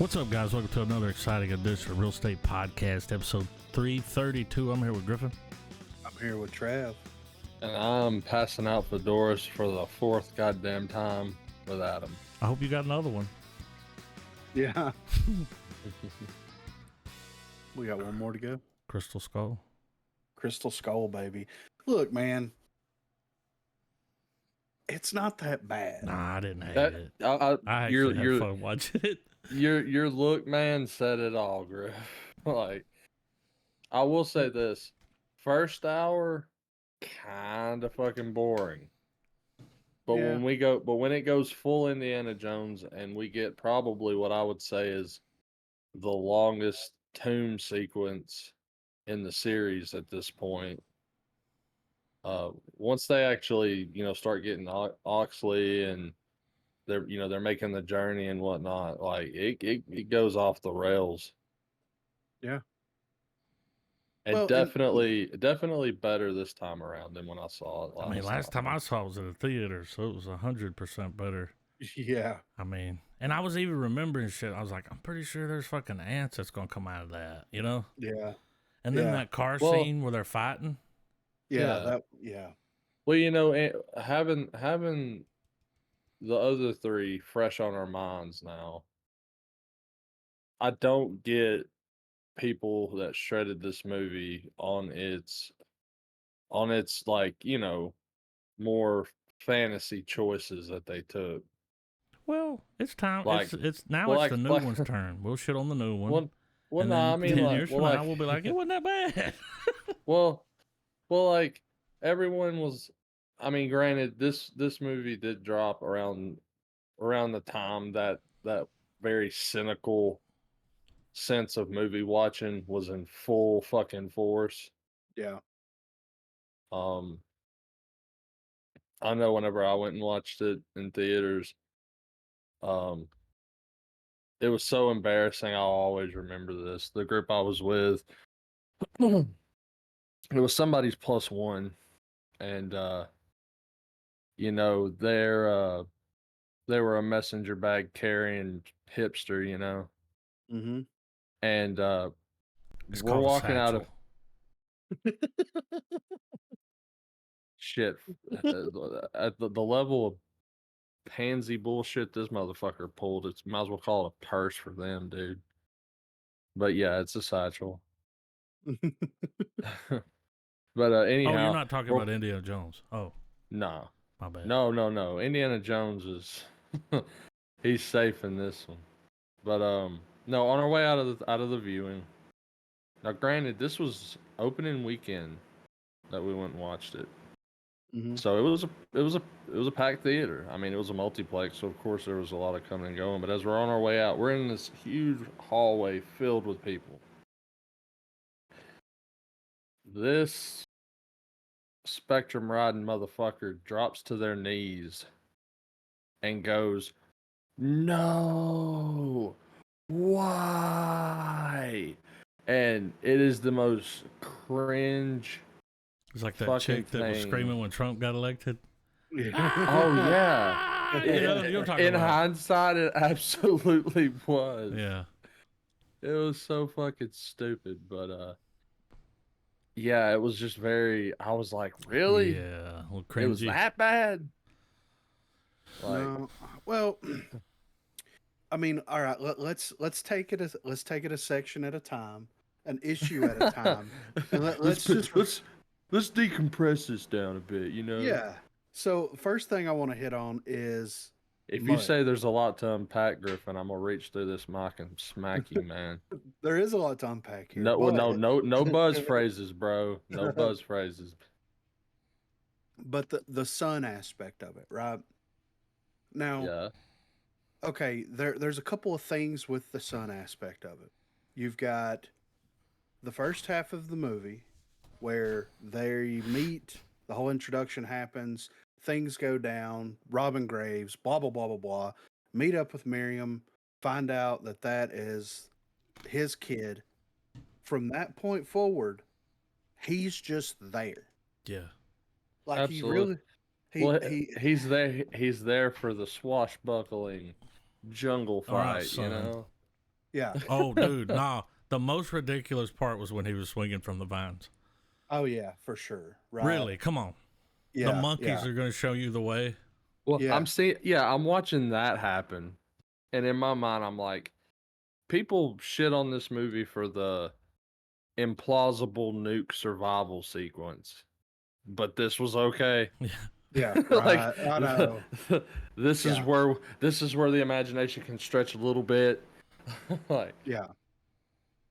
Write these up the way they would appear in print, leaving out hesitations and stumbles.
What's up, guys? Welcome to another exciting edition of Real Estate Podcast, episode 332. I'm here with Griffin. I'm here with Trav. And I'm passing out fedoras for the fourth goddamn time with Adam. I hope you got another one. Yeah. We got one more to go. Crystal Skull. Crystal Skull, baby. Look, man. It's not that bad. Nah, I didn't hate That, it. I, I you're, actually had you're, fun watching it. your look, man, said it all, Griff. Like, I will say this. First hour, kind of fucking boring. But Yeah. when it goes full Indiana Jones and we get probably what I would say is the longest tomb sequence in the series at this point. Once they actually, start getting Oxley and they're making the journey and whatnot, like it goes off the rails. Yeah. And Well, definitely better this time around than when I saw it last Last time I saw it was at a theater, so it was 100% better. Yeah. And I was even remembering shit. I was like, I'm pretty sure there's fucking ants that's going to come out of that, you know? Yeah. And then Yeah. that car Well- scene where they're fighting. Yeah. Well, having the other three fresh on our minds now, I don't get people that shredded this movie on its like, more fantasy choices that they took. Well, it's time. Like- it's now well, it's like- the new like- one's turn. We'll shit on the new one. Well, and no, then I mean, 10 like, years well, from like, now, we'll be like, it wasn't that bad. well, like everyone was. I mean, granted, this movie did drop around the time that very cynical sense of movie watching was in full fucking force. Yeah. I know whenever I went and watched it in theaters, it was so embarrassing. I'll always remember this. The group I was with, it was somebody's plus one, and they were a messenger bag carrying hipster, Mm-hmm. and It's we're called a walking out of satchel. shit at the level of pansy bullshit this motherfucker pulled. It's might as well call it a purse for them, dude. But yeah, it's a satchel. But anyhow, Oh, you're not talking we're- about Indiana Jones. Oh, no, my bad. no. Indiana Jones is he's safe in this one. But no, on our way out of the viewing. Now, granted, this was opening weekend that we went and watched it. Mm-hmm. So it was a packed theater. I mean, it was a multiplex, so of course there was a lot of coming and going. But as we're on our way out, we're in this huge hallway filled with people. This spectrum riding motherfucker drops to their knees and goes, "No, why?" And it is the most cringe. It's like that fucking chick that was thing. screaming when Trump got elected. Yeah. Oh yeah. You know what I'm talking In about. hindsight, it absolutely was. Yeah. It was so fucking stupid, but yeah, it was just very. I was like, really? Yeah. A little It was cringy. that bad? Like, No. Well, I mean, all right. Let's take it a section at a time, an issue at a time, and let's decompress this down a bit. Yeah. So first thing I want to hit on is If you Mud. say there's a lot to unpack, Griffin, I'm gonna reach through this mic and smack you, man. there is a lot to unpack here. No, but, no buzz phrases, bro. No buzz phrases. but the sun aspect of it, right? Now, Yeah. okay, there's a couple of things with the sun aspect of it. You've got the first half of the movie where they meet, the whole introduction happens, things go down, Robin Graves, blah blah blah blah blah, meet up with Miriam, find out that is his kid. From that point forward, he's just there. Yeah. Like Absolutely. He's there. He's there for the swashbuckling jungle All right, fight. son. Yeah. Oh, dude, nah. The most ridiculous part was when he was swinging from the vines. Oh yeah, for sure. Right. Really? Come on. The Yeah. monkeys Yeah. are going to show you the way. Well, Yeah. I'm watching that happen, and in my mind, I'm like, people shit on this movie for the implausible nuke survival sequence, but this was okay. Yeah. Yeah. Like, Right. I know. this is Yeah. where the imagination can stretch a little bit. Like, Yeah.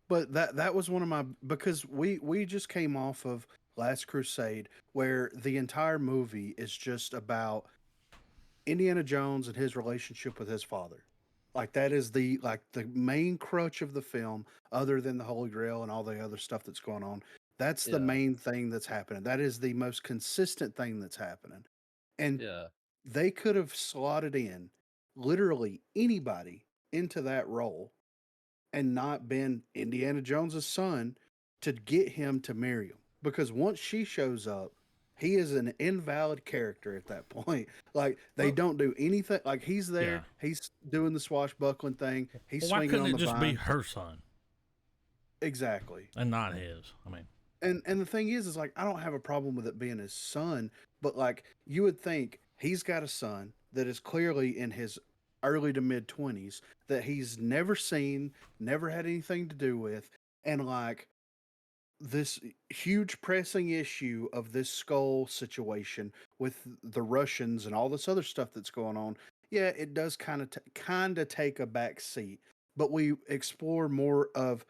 But that was one of my, because we just came off of Last Crusade, where the entire movie is just about Indiana Jones and his relationship with his father. Like that is the main crutch of the film, other than the Holy Grail and all the other stuff that's going on. That's the yeah, main thing that's happening. That is the most consistent thing that's happening. And yeah, they could have slotted in literally anybody into that role and not been Indiana Jones's son to get him to marry him. Because once she shows up, he is an invalid character at that point. Like they well, don't do anything. Like he's Yeah. there, he's doing the swashbuckling thing, he's Well, why swinging couldn't on it the just be vine. her son Exactly. and not his? I mean, And the thing is like I don't have a problem with it being his son, but like you would think he's got a son that is clearly in his early to mid 20s that he's never seen, never had anything to do with, and like this huge pressing issue of this skull situation with the Russians and all this other stuff that's going on. Yeah, it does kind of take a back seat, but we explore more of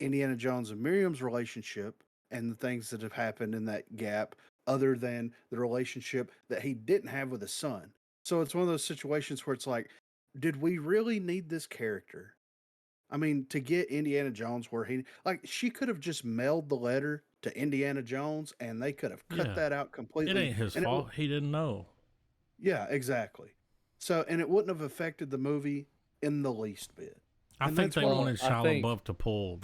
Indiana Jones and Miriam's relationship and the things that have happened in that gap, other than the relationship that he didn't have with his son. So it's one of those situations where it's like, did we really need this character? I mean, to get Indiana Jones where he, like, she could have just mailed the letter to Indiana Jones and they could have cut yeah. that out It completely. ain't his And fault. He didn't know. yeah, exactly. So, and it wouldn't have affected the movie in the least bit. I And think that's they what, wanted I Shia think, LaBeouf to pull.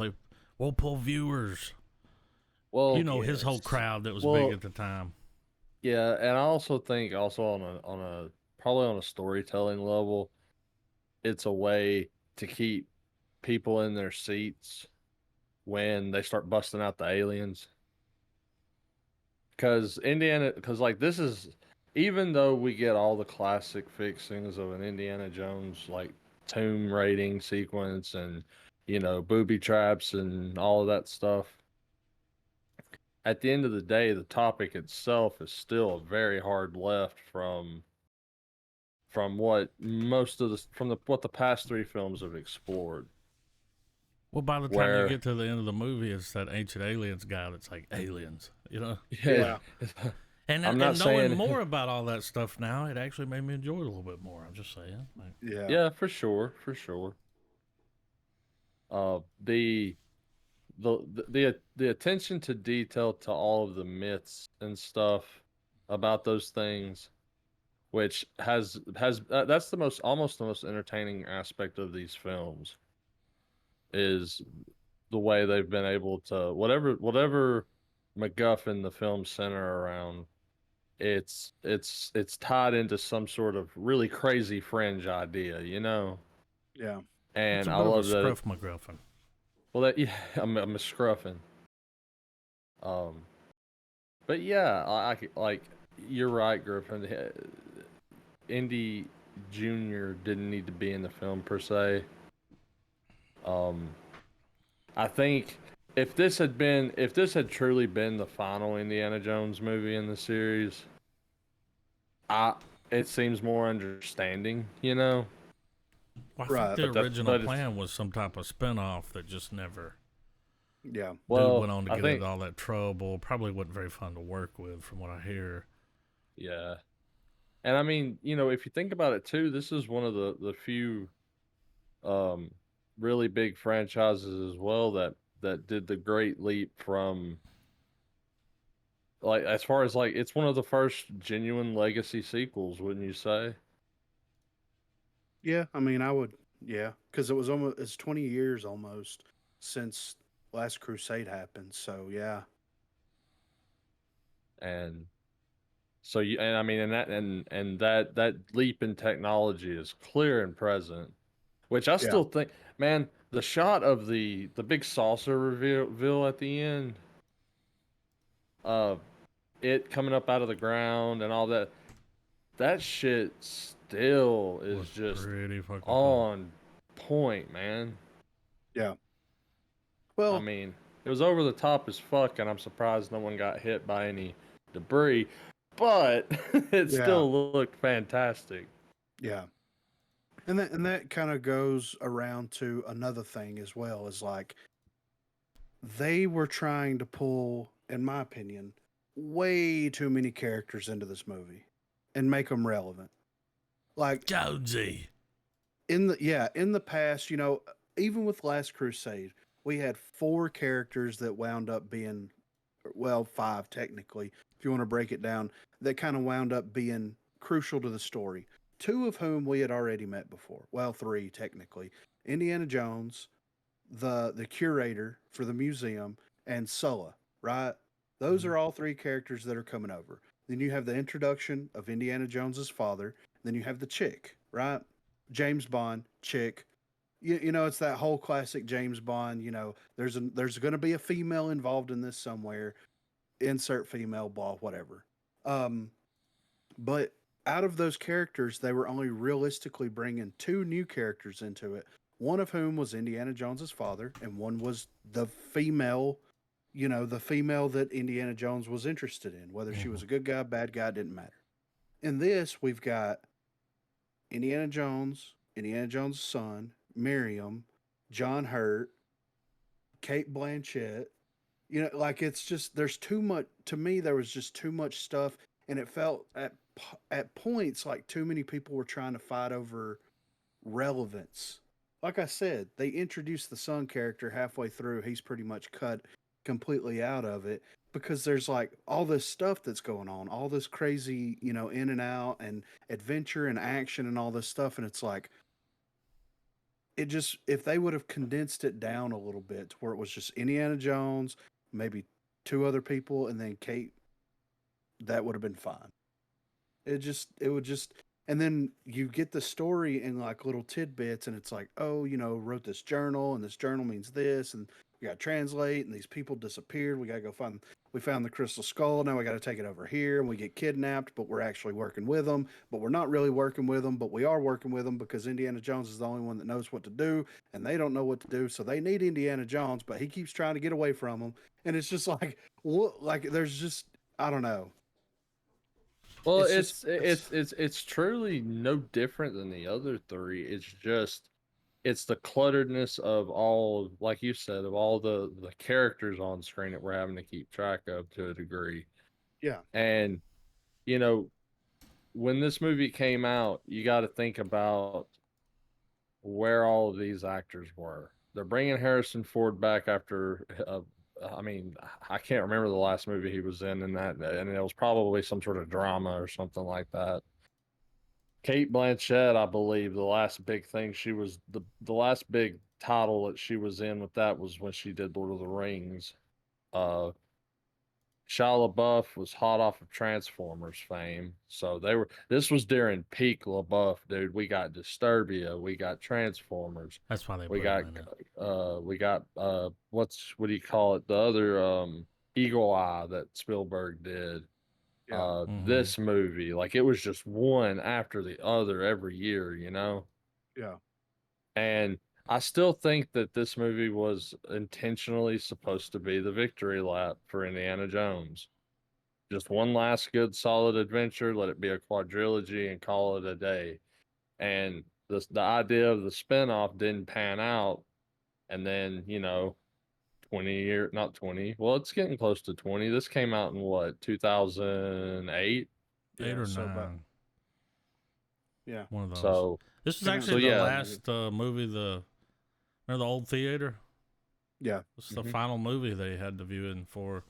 We'll pull viewers. You well, know, his whole yes. crowd that was big well, at the time. yeah, and I also think also on a probably on a storytelling level, it's a way to keep people in their seats when they start busting out the aliens. Because like this is, even though we get all the classic fixings of an Indiana Jones like tomb raiding sequence and booby traps and all of that stuff, at the end of the day, the topic itself is still a very hard left from what most of the from the what the past three films have explored. Well, by the time you Where get to the end of the movie, it's that ancient aliens guy that's like aliens, you know. yeah, Yeah. And I'm not and knowing saying more about all that stuff now, it actually made me enjoy it a little bit more. I'm just saying. Like, Yeah. yeah, for sure, for sure. Uh, the the attention to detail to all of the myths and stuff about those things, which has that's the most almost the most entertaining aspect of these films, is the way they've been able to whatever MacGuffin the film center around, it's tied into some sort of really crazy fringe idea, Yeah. it's and a I bit of a love that scruff McGuffin. well that yeah I'm a scruffin. um but yeah, like you're right, Griffin. Indy Jr. didn't need to be in the film per se. um I think if this had truly been the final Indiana Jones movie in the series, I it seems more understanding, Well, I think Right. the original but it's plan was some type of spinoff that just never. Yeah. Dude well, went on to I get think into all that trouble. Probably wasn't very fun to work with, from what I hear. yeah. And I mean, if you think about it too, this is one of the few um really big franchises as well that did the great leap from, like, as far as like it's one of the first genuine legacy sequels, wouldn't you say? Yeah. I mean, yeah, because it's 20 years almost since Last Crusade happened. So yeah. And so you and I mean and that leap in technology is clear and present, which I Yeah. still think, man, the shot of the big saucer reveal at the end, uh, it coming up out of the ground and all that, that shit still is Was just pretty fucking cool. on point, man. Yeah. I Well, mean, it was over the top as fuck, and I'm surprised no one got hit by any debris, but it yeah, still looked fantastic. yeah. And that kind of goes around to another thing as well, is like they were trying to pull, in my opinion, way too many characters into this movie and make them relevant. Like Jonesy. in the past, even with Last Crusade, we had four characters that wound up being, well, five technically, if you want to break it down, that kind of wound up being crucial to the story. Two of whom we had already met before. Well, three technically. Indiana Jones, the curator for the museum, and Sulla, right? Those Mhm. are all three characters that are coming over. Then you have the introduction of Indiana Jones's father. Then you have the chick, right? James Bond, chick. It's that whole classic James Bond. There's going to be a female involved in this somewhere. Insert female, blah, whatever. Um, but out of those characters, they were only realistically bringing two new characters into it. One of whom was Indiana Jones's father, and one was the female, the female that Indiana Jones was interested in. Whether she was Mhm. a good guy, bad guy, didn't matter. In this, we've got Indiana Jones, Indiana Jones' son, Miriam, John Hurt, Kate Blanchett. Like it's just there's too much to me. There was just too much stuff, and it felt at points like too many people were trying to fight over relevance. Like I said, they introduced the son character halfway through. He's pretty much cut completely out of it because there's like all this stuff that's going on, all this crazy, in and out and adventure and action and all this stuff. And it's like, it just, if they would have condensed it down a little bit to where it was just Indiana Jones, maybe two other people, and then Kate, that would have been fine. It would just, and then you get the story in like little tidbits, and it's like, oh, wrote this journal, and this journal means this, and we got to translate, and these people disappeared. We got to go find. We found the crystal skull. Now we got to take it over here, and we get kidnapped, but we're actually working with them. But we're not really working with them, but we are working with them because Indiana Jones is the only one that knows what to do, and they don't know what to do, so they need Indiana Jones, but he keeps trying to get away from them, and it's just like, what? Like, there's just, I don't know. Well, It's just, it's truly no different than the other three. It's just it's the clutteredness of all, like you said, of all the characters on screen that we're having to keep track of to a degree. yeah, And you know, when this movie came out, you got to think about where all of these actors were. They're bringing Harrison Ford back after, I mean, I can't remember the last movie he was in that, and it was probably some sort of drama or something like that. Kate Blanchett, I believe, the last big thing she was the last big title that she was in with that was when she did Lord of the Rings. Uh, Shia LaBeouf was hot off of Transformers fame, so they were. This was during peak LaBeouf, dude. We got Disturbia, we got Transformers, That's why they we put him got in it. what do you call it? The other Eagle Eye that Spielberg did. yeah. Mhm. This movie, like it was just one after the other every year, you know. Yeah. And I still think that this movie was intentionally supposed to be the victory lap for Indiana Jones. Just one last good solid adventure, let it be a quadrilogy and call it a day. And the idea of the spinoff didn't pan out. And then, 20 year not 20. Well, it's getting close to 20. This came out in what, 2008? Eight Yeah. or So, but nine. yeah, One of those. So This was came out in so actually the yeah. 2011. last movie. Remember the old theater? Yeah. This is the Mhm. final movie they had the viewing for,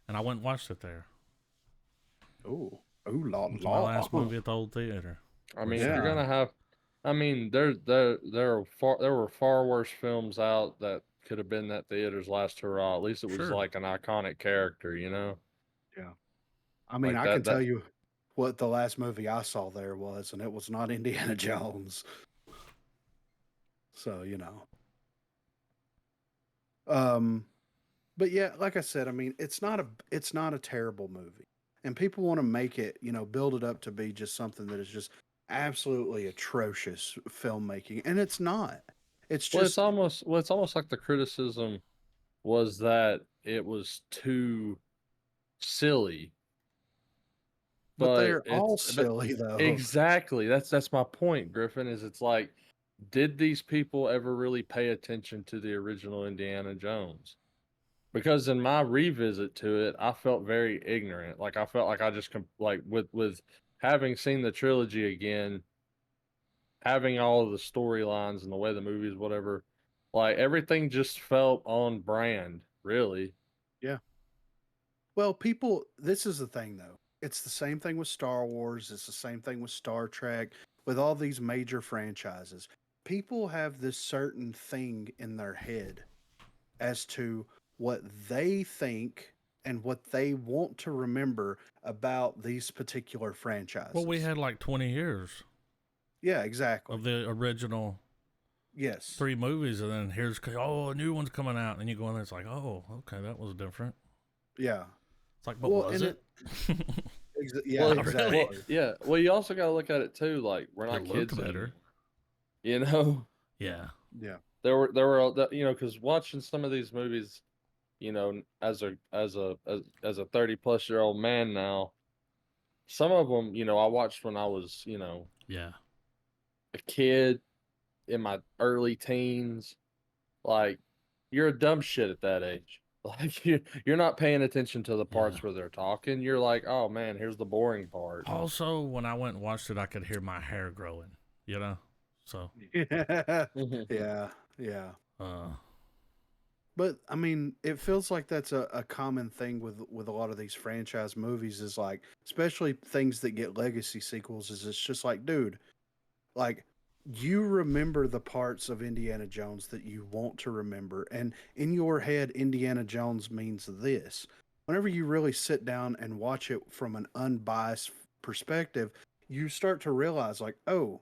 and I went and watched it there. Oh, oh, la It's my last la. movie at the old theater. I For mean, if you're sure. Yeah. gonna have, I mean, there were far worse films out that could have been that theater's last hurrah. At least it was Sure. like an iconic character, you know, Yeah. I mean, like I can that. tell you what the last movie I saw there was, and it was not Indiana Jones. So, Um, but yeah, like I said, I mean, it's not a terrible movie, and people want to make it, you know, build it up to be just something that is just absolutely atrocious filmmaking, and it's not. It's just, It's almost like the criticism was that it was too silly, but but they're all silly though. exactly, that's my point, Griffin, is it's like, did these people ever really pay attention to the original Indiana Jones? Because in my revisit to it, I felt very ignorant. Like I felt like I just like with having seen the trilogy again, having all of the storylines and the way the movies, whatever, like everything just felt on brand, really. Yeah. Well, people, this is the thing though. It's the same thing with Star Wars. It's the same thing with Star Trek, with all these major franchises. People have this certain thing in their head as to what they think and what they want to remember about these particular Well, we franchises. had like 20 years Yeah, exactly. of the original Yes. 3 movies, and then here's a new one's coming out, and you go in there, it's like, oh, okay, that was different. Yeah. It's like, but Well, was and it? yeah, Well, Not exactly. really. yeah. Well, you also got to look at it too. Like we're It not looked kids better. anymore. You know, Yeah. Yeah. you know, because watching some of these movies, you know, as a 30-plus-year-old man now, some of them, you know, I watched when I was, you know, Yeah. a kid in my early teens. Like you're a dumb shit at that age. Like you're not paying attention to the Yeah. parts where they're talking. You're like, oh man, here's the boring part. Also, when I went and watched it, I could hear my hair growing, you know? So, Yeah. Yeah. uh, But I mean, it feels like that's a common thing with a lot of these franchise movies is like, especially things that get legacy sequels, is it's just like, dude, like you remember the parts of Indiana Jones that you want to remember, and in your head, Indiana Jones means this. Whenever you really sit down and watch it from an unbiased perspective, you start to realize, like, oh,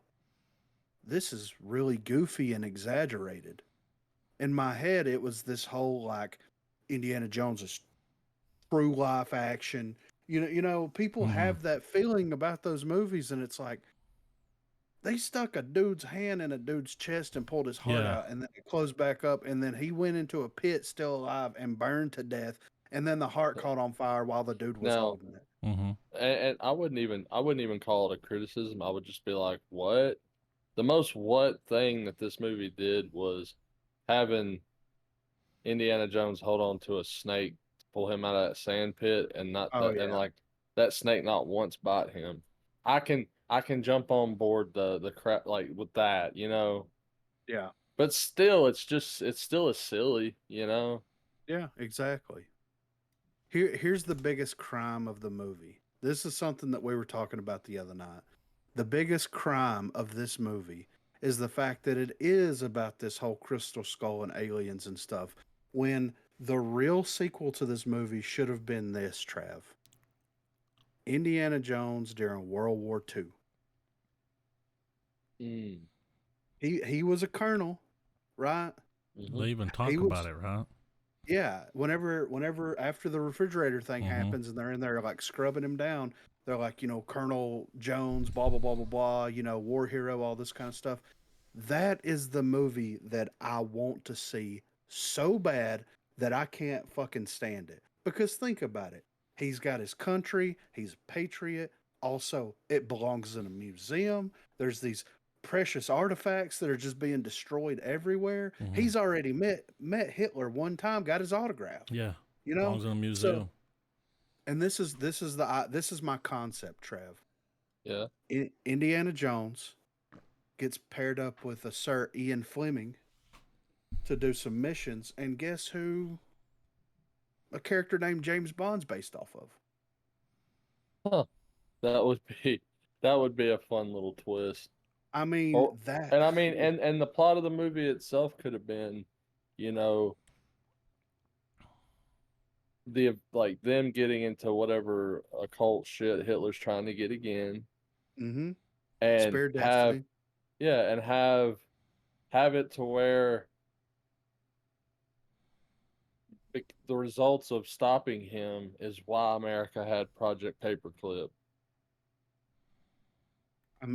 this is really goofy and exaggerated. In my head, it was this whole like Indiana Jones's true life action. People mhm. have that feeling about those movies, and it's like they stuck a dude's hand in a dude's chest and pulled his heart Yeah. out, and then it closed back up, and then he went into a pit still alive and burned to death, and then the heart caught on fire while the dude was Now, holding it. Mhm. and I wouldn't even call it a criticism. I would just be like, what? The most what thing that this movie did was having Indiana Jones hold on to a snake to pull him out of that sand pit and not Oh that and yeah, like that snake not once bite him. I can jump on board the crap like with that, you know. yeah, But still it's still a silly, you know. yeah, exactly. Here's the biggest crime of the movie. This is something that we were talking about the other night. The biggest crime of this movie is the fact that it is about this whole crystal skull and aliens and stuff. When the real sequel to this movie should have been this, Trav. Indiana Jones during World War II. Mm. He was a colonel, right? Hmm. They even He talk about was it, right? Yeah, whenever after the refrigerator thing Mhm. happens and they're in there like scrubbing him down, they're like, Colonel Jones, blah blah blah blah blah, war hero, all this kind of stuff. That is the movie that I want to see so bad that I can't fucking stand it. Because think about it. He's got his country, he's a patriot. Also, it belongs in a museum. There's these precious artifacts that are just being destroyed everywhere. Mhm. He's already met Hitler one time, got his autograph. Yeah. You know, Belongs in a so museum. and this is my concept, Trev. Yeah. Indiana Jones gets paired up with a Sir Ian Fleming to do some missions, and guess who a character named James Bond's based off of? Huh. That would be that would be a fun little twist. I mean Or that. and I mean and the plot of the movie itself could have been, you know, like them getting into whatever occult shit Hitler's trying to get again Mm-hmm. and Spare have Destiny. yeah, and have it to where the results of stopping him is why America had Project Paperclip.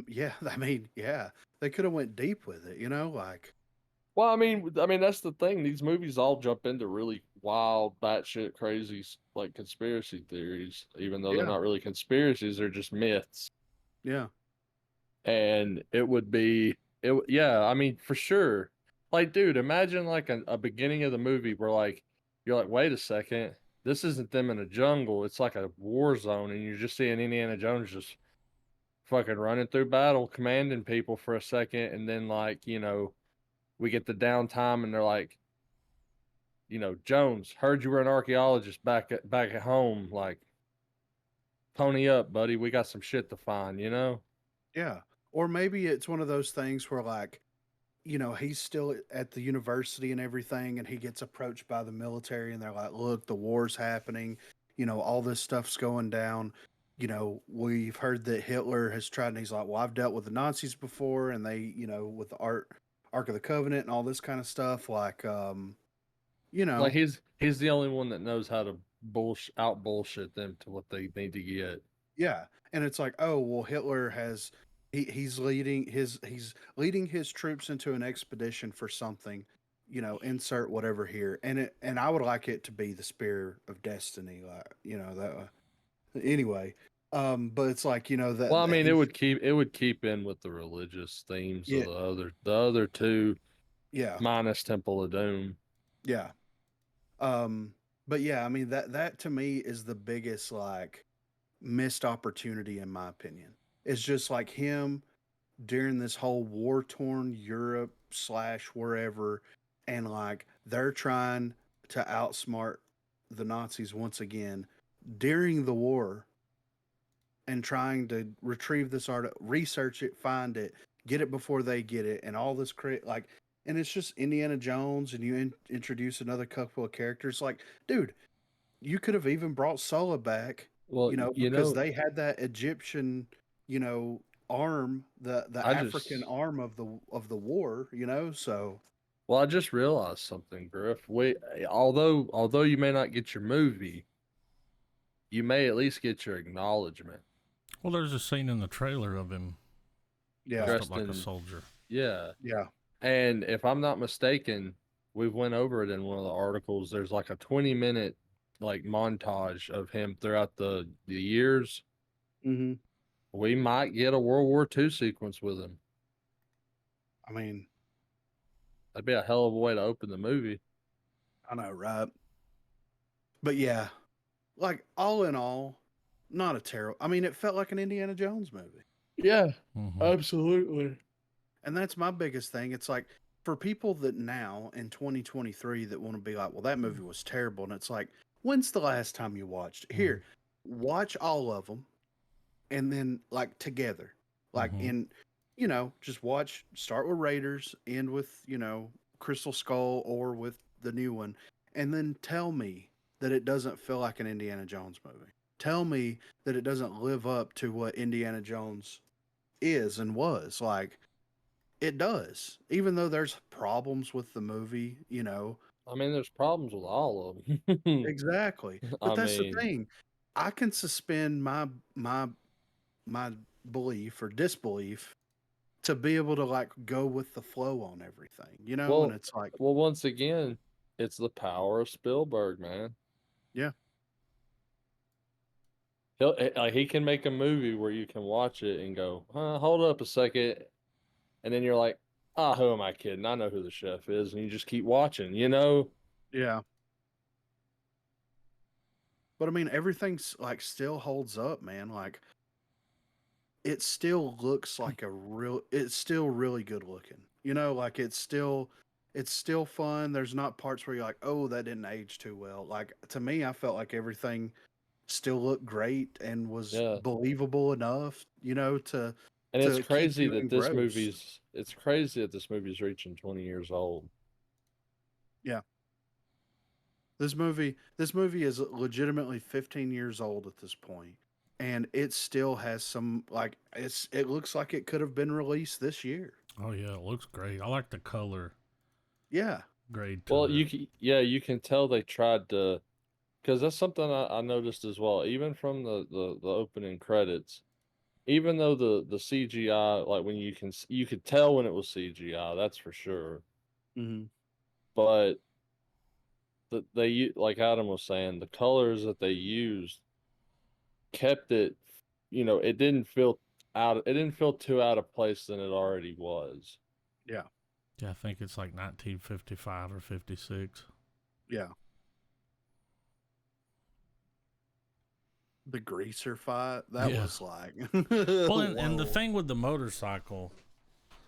Yeah, I mean, yeah, they could have went deep with it, you know, like Well, I mean that's the thing. These movies all jump into really wild, batshit crazy like conspiracy theories, even though they're yeah, not really conspiracies; they're just myths. yeah, And it would be yeah, I mean for sure. Like, dude, imagine like a beginning of the movie where like you're like, wait a second, this isn't them in a jungle. It's like a war zone, and you're just seeing Indiana Jones just fucking running through battle, commanding people for a second, and then like we get the downtime, and they're like, Jones, heard you were an archaeologist back at home. Like, pony up, buddy. We got some shit to find. yeah. Or maybe it's one of those things where, like, you know, he's still at the university and everything, and he gets approached by the military, and they're like, "Look, the war's happening. You know, all this stuff's going down. You know, we've heard that Hitler has tried." And he's like, "Well, I've dealt with the Nazis before, and they, you know, with the Ark of the Covenant and all this kind of stuff. Like, you Like know, he's the only one that knows how to bullshit them to what they need to get. yeah." And it's like, "Oh, well, Hitler has." He's leading his troops into an expedition for something, you know, insert whatever here. And I would like it to be the Spear of Destiny, like, you know, anyway. But it's like, you know, Well, I that mean, he's it would keep in with the religious themes of yeah, the other two yeah, minus Temple of Doom. yeah. Um but yeah, I mean that to me is the biggest like missed opportunity in my opinion. It's just like him during this whole war torn Europe slash wherever, and like they're trying to outsmart the Nazis once again during the war and trying to retrieve this art, research it, find it, get it before they get it, and all this like, and it's just Indiana Jones, and you introduce another couple of characters. Like, dude, you could have even brought Sulla back, Well, you know, because they had that Egyptian, you know, arm, the I African just arm of the war, you know. So I just realized something, Griff. Although you may not get your movie, you may at least get your acknowledgement. Well, there's a scene in the trailer of him yeah, dressed up Dressed like a in soldier. Yeah. yeah, And if I'm not mistaken, we went over it in one of the articles. There's like a 20-minute like montage of him throughout the years. hmm We might get a World War II sequence with him. I mean, That'd be a hell of a way to open the movie. I know, right? But yeah, like all in all, not a terrible. I mean, it felt like an Indiana Jones movie. Yeah, Hmm. absolutely. And that's my biggest thing. It's like for people that now in 2023 that want to be like, well, that movie was terrible. And it's like, when's the last time you watched it? Here, watch all of them and then like together. Like Hmm. in, you know, just watch, start with Raiders, end with, you know, Crystal Skull or with the new one. And then tell me that it doesn't feel like an Indiana Jones movie. Tell me that it doesn't live up to what Indiana Jones is and was. Like, it does. Even though there's problems with the movie, you know. I mean, there's problems with all of them. Exactly. But I that's the mean, thing. I can suspend my belief or disbelief to be able to like go with the flow on everything, you know? And well, it's like, once again, it's the power of Spielberg, man. yeah, He can make a movie where you can watch it and go, hold up a second, and then you're like, ah, who am I kidding? I know who the chef is, and you just keep watching. yeah. But I mean, everything's like still holds up, man. Like it still looks like it's still really good looking. You know, like it's still fun. There's not parts where you're like, "Oh, that didn't age too well." Like to me, I felt like everything still looked great and was Yeah. believable enough, you know, And to keep you engrossed. it's crazy that this movie's reaching 20 years old. Yeah. This movie is legitimately 15 years old at this point, and it still has some like it looks like it could have been released this year. Oh yeah, it looks great. I like the color. Yeah. grade to Well, it. you can tell they tried to, because that's something I noticed as well. Even from the opening credits, even though the CGI, like when you could tell when it was CGI, that's for sure. Hmm. But like Adam was saying, the colors that they used kept it, it didn't feel it didn't feel too out of place than it already was. Yeah. Yeah, I think it's like 1955 or 56. Yeah. The greaser fight, that Yeah. was like, Well, and the whoa. thing with the motorcycle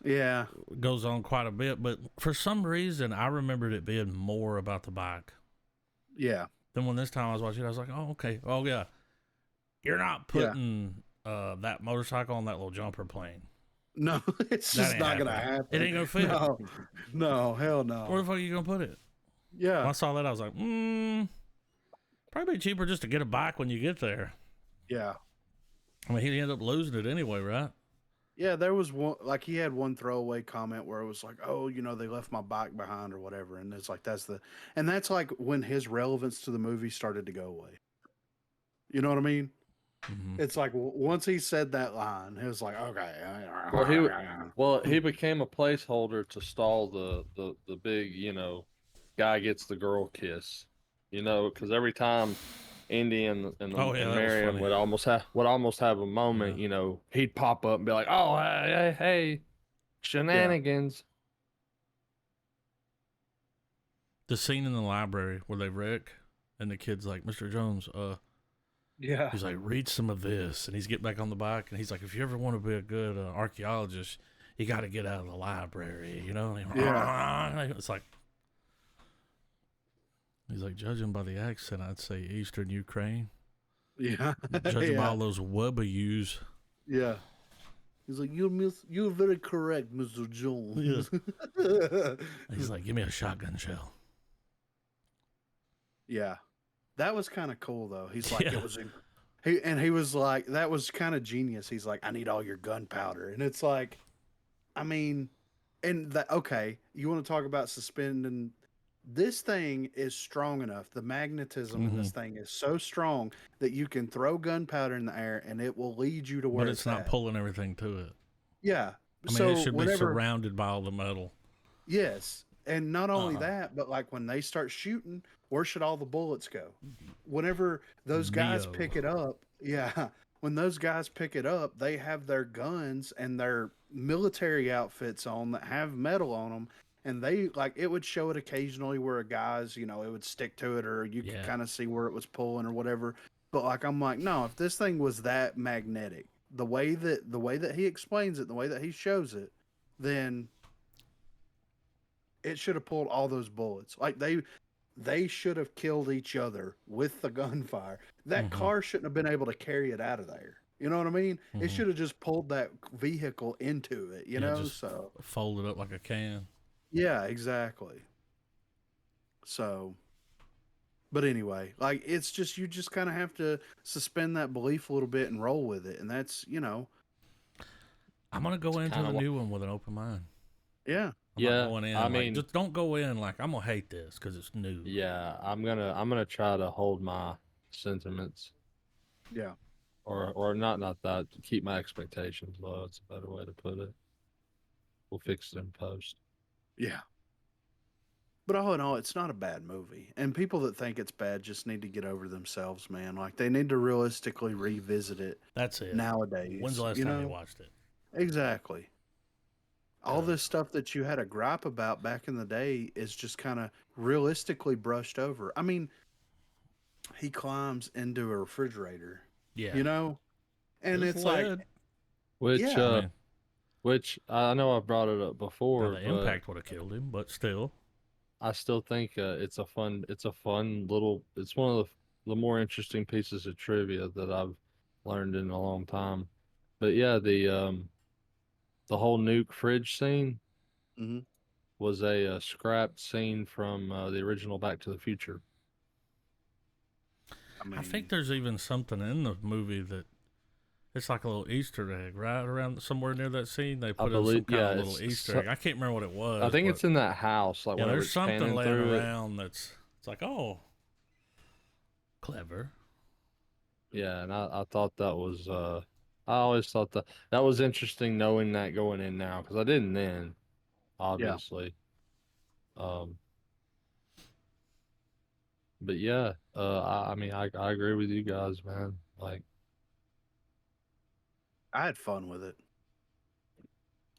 Yeah. goes on quite a bit, but for some reason, I remembered it being more about the bike. Yeah. Then when this time I was watching it, I was like, oh, okay. Oh, yeah. You're not Yeah. putting that motorcycle on that little jumper plane. No, it's That just ain't not gonna happening. happen. It ain't gonna fit. No, no, hell Where no. the fuck are you gonna put it? Yeah. When I saw that, I was like, probably cheaper just to get a bike when you get there. Yeah. I mean, he ended up losing it anyway, right? Yeah, there was one, like he had one throwaway comment where it was like, "Oh, they left my bike behind or whatever," and it's like and that's like when his relevance to the movie started to go away. You know what I mean? Mm-hmm. It's like once he said that line, it was like, okay. Well, he became a placeholder to stall the big, guy gets the girl kiss. Because every time Indy Oh yeah, and that was Miriam funny. would almost have a moment, he'd pop up and be like, "Oh, hey, shenanigans." The scene in the library where they wreck, and the kid's like, "Mr. Jones, Yeah. he's like, read some of this," and he's getting back on the bike, and he's like, "If you ever want to be a good archaeologist, you got to get out of the library, And it's like, he's like, judging by the accent, I'd say Eastern Ukraine. Yeah. Judging by Yeah. all those W's. Yeah. He's like, you're very correct, Mr. Jones. He's like, give me a shotgun shell. Yeah. That was kind of cool though. He's like, Yeah. it was he was like, that was kind of genius. He's like, I need all your gunpowder. And it's like, I mean, and that, okay, you want to talk about suspending, this thing is strong enough. The magnetism in this thing is so strong that you can throw gunpowder in the air and it will lead you to where But it's not at. pulling everything to it. Yeah. I mean, So it should be whenever, surrounded by all the metal. yes. And not only that, but like when they start shooting, where should all the bullets go? Whenever those guys Neo. pick it up, yeah, when those guys pick it up, they have their guns and their military outfits on that have metal on them. And they like it would show it occasionally where a guy's, it would stick to it or you could kind of see where it was pulling or whatever. But like I'm like, no, if this thing was that magnetic, the way that he explains it, the way that he shows it, then it should have pulled all those bullets. Like they should have killed each other with the gunfire. That car shouldn't have been able to carry it out of there. You know what I mean? It should have just pulled that vehicle into it, Just so fold it up like a can. yeah, exactly. So but anyway, like it's just you just kind of have to suspend that belief a little bit and roll with it. And that's, I'm gonna go into kinda the wha- new one with an open mind. yeah. I'm not Yeah, going in. I like, mean, just don't go in like I'm gonna hate this because it's new. yeah, I'm gonna try to hold my sentiments, Yeah. or not that, keep my expectations low. It's a better way to put it. We'll fix it in post. Yeah. But all in all, it's not a bad movie. And people that think it's bad just need to get over themselves, man. Like they need to realistically revisit it That's it. nowadays. When's the last time you watched it? Exactly. All this stuff that you had a gripe about back in the day is just kind of realistically brushed over. I mean, he climbs into a refrigerator, Yeah. And It's it's lead. like, Which yeah. I mean, which I know I brought it up now before, the but impact would have killed him, but still. I still think it's a fun little. It's one of the more interesting pieces of trivia that I've learned in a long time. But yeah, the whole nuke fridge scene Hmm. was a scrapped scene from the original Back to the Future. I mean, I think there's even something in the movie that It's like a little Easter egg, right around somewhere near that scene. They I put in some believe, kind yeah, of little it's Easter egg. I can't remember what it was. I think but, it's in that house. Like yeah, whenever there's it's something panning laying through it. around that's it's like, oh, clever. Yeah, and I thought that was I always thought that was interesting knowing that going in now because I didn't then, Yeah. obviously. Um, but yeah, I mean I agree with you guys, man. Like, I had fun with it.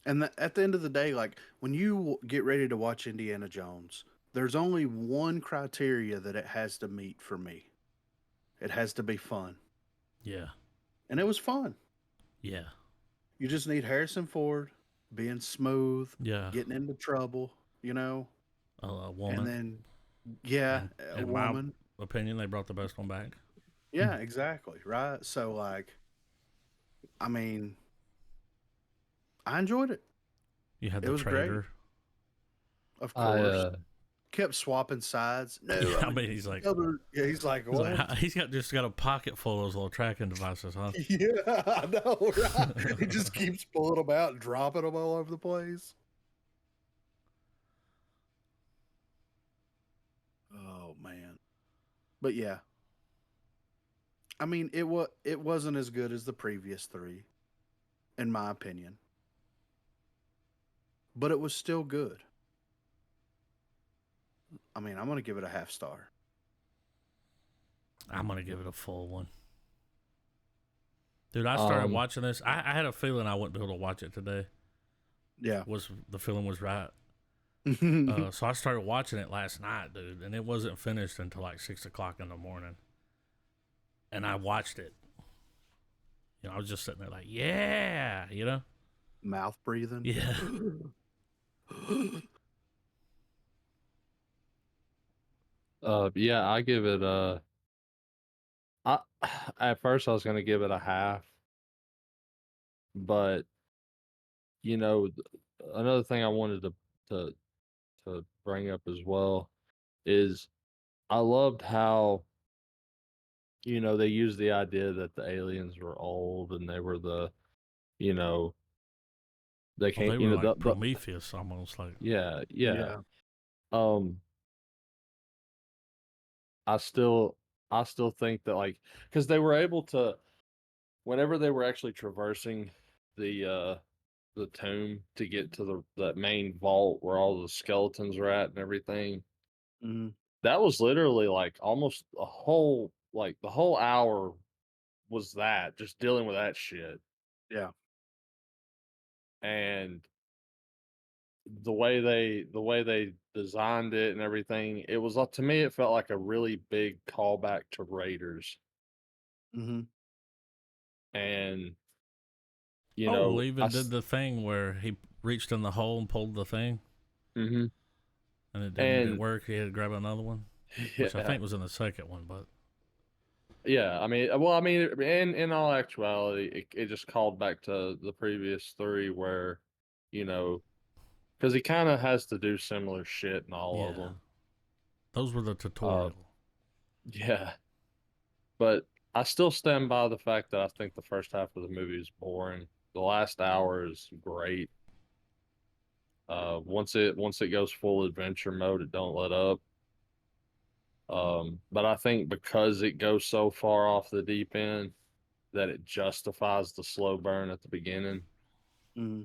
And at the end of the day, like when you get ready to watch Indiana Jones, there's only one criteria that it has to meet for me. It has to be fun. Yeah, And it was fun. yeah, You just need Harrison Ford being smooth, yeah. getting into trouble, you know, A and woman. then, yeah, And a in my woman. opinion, they brought the best one back. Yeah, exactly. Right. So, like, I mean, I enjoyed it. You had It the was great. traitor. Of I course. Kept swapping sides. No, Yeah, I I'm mean, he's like, yeah, he's like, what? he's just got a pocket full of those little tracking devices, huh? Yeah, I know, right? He just keeps pulling them out and dropping them all over the place. Oh man. But yeah. I mean, it wasn't as good as the previous 3 in my opinion. But it was still good. I mean, I'm going to give it a half star. I'm gonna give it a full one. Dude, I started watching this. I had a feeling I wouldn't be able to watch it today. Yeah. The feeling was right. So I started watching it last night, dude, and it wasn't finished until like 6 o'clock in the morning. And I watched it. You know, I was just sitting there like, yeah, you know, Mouth breathing. yeah. yeah, I give it I at first I was gonna give it a half, but you know, another thing I wanted to to bring up as well is I loved how they used the idea that the aliens were old and they were you know they Well, came they were like Prometheus almost, like. yeah Yeah. um I still I still think that like because they were able to whenever they were actually traversing the tomb to get to that main vault where all the skeletons are at and everything. Mm-hmm. That was literally like almost a whole like the whole hour was that just dealing with that shit. Yeah. And the way they designed it and everything, it was to me it felt like a really big callback to Raiders. Mm-hmm. And Oh, well, even did the thing where he reached in the hole and pulled the thing, mm-hmm. and it didn't work. He had to grab another one, which I Yeah. think was in the second one. But Yeah, I mean, in all actuality, it just called back to the previous 3 where, because he kind of has to do similar shit in all of yeah, them. those were the tutorial. Yeah, but I still stand by the fact that I think the first half of the movie is boring. The last hour is great. Once it goes full adventure mode, it don't let up. But I think because it goes so far off the deep end that it justifies the slow burn at the beginning. Mm-hmm.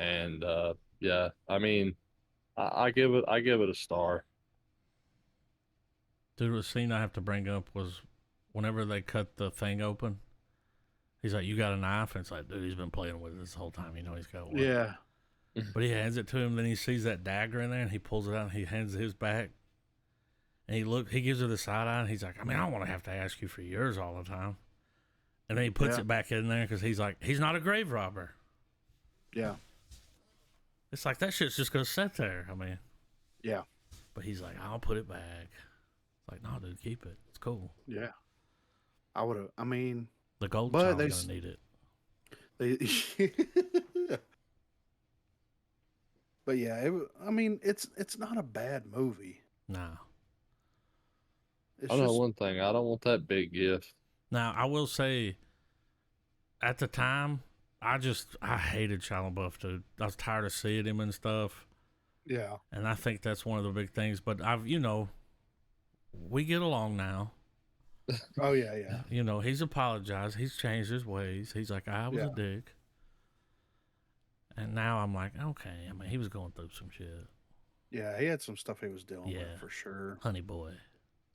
And yeah, I mean, I give it a star. Dude, the scene I have to bring up was whenever they cut the thing open. He's like, "You got a knife?" And it's like, dude, he's been playing with it this whole time. You know, he's got one. Yeah. But he hands it to him. Then he sees that dagger in there, and he pulls it out. And he hands it his back. And he gives her the side eye, and he's like, "I mean, I don't want to have to ask you for yours all the time." And then he puts it back in there because he's like, he's not a grave robber. Yeah. It's like that shit's just gonna sit there. I mean, Yeah. but he's like, I'll put it back. It's like, no, dude, keep it. It's cool. Yeah. I would have. I mean, The gold but child's gonna need it. But yeah, I mean, it's not a bad movie. Nah. It's I know just one thing. I don't want that big gift. Now I will say, at the time, I hated Shia LaBeouf, dude. I was tired of seeing him and stuff. Yeah. And I think that's one of the big things. But we get along now. Oh yeah. He's apologized. He's changed his ways. He's like, I was a dick. And now I'm like, okay. I mean, he was going through some shit. Yeah, he had some stuff he was dealing with for sure. Honey boy.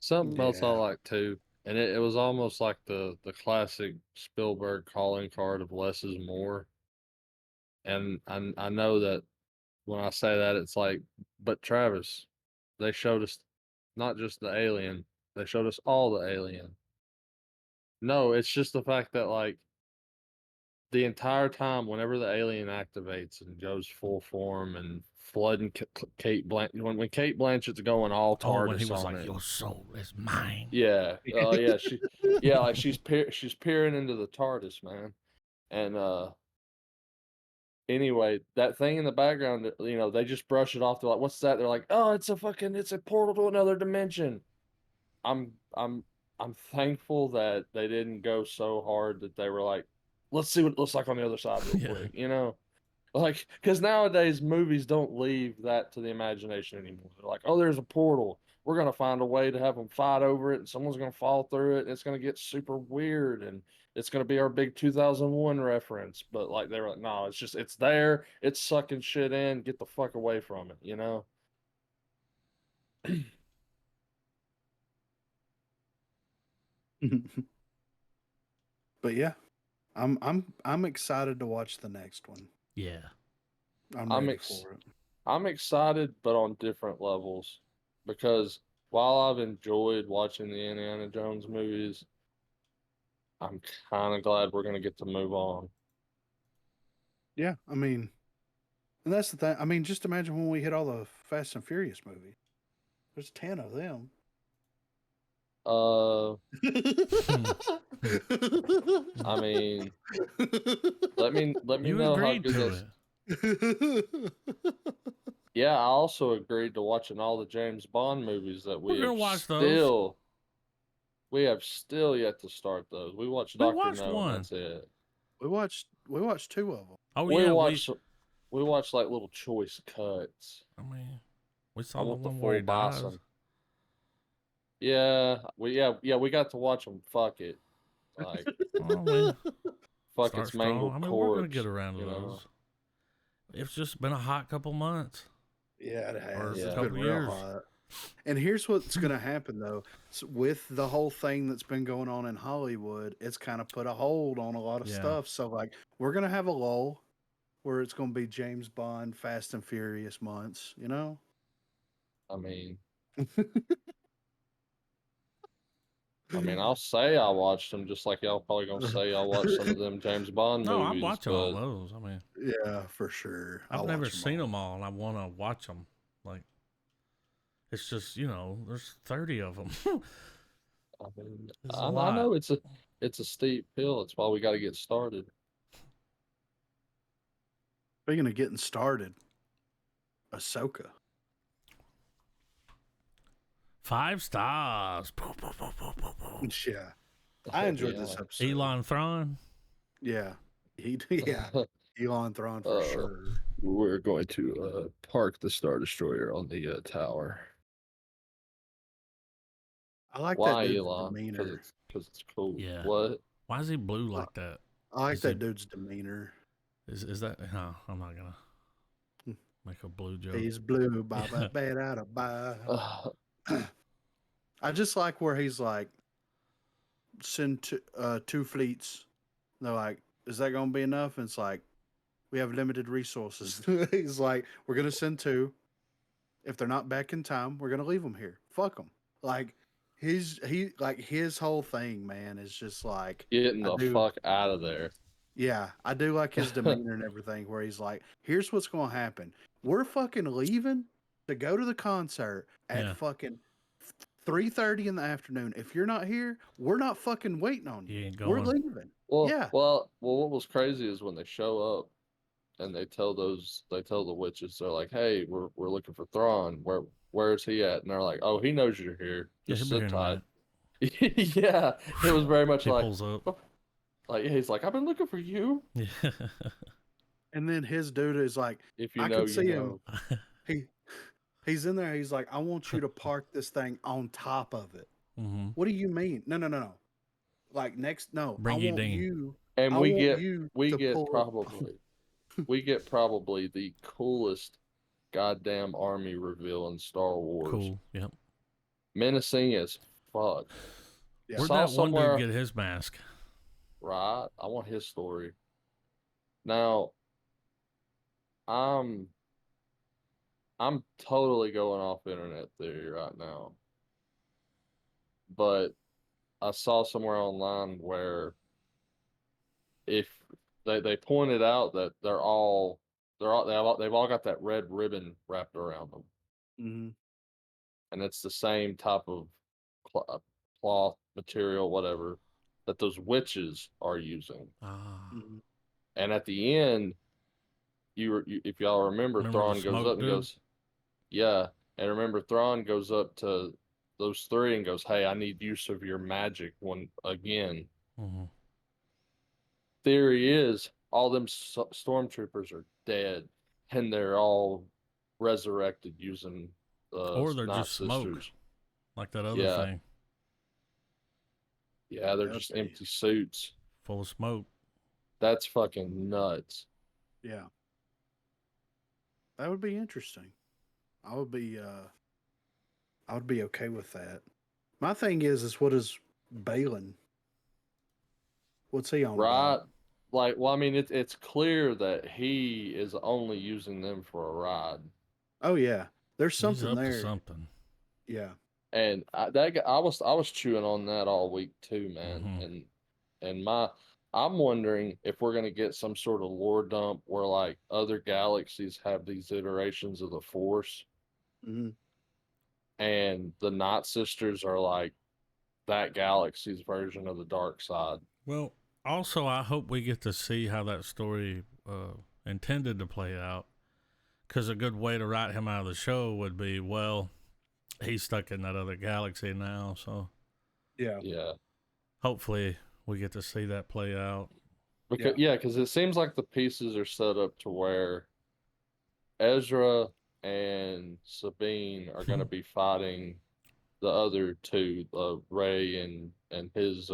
Something else I like too, and it was almost like the classic Spielberg calling card of less is more. And I know that when I say that, it's like, but Travis, they showed us not just the alien, they showed us all the alien. No, it's just the fact that like the entire time, whenever the alien activates and goes full form and flooding Kate Blanchett, when Kate Blanchett's going all TARDIS when he was on like, it. your soul is mine. Yeah. Yeah. Like she's peering into the TARDIS, man. And anyway, that thing in the background, they just brush it off. They're like, "What's that?" They're like, "Oh, it's a portal to another dimension." I'm thankful that they didn't go so hard that they were like, "Let's see what it looks like on the other side real quick," Like, because nowadays movies don't leave that to the imagination anymore. They're like, "Oh, there's a portal. We're gonna find a way to have them fight over it, and someone's gonna fall through it, and it's gonna get super weird, and it's gonna be our big 2001 reference." But like, they were like, "No, it's there. It's sucking shit in. Get the fuck away from it," But yeah, I'm excited to watch the next one. Yeah. I'm ready for it. I'm excited, but on different levels, because while I've enjoyed watching the Indiana Jones movies, I'm kind of glad we're gonna get to move on. Yeah, I mean, and that's the thing. I mean, just imagine when we hit all the Fast and Furious movies. There's 10 of them. I mean, let me you know how agreed good to this. Yeah, I also agreed to watching all the James Bond movies that We're gonna watch those. We have still yet to start those. We watched Dr. No, and that's it. We watched 2 of them. Oh we yeah, we watched like little choice cuts. I mean, we saw the one where full he dies. Yeah, we got to watch them. Fuck it, like fuck its mangled corpse. I mean, we're gonna get around to those. It's just been a hot couple months. Yeah, it has. It's been couple years. Hot. And here's what's going to happen though. So with the whole thing that's been going on in Hollywood, it's kind of put a hold on a lot of stuff. So like, we're going to have a lull where it's going to be James Bond, Fast and Furious months. I mean. I'll say I watched them, just like y'all probably gonna say y'all watched some of them James Bond movies. No, I'm watching all those. I mean, yeah, for sure. I've never seen them all, and I want to watch them. Like, it's just there's 30 of them. I mean, I know it's a steep hill. It's why we got to get started. Speaking of getting started, Ahsoka. 5 stars. Yeah, I enjoyed this episode. Elon Thrawn. Yeah, Elon Thrawn for sure. We're going to park the Star Destroyer on the tower. I like that dude's demeanor because it's cool. Yeah. What? Why is he blue like that? I like that dude's demeanor. Is that? No, I'm not gonna make a blue joke. He's blue, bye bad out of bye. I just like where he's like, send 2 fleets. They're like, is that going to be enough? And it's like, we have limited resources. He's like, we're going to send 2. If they're not back in time, we're going to leave them here. Fuck them. Like, his whole thing, man, is just like getting the fuck out of there. Yeah, I do like his demeanor and everything, where he's like, here's what's going to happen. We're fucking leaving to go to the concert at fucking 3:30 in the afternoon. If you're not here, we're not fucking waiting on you. We're leaving. Well, what was crazy is when they show up and they tell the witches, they're like, "Hey, we're looking for Thrawn. Where is he at?" And they're like, "Oh, he knows you're here. Just sit tight." Yeah, it was very much like, pulls up. Like he's like, I've been looking for you. Yeah. And then his dude is like, If you I know, could you see him. know. He he's in there. He's like, I want you to park this thing on top of it. Mm-hmm. What do you mean? No. Like next, no. Bring you Dean. And I we want get you we to get pull probably we get probably the coolest goddamn army reveal in Star Wars. Cool. Yep. Menacing as fuck. Yeah. Where'd Saw that one dude somewhere- get his mask? Right. I want his story. Now, I'm totally going off internet theory right now. But I saw somewhere online where if they pointed out that they've all got that red ribbon wrapped around them, Mhm. and it's the same type of cloth material, whatever, that those witches are using. Ah. Mhm. And at the end, if y'all remember, Remember the Thrawn goes smoke up and dude? goes, yeah, and remember Thrawn goes up to those three and goes, "Hey, I need use of your magic one again." Mm-hmm. Theory is all them stormtroopers are dead, and they're all resurrected using Or they're Night just smoke, Sisters. like that other Yeah. thing, Yeah, they're That'd just be- empty suits. full of smoke. That's fucking nuts. Yeah. That would be interesting. I would be okay with that. My thing is what is Balin? What's he on Right? about? Like, well, I mean, it's clear that he is only using them for a ride. Oh yeah. There's He's something up to there. something. Yeah. And I was chewing on that all week too, man. Mhm. And I'm wondering if we're gonna get some sort of lore dump where like other galaxies have these iterations of the Force, Hmm. and the Night Sisters are like that galaxy's version of the dark side. Well, also, I hope we get to see how that story intended to play out. Because a good way to write him out of the show would be, well, he's stuck in that other galaxy now. So Yeah. Yeah. hopefully we get to see that play out. Because it seems like the pieces are set up to where Ezra and Sabine are going to be fighting the other two, Ray and his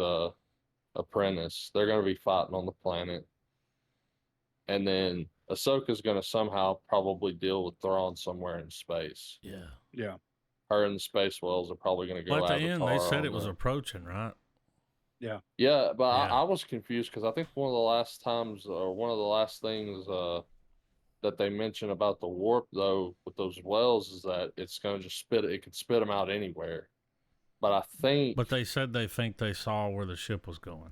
apprentice. They're going to be fighting on the planet, and then Ahsoka's going to somehow probably deal with Thrawn somewhere in space. Yeah. Yeah. Her and the Space Wells are probably going to go Well, at the Avatar. end, they said on it was the- approaching, right? Yeah. Yeah, but Yeah. I was confused because I think one of the last times, or one of the last things that they mention about the warp though with those wells is that it's going to just spit. It could spit them out anywhere. But I think, But they said they think they saw where the ship was going.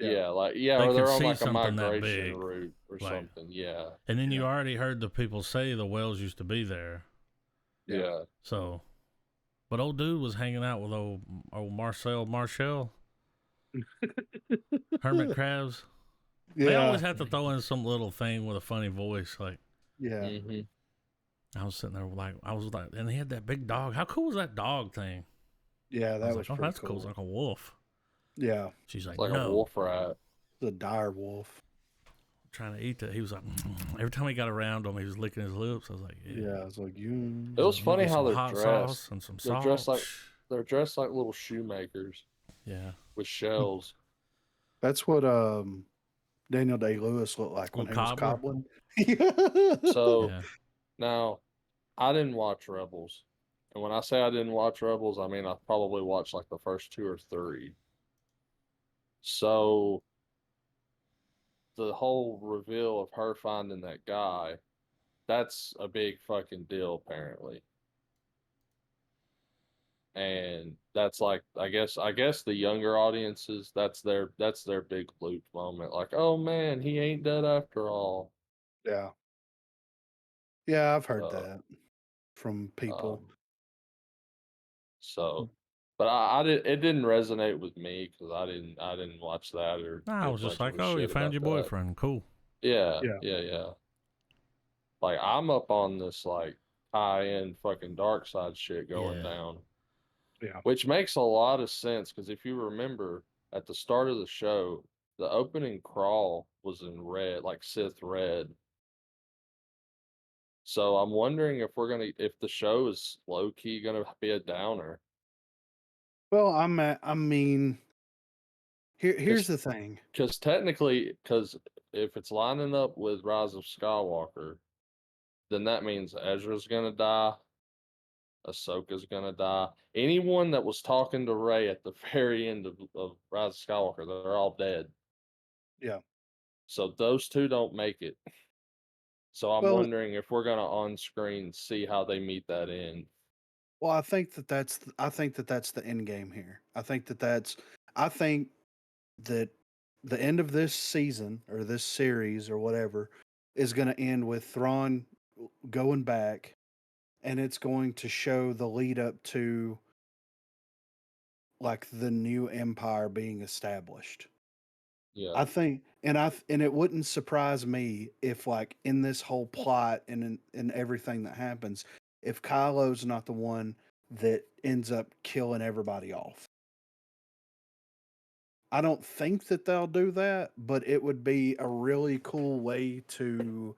yeah, They or could they're on see like a something that migration big, route or like- something. Yeah, And then you Yeah. already heard the people say the whales used to be there. Yeah. yeah. So, but old dude was hanging out with old Marshall, hermit crabs. They always have to throw in some little thing with a funny voice. Like Yeah. hmm I was sitting there, and he had that big dog. How cool was that dog thing? Yeah. I That was was like, oh, pretty that's cool. It's like a wolf. Yeah. She's like, It's like no, a wolf rat. The dire wolf. trying to eat that. He was like, every time he got around him, he was licking his lips. I was like, yeah. Yeah. It's like you. It was Let me funny get how some they're hot dressed. sauce and some They're salt. dressed like they're dressed like little shoemakers Yeah. with shells. That's what Daniel Day Lewis looked like when he Little was cobbler? cobbling. So Yeah. now I didn't watch Rebels, and when I say I didn't watch Rebels, I mean I probably watched like the first 2 or 3. So the whole reveal of her finding that guy, that's a big fucking deal apparently. And that's like I guess the younger audiences, that's their big loot moment. Like, oh man, he ain't dead after all. Yeah. Yeah, I've heard Uh, that from people. So, but it didn't resonate with me because I didn't watch that or. I give a was just bunch of like, a oh, you shit found your about that. boyfriend. Cool. Yeah, Yeah. yeah. Like I'm up on this like high-end fucking dark side shit going Yeah. down. Yeah. Which makes a lot of sense because if you remember at the start of the show, the opening crawl was in red, like Sith red. So I'm wondering if the show is low key gonna be a downer. Well, I mean, here's Cause, the thing. cause technically, cause if it's lining up with Rise of Skywalker, then that means Ezra's gonna die, Ahsoka's gonna die. Anyone that was talking to Rey at the very end of Rise of Skywalker, they're all dead. Yeah. So those two don't make it. So I'm Well, wondering if we're gonna on screen see how they meet that end. well, I think that that's the end game here. I think that the end of this season or this series or whatever is going to end with Thrawn going back, and it's going to show the lead up to like the new empire being established. Yeah. I think, and it wouldn't surprise me if, like, in this whole plot and in everything that happens, if Kylo's not the one that ends up killing everybody off. I don't think that they'll do that, but it would be a really cool way to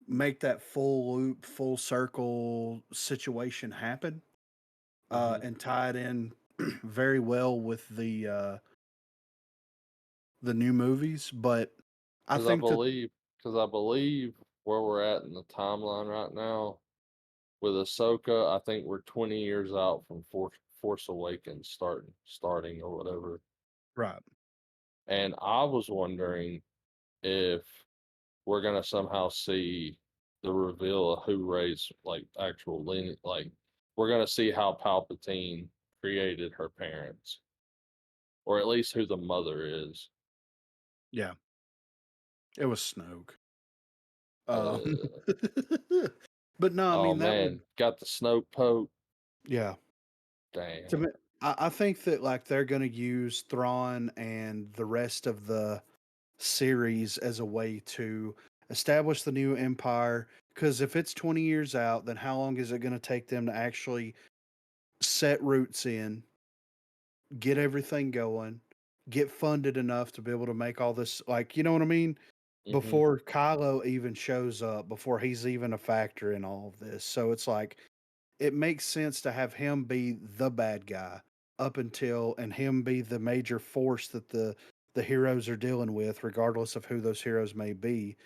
make that full loop, full circle situation happen, hmm and tie it in very well with the new movies. But I Because I think that believe, because I believe where we're at in the timeline right now with Ahsoka, I think we're 20 years out from Force Awakens starting or whatever. right. And I was wondering if we're gonna somehow see the reveal of who Rey's like actual lineage, like we're gonna see how Palpatine created her parents, or at least who the mother is. Yeah, it was Snoke. Um, Uh, but no, I oh mean that would, man, got the Snoke poke. yeah. To Damn. me, I think that like they're going to use Thrawn and the rest of the series as a way to establish the new empire. Because if it's 20 years out, then how long is it going to take them to actually set roots in, get everything going, get funded enough to be able to make all this? Like, you know what I mean? hmm Before Kylo even shows up, before he's even a factor in all of this. So it's like, it makes sense to have him be the bad guy up until, and him be the major force that the heroes are dealing with, regardless of who those heroes may be,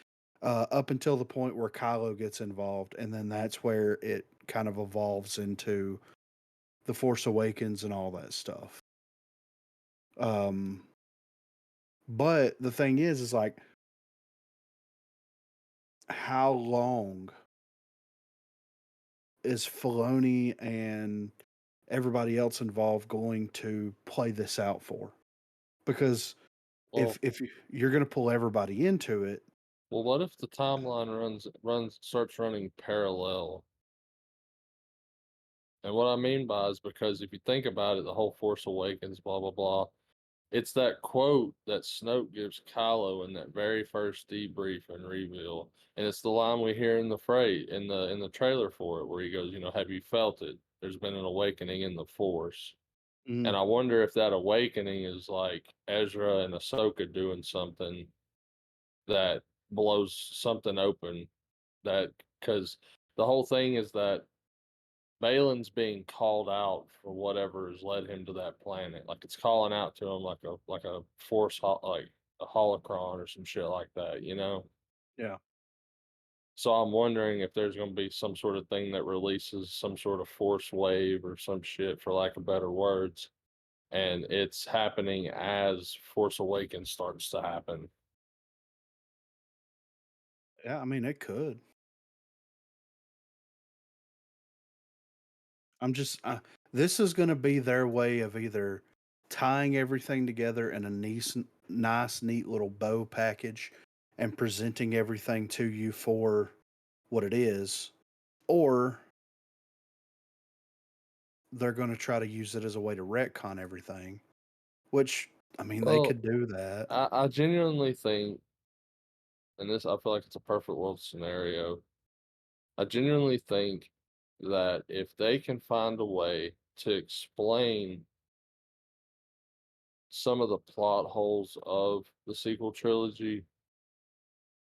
up until the point where Kylo gets involved, and then that's where it kind of evolves into the Force Awakens and all that stuff. Um, but the thing is like, how long is Filoni and everybody else involved going to play this out for? Because Well, you're going to pull everybody into it, well, what if the timeline starts running parallel? And what I mean by is because if you think about it, the whole Force Awakens, blah blah blah. It's that quote that Snoke gives Kylo in that very first debrief and reveal, and it's the line we hear in the in the trailer for it, where he goes, "Have you felt it? There's been an awakening in the Force." mm, And I wonder if that awakening is like Ezra and Ahsoka doing something that blows something open. That because the whole thing is that Balin's being called out for whatever has led him to that planet. Like it's calling out to him like a like a holocron or some shit like that. yeah. So I'm wondering if there's going to be some sort of thing that releases some sort of force wave or some shit, for lack of better words, and it's happening as Force Awakens starts to happen. Yeah, I mean, it could. I'm just this is going to be their way of either tying everything together in a nice, neat little bow package and presenting everything to you for what it is, or they're going to try to use it as a way to retcon everything, which, I mean, they Well, could do that. I genuinely think, and this I feel like it's a perfect world scenario. I genuinely think that if they can find a way to explain some of the plot holes of the sequel trilogy,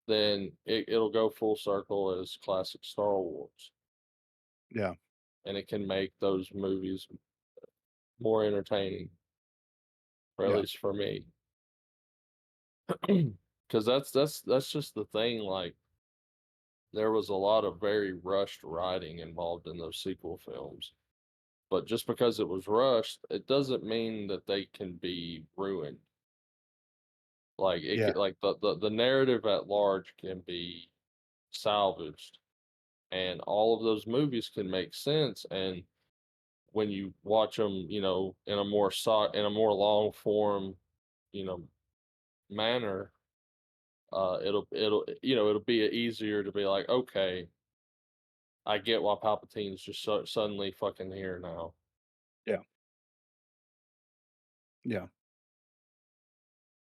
then it'll go full circle as classic Star Wars, Yeah. and it can make those movies more entertaining, or at Yeah. least for me. Because that's just the thing. Like, there was a lot of very rushed writing involved in those sequel films. But just because it was rushed, it doesn't mean that they can be ruined. Like Yeah. like the narrative at large can be salvaged, and all of those movies can make sense. And when you watch them, in a in a more long form, you know, manner, it'll be easier to be like, okay, I get why Palpatine's just suddenly fucking here now. Yeah. Yeah.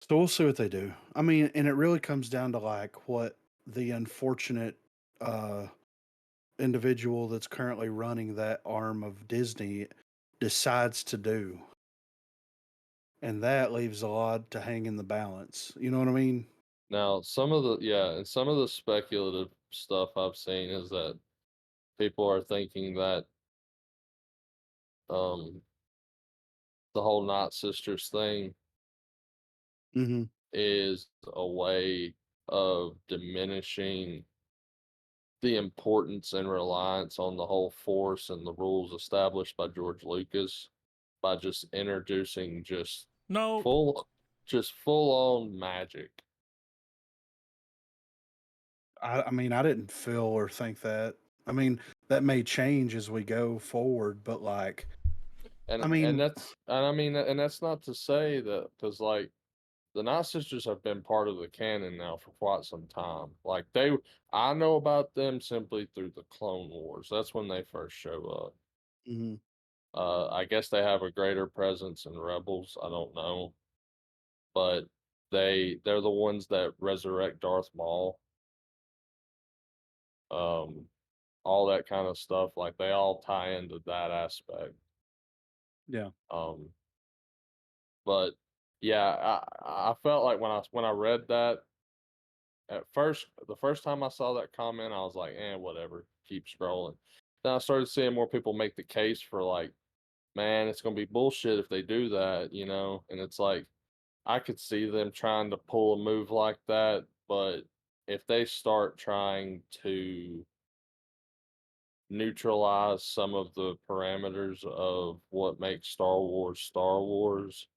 So we'll see what they do. I mean, and it really comes down to like what the unfortunate uh individual that's currently running that arm of Disney decides to do. And that leaves a lot to hang in the balance. You know what I mean? Now, and some of the speculative stuff I've seen is that people are thinking that um the whole Night Sisters thing Mm-hmm. is a way of diminishing the importance and reliance on the whole force and the rules established by George Lucas by just introducing No, full full on magic. I mean, I didn't feel or think that. I mean, that may change as we go forward, but like, I mean, And that's not to say that, because like the Night Sisters have been part of the canon now for quite some time. Like I know about them simply through the Clone Wars. That's when they first show up. mhm, I guess they have a greater presence in Rebels. I don't know, but they're the ones that resurrect Darth Maul. Um, all that kind of stuff. Like, they all tie into that aspect. yeah, Um, but yeah, I felt like when I read that at first, the first time I saw that comment, I was like, whatever, keep scrolling. Then I started seeing more people make the case for like, man, it's gonna be bullshit if they do that, And it's like, I could see them trying to pull a move like that, but if they start trying to neutralize some of the parameters of what makes Star Wars,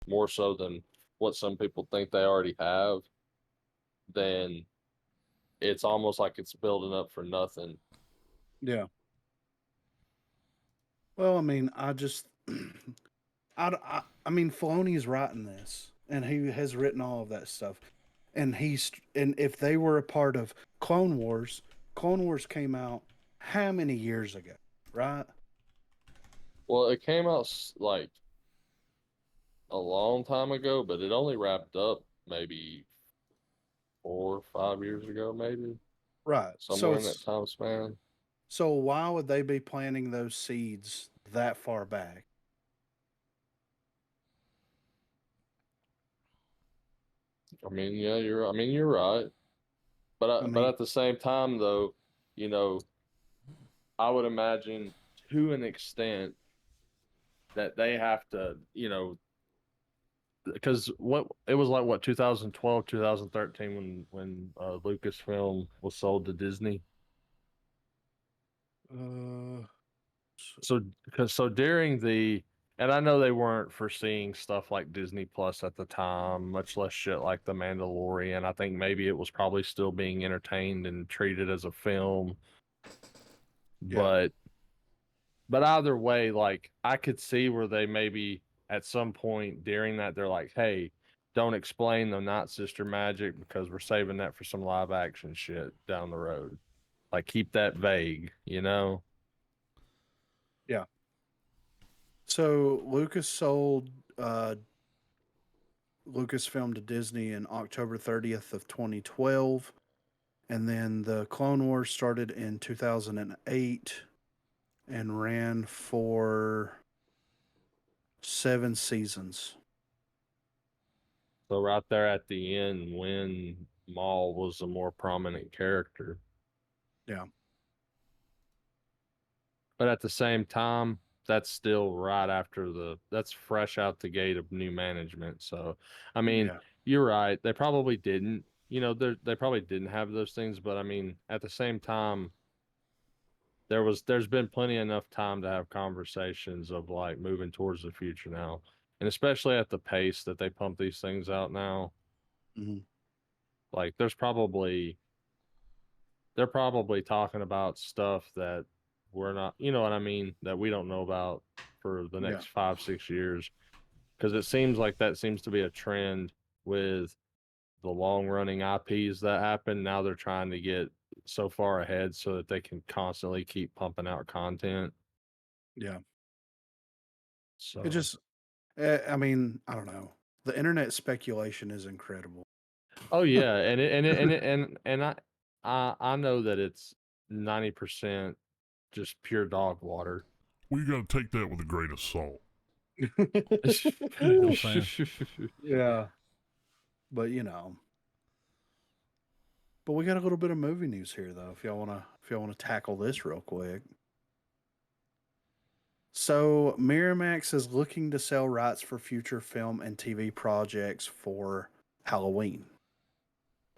more so than what some people think they already have, then it's almost like it's building up for nothing. yeah. Well, I mean, I just, I mean, Filoni's writing this, and he has written all of that stuff, and if they were a part of Clone Wars came out how many years ago, right? Well, it came out like a long time ago, but it only wrapped up maybe 4 or 5 years ago, maybe Right. So somewhere in that time span. why would they be planting those seeds that far back? I mean, you're right. I But mean, at the same time, though, you know, I would imagine to an extent that they have to, because what it was like, what, 2012, 2013, when Lucasfilm was sold to Disney. uh, So because so during the and I know they weren't foreseeing stuff like Disney Plus at the time, much less shit like The Mandalorian. I think maybe it was probably still being entertained and treated as a film, yeah, but either way, like, I could see where they maybe at some point during that they're like, "Hey, don't explain the Night Sister magic because we're saving that for some live action shit down the road. Like, keep that vague, you know?" yeah. So Lucas sold Lucasfilm to Disney in October 30th of 2012, and then the Clone Wars started in 2008 and ran for 7 seasons. So right there at the end, when Maul was a more prominent character. Yeah. But at the same time, that's still right after that's fresh out the gate of new management. So, I mean, Yeah. you're right. They probably didn't, they probably didn't have those things. But I mean, at the same time, there's been plenty enough time to have conversations of like moving towards the future now. And especially at the pace that they pump these things out now, Hmm. like they're probably talking about stuff that we're not, you know what I mean, that we don't know about for the Yeah. next 5-6 years. Because it seems like that seems to be a trend with the long running IPs that happen. Now they're trying to get so far ahead so that they can constantly keep pumping out content. Yeah. It So, just, I mean, I don't know. The internet speculation is incredible. oh yeah, and I know that it's 90% just pure dog water. We got to take that with a grain of salt. You know what I'm saying? Yeah. But but we got a little bit of movie news here though, if y'all wanna tackle this real quick. So Miramax is looking to sell rights for future film and TV projects for Halloween.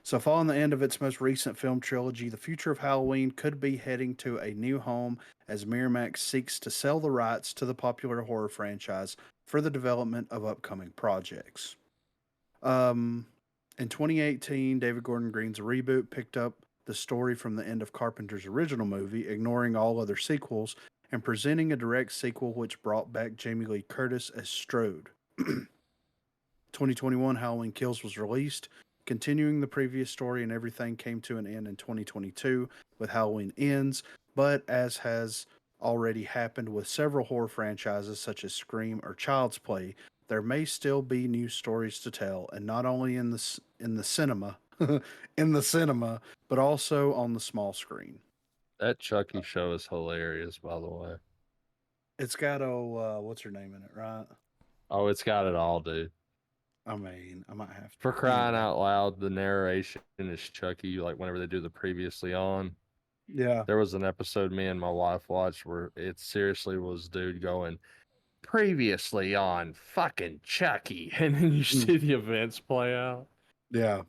So following the end of its most recent film trilogy, the future of Halloween could be heading to a new home as Miramax seeks to sell the rights to the popular horror franchise for the development of upcoming projects. Um, in 2018, David Gordon Green's reboot picked up the story from the end of Carpenter's original movie, ignoring all other sequels and presenting a direct sequel which brought back Jamie Lee Curtis as Strode. 2021 Halloween Kills was released, continuing the previous story, and everything came to an end in 2022 with Halloween Ends. But as has already happened with several horror franchises such as Scream or Child's Play, there may still be new stories to tell, and not only in the cinema, in the cinema, but also on the small screen. That Chucky show is hilarious, by the way. It's got what's her name in it, right? Oh, it's got it all, dude. I mean, I might have to. For crying Anyway. out loud, the narration is Chucky, like whenever they do the previously on. Yeah. There was an episode me and my wife watched where it seriously was dude going, previously on fucking Chucky. And then you see the events play out. Yeah.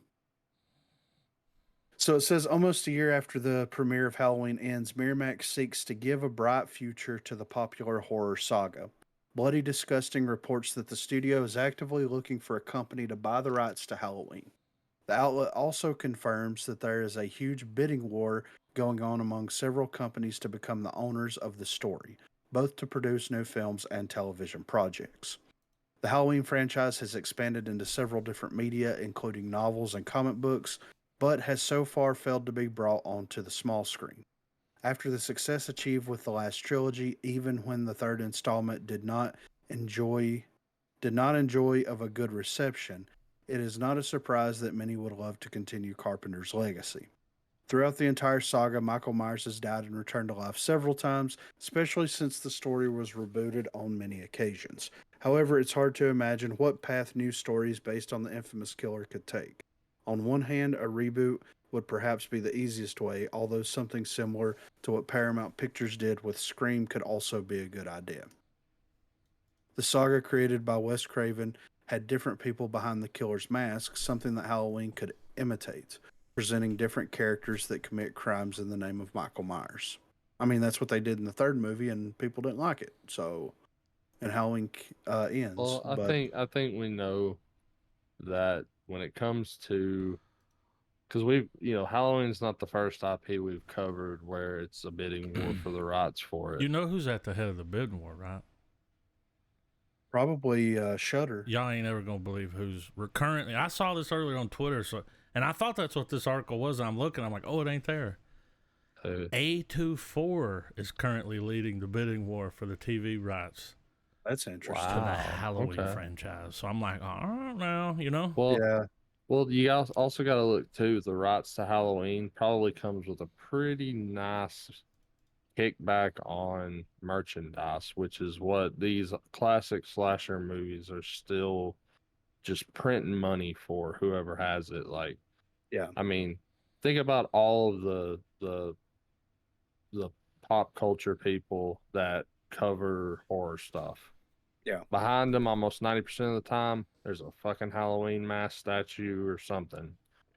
So it says almost a year after the premiere of Halloween Ends, Miramax seeks to give a bright future to the popular horror saga. Bloody Disgusting reports that the studio is actively looking for a company to buy the rights to Halloween. The outlet also confirms that there is a huge bidding war going on among several companies to become the owners of the story, both to produce new films and television projects. The Halloween franchise has expanded into several different media, including novels and comic books, but has so far failed to be brought onto the small screen. After the success achieved with the last trilogy, even when the third installment enjoy did not enjoy of a good reception, it is not a surprise that many would love to continue Carpenter's legacy. Throughout the entire saga, Michael Myers has died and returned to life several times, especially since the story was rebooted on many occasions. However, it's hard to imagine what path new stories based on the infamous killer could take. On one hand, a reboot would perhaps be the easiest way, although something similar to what Paramount Pictures did with Scream could also be a good idea. The saga created by Wes Craven had different people behind the killer's mask, something that Halloween could imitate, presenting different characters that commit crimes in the name of Michael Myers. I mean, that's what they did in the third movie, and people didn't like it. So, and Halloween ends. Well, But I think we know that when it comes to, because we've, Halloween's not the first IP we've covered where it's a bidding war for the rights for it. You know who's at the head of the bidding war, right? probably Shudder. Y'all ain't ever gonna believe who's currently. I saw this earlier on Twitter, and I thought that's what this article was. And I'm looking, I'm like, oh, it ain't there. A24 is currently leading the bidding war for the TV rights That's interesting. to the Wow, Halloween okay. franchise. So I'm like, I don't know, Well, Yeah. well, you guys also got to look too. The rights to Halloween probably comes with a pretty nice kickback on merchandise, which is what these classic slasher movies are still just printing money for whoever has it. Like, Yeah. I mean, think about all of the pop culture people that cover horror stuff. Yeah. Behind them, almost 90% of the time, there's a fucking Halloween mask statue or something.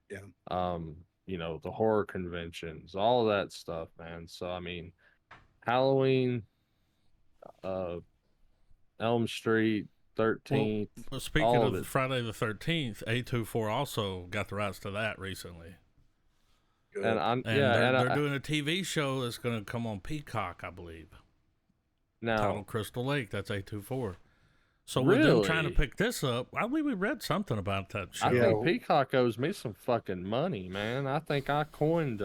Yeah. The horror conventions, all of that stuff, man. So I mean, Halloween, uh, Elm Street, Well, 13th, speaking all of of it. Friday the 13th, A24 also got the rights to that recently. Good. And And they're doing a TV show that's going to come on Peacock, I believe. Titled now, Crystal Lake. That's A24. So with them trying to really, pick this up, I believe we read something about that show. I Yeah. think Peacock owes me some fucking money, man. I think I coined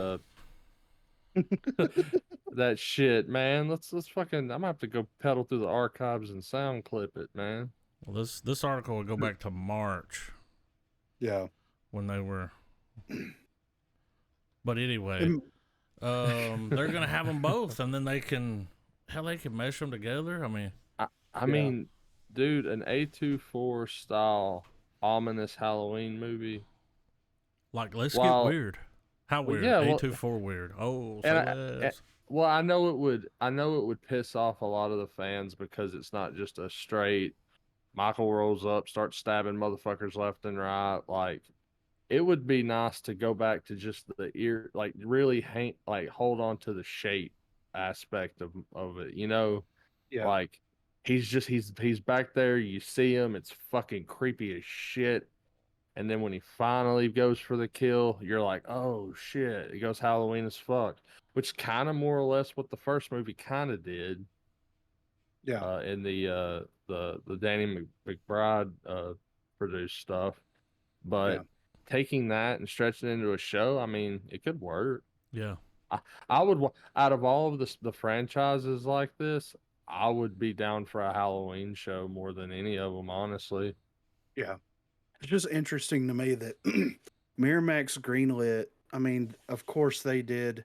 that shit, man. Let's fucking. I'm gonna have to go pedal through the archives and sound clip it, man. Well, this article will go back to March Yeah. when they were. But anyway, And- they're gonna have them both, and then they can mesh them together. I mean, I mean, dude, an A24 style ominous Halloween movie. like let's Well, get weird. How well, weird? yeah, well- A24 weird. Oh, say And I- less. Well, I know it would. I know it would piss off a lot of the fans because it's not just a straight Michael rolls up, starts stabbing motherfuckers left and right. Like, it would be nice to go back to just the ear, like really hold on to the shape aspect of it. Yeah. Like he's back there. You see him. It's fucking creepy as shit. And then when he finally goes for the kill, you're like, oh shit, he goes Halloween as fuck. Which kind of more or less what the first movie kind of did. Yeah. In the Danny McBride produced stuff. But Yeah. taking that and stretching it into a show, I mean, it could work. Yeah. I would out of all of the franchises like this, I would be down for a Halloween show more than any of them, honestly. Yeah. It's just interesting to me that Miramax greenlit. I mean, of course they did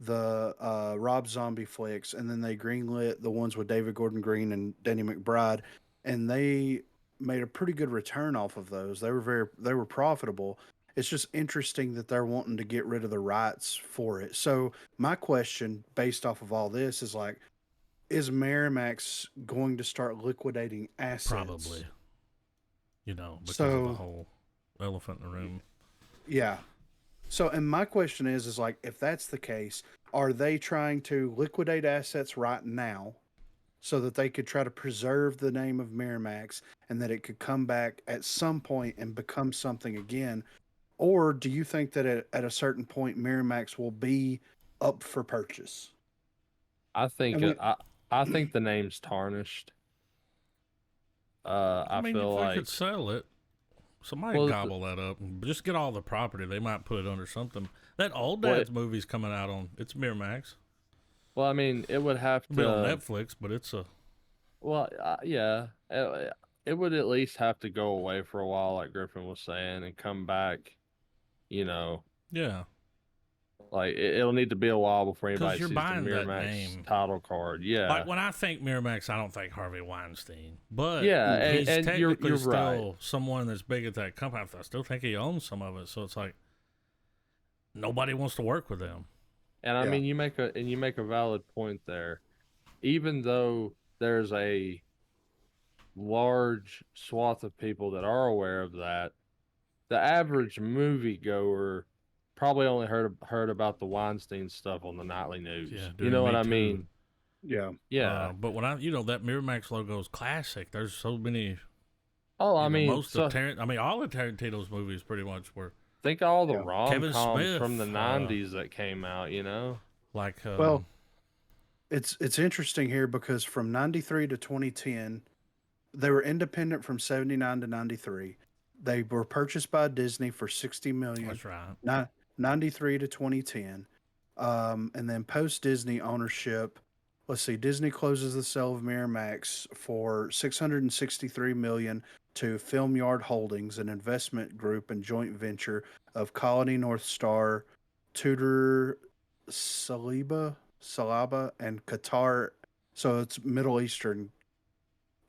the Rob Zombie flicks, and then they greenlit the ones with David Gordon Green and Danny McBride, and they made a pretty good return off of those. They were profitable. It's just interesting that they're wanting to get rid of the rights for it. So my question, based off of all this, is like, is Miramax going to start liquidating assets? Probably. Because of So- the whole elephant in the room. Yeah. So, and my question is like, if that's the case, are they trying to liquidate assets right now so that they could try to preserve the name of Miramax and that it could come back at some point and become something again? Or do you think that at a certain point, Miramax will be up for purchase? I think And we- I think the name's tarnished. I mean, feel if they like could sell it, somebody Well, gobble that up and just get all the property. They might put it under something. That Old Well, Dad's movie's coming out on it's Miramax. well, I mean, it would have It'll be on to. Netflix, but it's a Well, yeah, it would at least have to go away for a while, like Griffin was saying, and come back. yeah. Like it'll need to be a while before 'Cause anybody you're sees the buying that Miramax name. title card. Yeah, Like when I think Miramax, I don't think Harvey Weinstein, but Yeah, and- he's and you're technically still right. someone that's big at that company. I still think he owns some of it, so it's like nobody wants to work with them. and I Yeah. mean, you make a valid point there. Even though there's a large swath of people that are aware of that, the average moviegoer probably only heard about the Weinstein stuff on the nightly news. Yeah, you during know what Me I Too. mean? Yeah. Yeah. But when that Miramax logo is classic. There's so many. Oh, I you know, mean, most so of all of Tarantino's movies pretty much were think of all the Yeah. Kevin rom-coms from the Smith, 90s that came out, like. Well, it's interesting here because from 93 to 2010, they were independent from 79 to 93. They were purchased by Disney for 60 million. that's right. 93 to 2010. And then post Disney ownership, let's see, Disney closes the sale of Miramax for 663 million to Film Yard Holdings, an investment group and joint venture of Colony North Star, Tudor Salaba, and Qatar. So it's Middle Eastern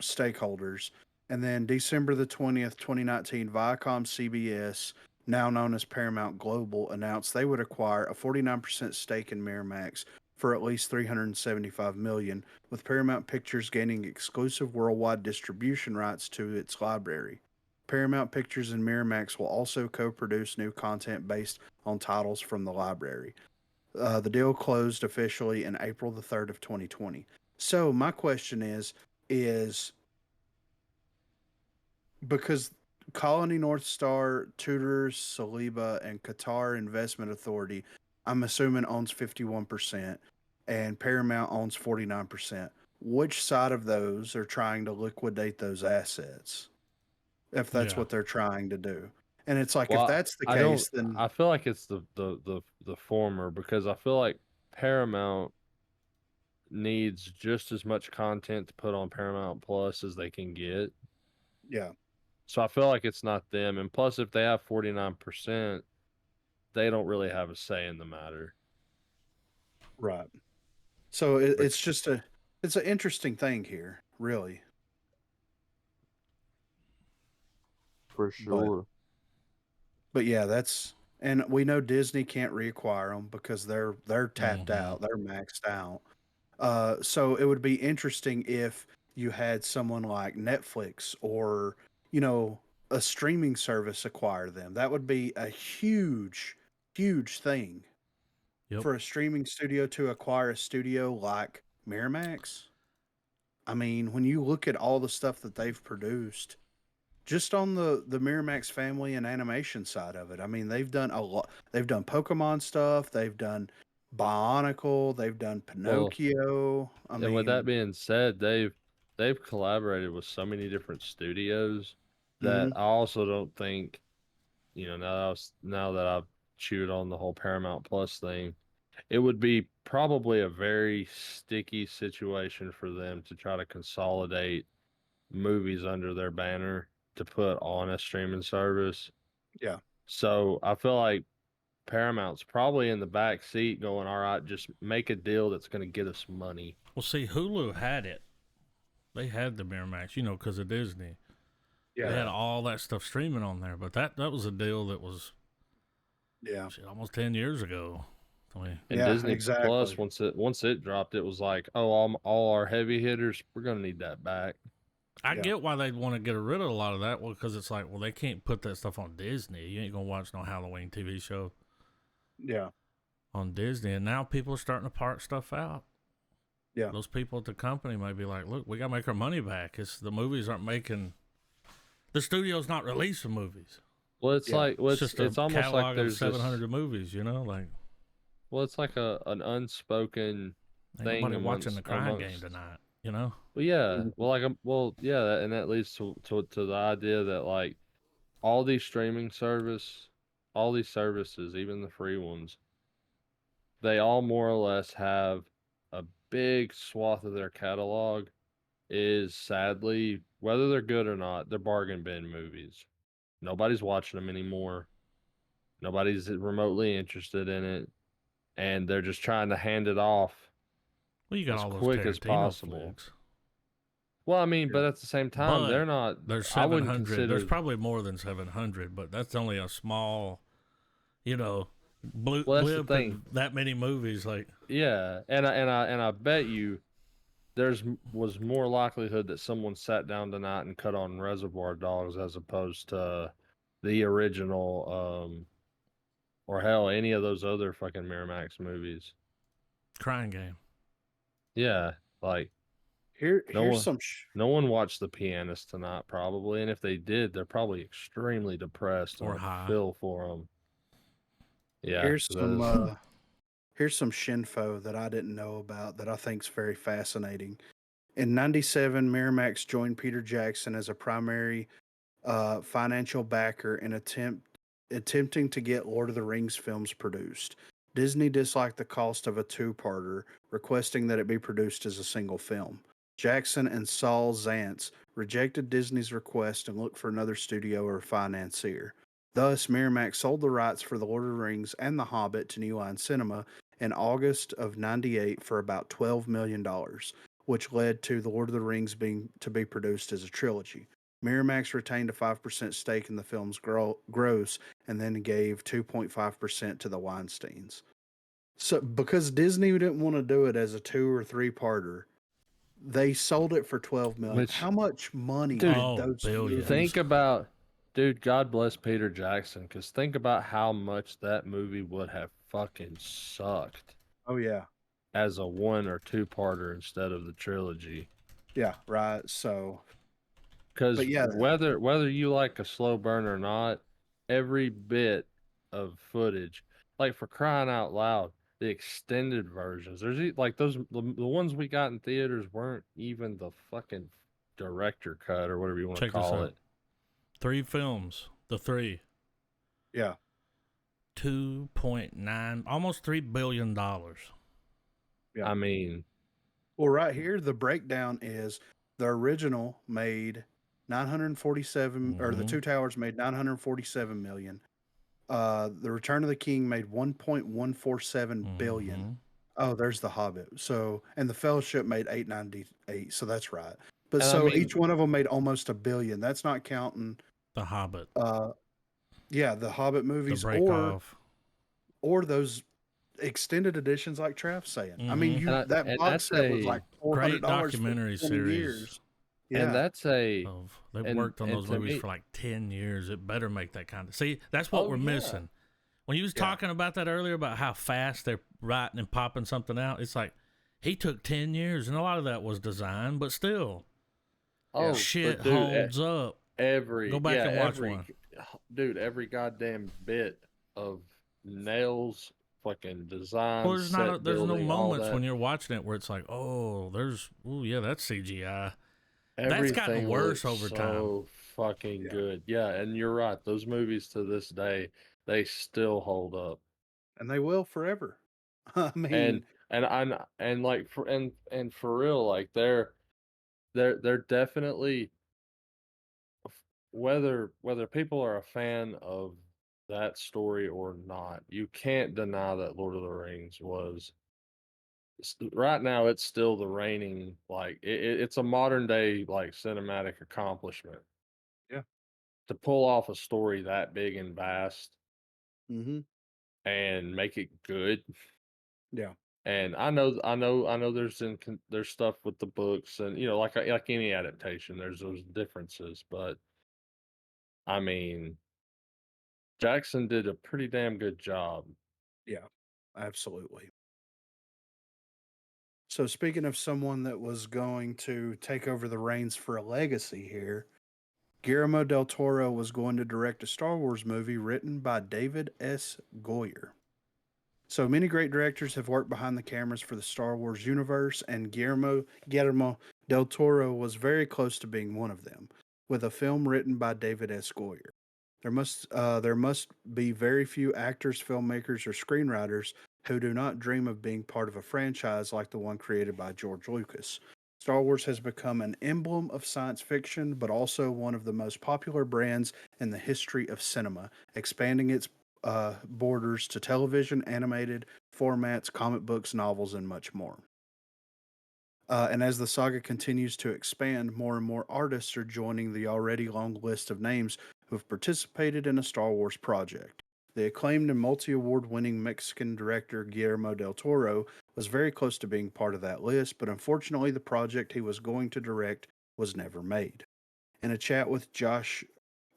stakeholders. And then December the 20th, 2019, Viacom CBS, now known as Paramount Global, announced they would acquire a 49% stake in Miramax for at least $375 million, with Paramount Pictures gaining exclusive worldwide distribution rights to its library. Paramount Pictures and Miramax will also co-produce new content based on titles from the library. The deal closed officially in April the 3rd of 2020. So my question is because Colony North Star, Tudors, Saliba, and Qatar Investment Authority, I'm assuming owns 51%, and Paramount owns 49%. Which side of those are trying to liquidate those assets? If that's Yeah. what they're trying to do. And it's like, if Well, that's the I don't. case, then I feel like it's the former, because I feel like Paramount needs just as much content to put on Paramount Plus as they can get. yeah, So I feel like it's not them. And plus, if they have 49%, they don't really have a say in the matter. right. So it, But it's just it's an interesting thing here, really. for But But yeah, and we know Disney can't reacquire them because they're tapped Mhm. out, they're maxed out. So it would be interesting if you had someone like Netflix or a streaming service acquire them. That would be a huge, huge thing Yep. for a streaming studio to acquire a studio like Miramax. I mean, when you look at all the stuff that they've produced, just on the Miramax family and animation side of it. I mean, they've done a lot. They've done Pokemon stuff. They've done Bionicle. They've done well, Pinocchio. I and with that mean, being said, they've collaborated with so many different studios that mhm, I also don't think, now that I've chewed on the whole Paramount Plus thing, it would be probably a very sticky situation for them to try to consolidate movies under their banner to put on a streaming service. yeah, So I feel like Paramount's probably in the back seat going, all right, just make a deal that's going to get us money. Well, see, Hulu had it. They had the Miramax, because of Disney. They had yeah, all that stuff streaming on there, but that was a deal that was yeah, shit, almost 10 years ago. I mean, And yeah, Disney Plus, exactly. once it dropped, it was like, oh, all our heavy hitters, we're going to need that back. I Yeah, get why they'd want to get rid of a lot of that, because it's like, well, they can't put that stuff on Disney. You ain't gonna watch no Halloween TV show yeah, on Disney, and now people are starting to part stuff out. yeah, Those people at the company might be like, look, we gotta make our money back. It's the movies aren't making, the studio's not releasing movies. Well, it's yeah, like, It's just a it's almost like catalog of there's this, 700 movies, like well, it's like an unspoken ain't thing nobody watching the amongst Crying Game tonight. Well, yeah. mhm, Well, yeah, and that leads to the idea that like all these all these services, even the free ones, they all more or less have a big swath of their catalog is sadly, whether they're good or not, they're bargain bin movies. Nobody's watching them anymore. Nobody's remotely interested in it, and they're just trying to hand it off Well, you got as all those quick as Tarantino possible. flicks, Well, I mean, yeah, but at the same time, but they're not. there's I wouldn't 700. There's consider. probably more than 700, but that's only a small, you know, Well, that's the blip thing. in that many movies. Like, Yeah, and I bet you was more likelihood that someone sat down tonight and cut on Reservoir Dogs as opposed to the original, or hell, any of those other fucking Miramax movies. Crying Game. Yeah, like no here's one, some no one watched The Pianist tonight probably, and if they did, they're probably extremely depressed, and Or I High. feel for them. Yeah, here's 'cause that some is. here's some shinfo that I didn't know about that I think's very fascinating. In '97, Miramax joined Peter Jackson as a primary financial backer in attempting to get Lord of the Rings films produced. Disney disliked the cost of a two-parter, requesting that it be produced as a single film. Jackson and Saul Zaentz rejected Disney's request and looked for another studio or financier. Thus, Miramax sold the rights for The Lord of the Rings and The Hobbit to New Line Cinema in August of '98 for about $12 million, which led to The Lord of the Rings being to be produced as a trilogy. Miramax retained a 5% stake in the film's gross and then gave 2.5% to the Weinsteins. So, because Disney didn't want to do it as a 2 or 3-parter, they sold it for $12 million. Which, How much money dude, did Oh, those billions. movies? think about, dude, God bless Peter Jackson, because think about how much that movie would have fucking sucked Oh yeah, as a 1 or 2-parter instead of the trilogy. yeah, right. So, Because but yeah, whether you like a slow burn or not, every bit of footage, like for crying out loud, the extended versions, like the ones we got in theaters weren't even the fucking director cut or whatever you want to Check this call out. it. 3 films. The 3. yeah. 2.9, almost $3 billion. Yeah. I mean, Well, right here, the breakdown is the original made 947, or the Mhm. Two Towers made 947 million. The Return of the King made 1.147 billion. Mhm. Oh, there's the Hobbit. So, and the Fellowship made 898. So that's right. But and I so mean, each one of them made almost $1 billion. That's not counting, The Hobbit. yeah, the Hobbit The movies Break Off. or those extended editions like Travis saying. I mean, Mhm. you that and box that's set was like Great $400 for documentary 20 series years. and Yeah. that's a of they worked on and those to movies me, for like 10 years. It better make that kind of. See, that's what oh we're yeah, missing. When you was Yeah. talking about that earlier about how fast they're writing and popping something out, it's like he took 10 years and a lot of that was design, but still oh, shit but dude, holds up. Go back and watch one. dude, every goddamn bit of nails, fucking Well, design, there's no building, all moments that. when you're watching it where it's like, oh, yeah, that's CGI. That's gotten Everything worse looks over time. so fucking Yeah. good. Yeah, and you're right. Those movies to this day, they still hold up. And they will forever. I And mean, and like and for real, like they're definitely, whether people are a fan of that story or not, you can't deny that Lord of the Rings was right now it's still the reigning, like it's a modern day like cinematic accomplishment yeah. to pull off a story that big and vast Hmm. and make it good. Yeah. And I know there's stuff with the books, and like any adaptation there's those differences, but I mean Jackson did a pretty damn good job. Yeah. Absolutely. So, speaking of someone that was going to take over the reins for a legacy here, Guillermo del Toro was going to direct a Star Wars movie written by David S. Goyer. So many great directors have worked behind the cameras for the Star Wars universe, and Guillermo del Toro was very close to being one of them, with a film written by David S. Goyer. There must be very few actors, filmmakers, or screenwriters who do not dream of being part of a franchise like the one created by George Lucas. Star Wars has become an emblem of science fiction, but also one of the most popular brands in the history of cinema, expanding its borders to television, animated formats, comic books, novels, and much more. And as the saga continues to expand, more and more artists are joining the already long list of names who have participated in a Star Wars project. The acclaimed and multi award winning Mexican director Guillermo del Toro was very close to being part of that list, but unfortunately, the project he was going to direct was never made. In a chat with Josh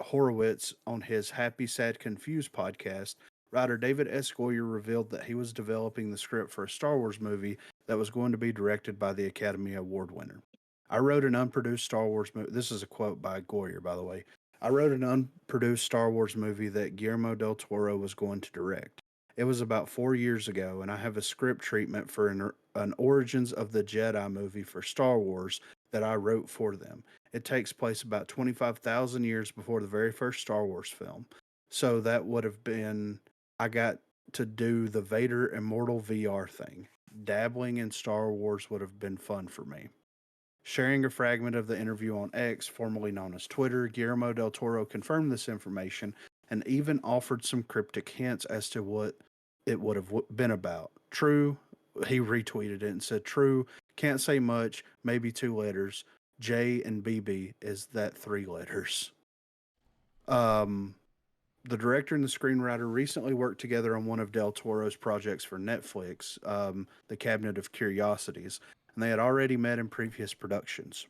Horowitz on his Happy, Sad, Confused podcast, writer David S. Goyer revealed that he was developing the script for a Star Wars movie that was going to be directed by the Academy Award winner. I wrote an unproduced Star Wars movie. This is a quote by Goyer, by the way. I wrote an unproduced Star Wars movie that Guillermo del Toro was going to direct. It was about 4 years ago, and I have a script treatment for an Origins of the Jedi movie for Star Wars that I wrote for them. It takes place about 25,000 years before the very first Star Wars film. So that would have been, I got to do the Vader Immortal VR thing. Dabbling in Star Wars would have been fun for me. Sharing a fragment of the interview on X, formerly known as Twitter, Guillermo del Toro confirmed this information and even offered some cryptic hints as to what it would have been about. True, he retweeted it and said, "True, can't say much, maybe 2 letters, J and BB is that 3 letters. The director and the screenwriter recently worked together on one of Del Toro's projects for Netflix, The Cabinet of Curiosities, and they had already met in previous productions.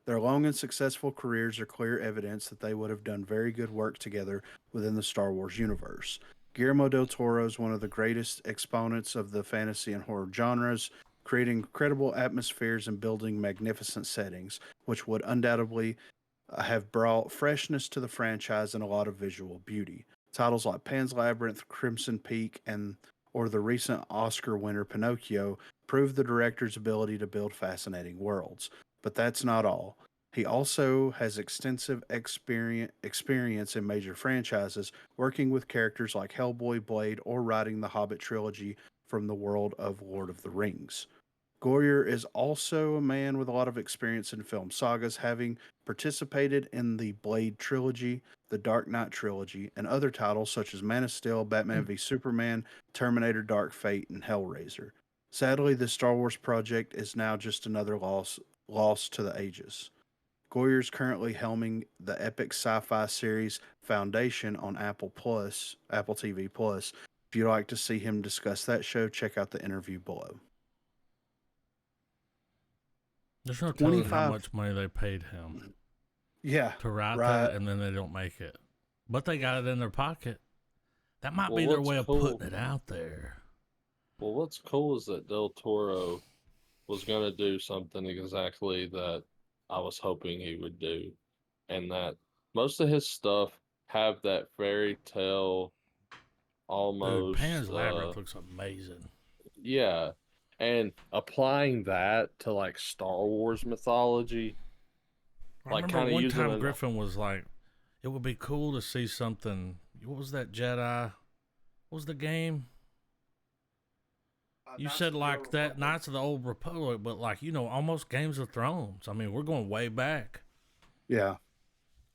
Their long and successful careers are clear evidence that they would have done very good work together within the Star Wars universe. Guillermo del Toro is one of the greatest exponents of the fantasy and horror genres, creating incredible atmospheres and building magnificent settings, which would undoubtedly have brought freshness to the franchise and a lot of visual beauty. Titles like Pan's Labyrinth, Crimson Peak, and or the recent Oscar winner Pinocchio prove the director's ability to build fascinating worlds. But that's not all. He also has extensive experience in major franchises, working with characters like Hellboy, Blade, or writing the Hobbit trilogy from the world of Lord of the Rings. Goyer is also a man with a lot of experience in film sagas, having participated in the Blade trilogy, the Dark Knight trilogy, and other titles such as Man of Steel, Batman v Superman, Terminator Dark Fate, and Hellraiser. Sadly, the Star Wars project is now just another loss to the ages. Goyer's currently helming the epic sci-fi series Foundation on Apple TV Plus. If you'd like to see him discuss that show, check out the interview below. There's no telling how 25 much money they paid him Yeah, to write right. that, and then they don't make it. But they got it in their pocket. That might Well, be their what's way of cool- putting it out there. Well, what's cool is that Del Toro was going to do something exactly that I was hoping he would do, and that most of his stuff have that fairy tale Dude, almost. Pan's Labyrinth looks amazing. Yeah, and applying that to like Star Wars mythology, I like remember kinda one using time an- Griffin was like, it would be cool to see something. What was that Jedi? What was the game? You said like that Knights of the Old Republic, but like, almost Games of Thrones. I mean, we're going way back. Yeah,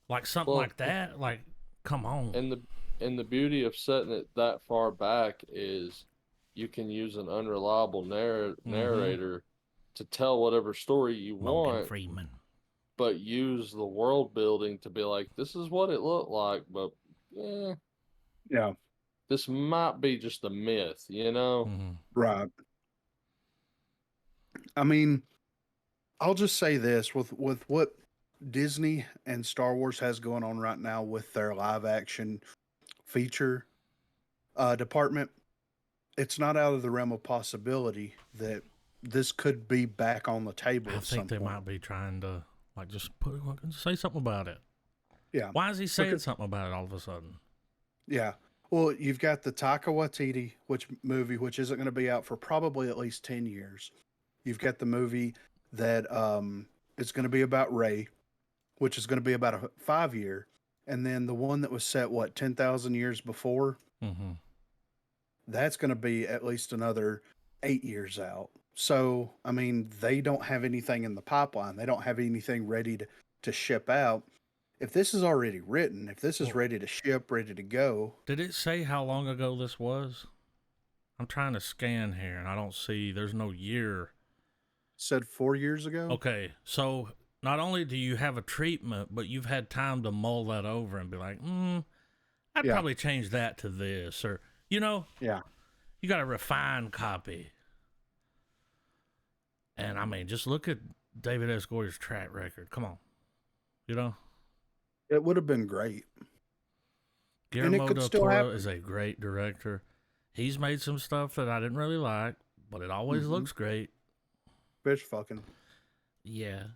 Like something Well, like that. Like, come on. and the beauty of setting it that far back is you can use an unreliable narrator to tell whatever story you Morgan want, Freeman. but use the world building to be like, this is what it looked like, but yeah, this might be just a myth, you know? Mhm. right. I mean, I'll just say this with what Disney and Star Wars has going on right now with their live action feature department, it's not out of the realm of possibility that this could be back on the table I at some think they point. might be trying to like just say something about it. Yeah, Why is he saying Because- something about it all of a sudden? yeah. Well, you've got the Taika Waititi movie, which isn't going to be out for probably at least 10 years. You've got the movie that is going to be about Rey, which is going to be about a 5-year, and then the one that was set 10,000 years before, Mm-hmm. that's going to be at least another 8 years out. So, I mean, they don't have anything in the pipeline. They don't have anything ready to ship out. If this is already written, if this is ready to ship, ready to go, Did it say how long ago this was? I'm trying to scan here and I don't see. There's no year. said 4 years ago. Okay, so not only do you have a treatment, but you've had time to mull that over and be like, I'd Yeah. probably change that to this, or Yeah. you got a refined copy. And I mean, just look at David S. Goyer's track record. Come on, It would have been great. Guillermo could del still Toro happen. is a great director. He's made some stuff that I didn't really like, but it always Mhm. looks great. Fish fucking. Yeah,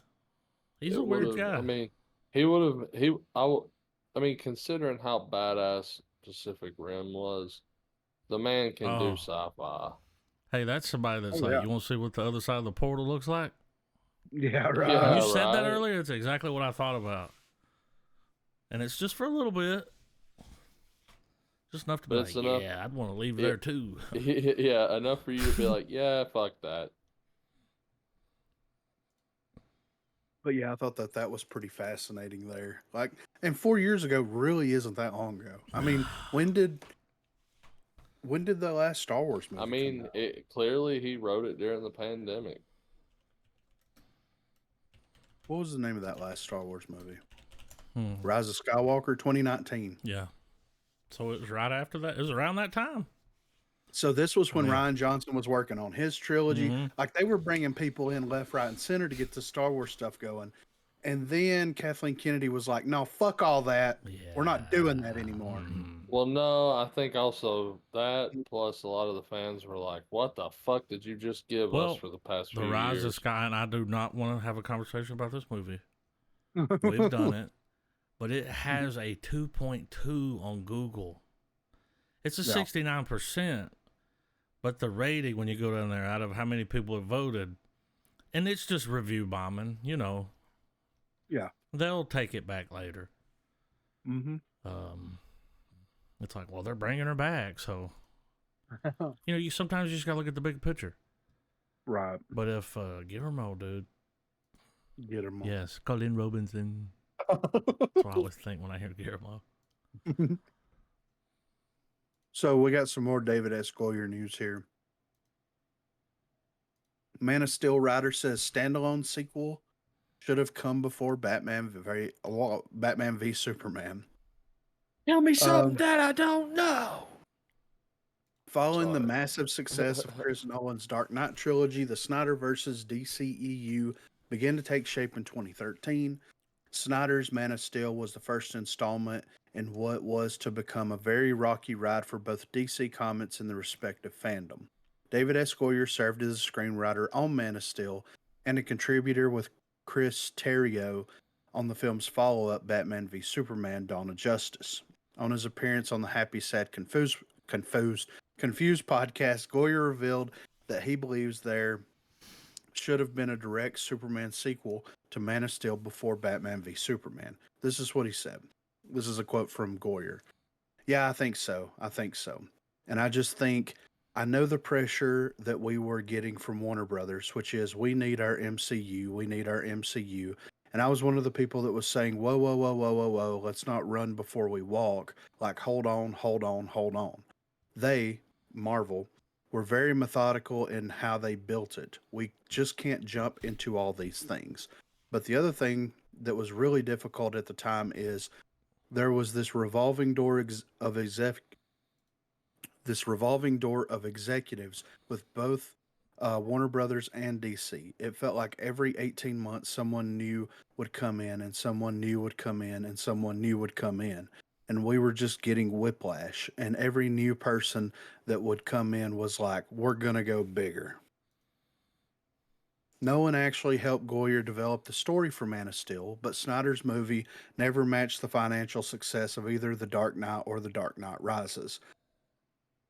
he's It a weird would've- guy. I mean, I mean, considering how badass Pacific Rim was, the man can do Oh. sci-fi. Hey, that's somebody that's Oh, like, yeah. you want to see what the other side of the portal looks like? Yeah, right. Yeah. You said that right. earlier. It's exactly what I thought about. And it's just for a little bit. Just enough to be But like, it's enough- yeah, I'd want to leave Yeah. there too. Yeah, enough for you to be like, yeah, fuck that. But yeah, I thought that was pretty fascinating there. Like, and 4 years ago really isn't that long ago. I mean, when did the last Star Wars movie I come mean, out? clearly he wrote it during the pandemic. What was the name of that last Star Wars movie? Hmm. Rise of Skywalker, 2019. Yeah. So it was right after that. It was around that time. So this was when mean- Rian Johnson was working on his trilogy. Mhm. Like they were bringing people in left, right, and center to get the Star Wars stuff going. And then Kathleen Kennedy was like, "No, fuck all that. We're not doing that anymore." Mhm. Well, no, I think also that plus a lot of the fans were like, "What the fuck did you just give Well, us for the past The few Rise years?" of Sky, and I do not want to have a conversation about this movie. We've done it, but it has a 2.2 on Google. It's a Yeah. 69%, but the rating when you go down there out of how many people have voted, and it's just review bombing, you know. Yeah. They'll take it back later. Mm-hmm. It's like, well, they're bringing her back, so you sometimes you just gotta look at the big picture. Right. But if Guillermo, dude, Get her more. yes, Colin Robinson. That's what I always think when I hear Guillermo. So we got some more David S. Goyer news here. Man of Steel writer says standalone sequel should have come before Batman v Superman. Tell me something that I don't know. Following the Sorry. massive success of Chris Nolan's Dark Knight trilogy, the Snyderverse's DCEU began to take shape in 2013. Snyder's Man of Steel was the first installment in what was to become a very rocky ride for both DC Comics and the respective fandom. David S. Goyer served as a screenwriter on Man of Steel and a contributor with Chris Terrio on the film's follow-up Batman v Superman: Dawn of Justice. On his appearance on the Happy Sad Confused podcast, Goyer revealed that he believes there should have been a direct Superman sequel to Man of Steel before Batman v Superman. This is what he said. This is a quote from Goyer. Yeah, I think so. And I just think I know the pressure that we were getting from Warner Brothers, which is we need our MCU. And I was one of the people that was saying, whoa, let's not run before we walk. Like, hold on. They, Marvel, were very methodical in how they built it. We just can't jump into all these things. But the other thing that was really difficult at the time is there was this revolving door of executives with both Warner Brothers and DC. It felt like every 18 months someone new would come in and someone new would come in and someone new would come in. And we were just getting whiplash. And every new person that would come in was like, we're going to go bigger. No one actually helped Goyer develop the story for Man of Steel, but Snyder's movie never matched the financial success of either The Dark Knight or The Dark Knight Rises.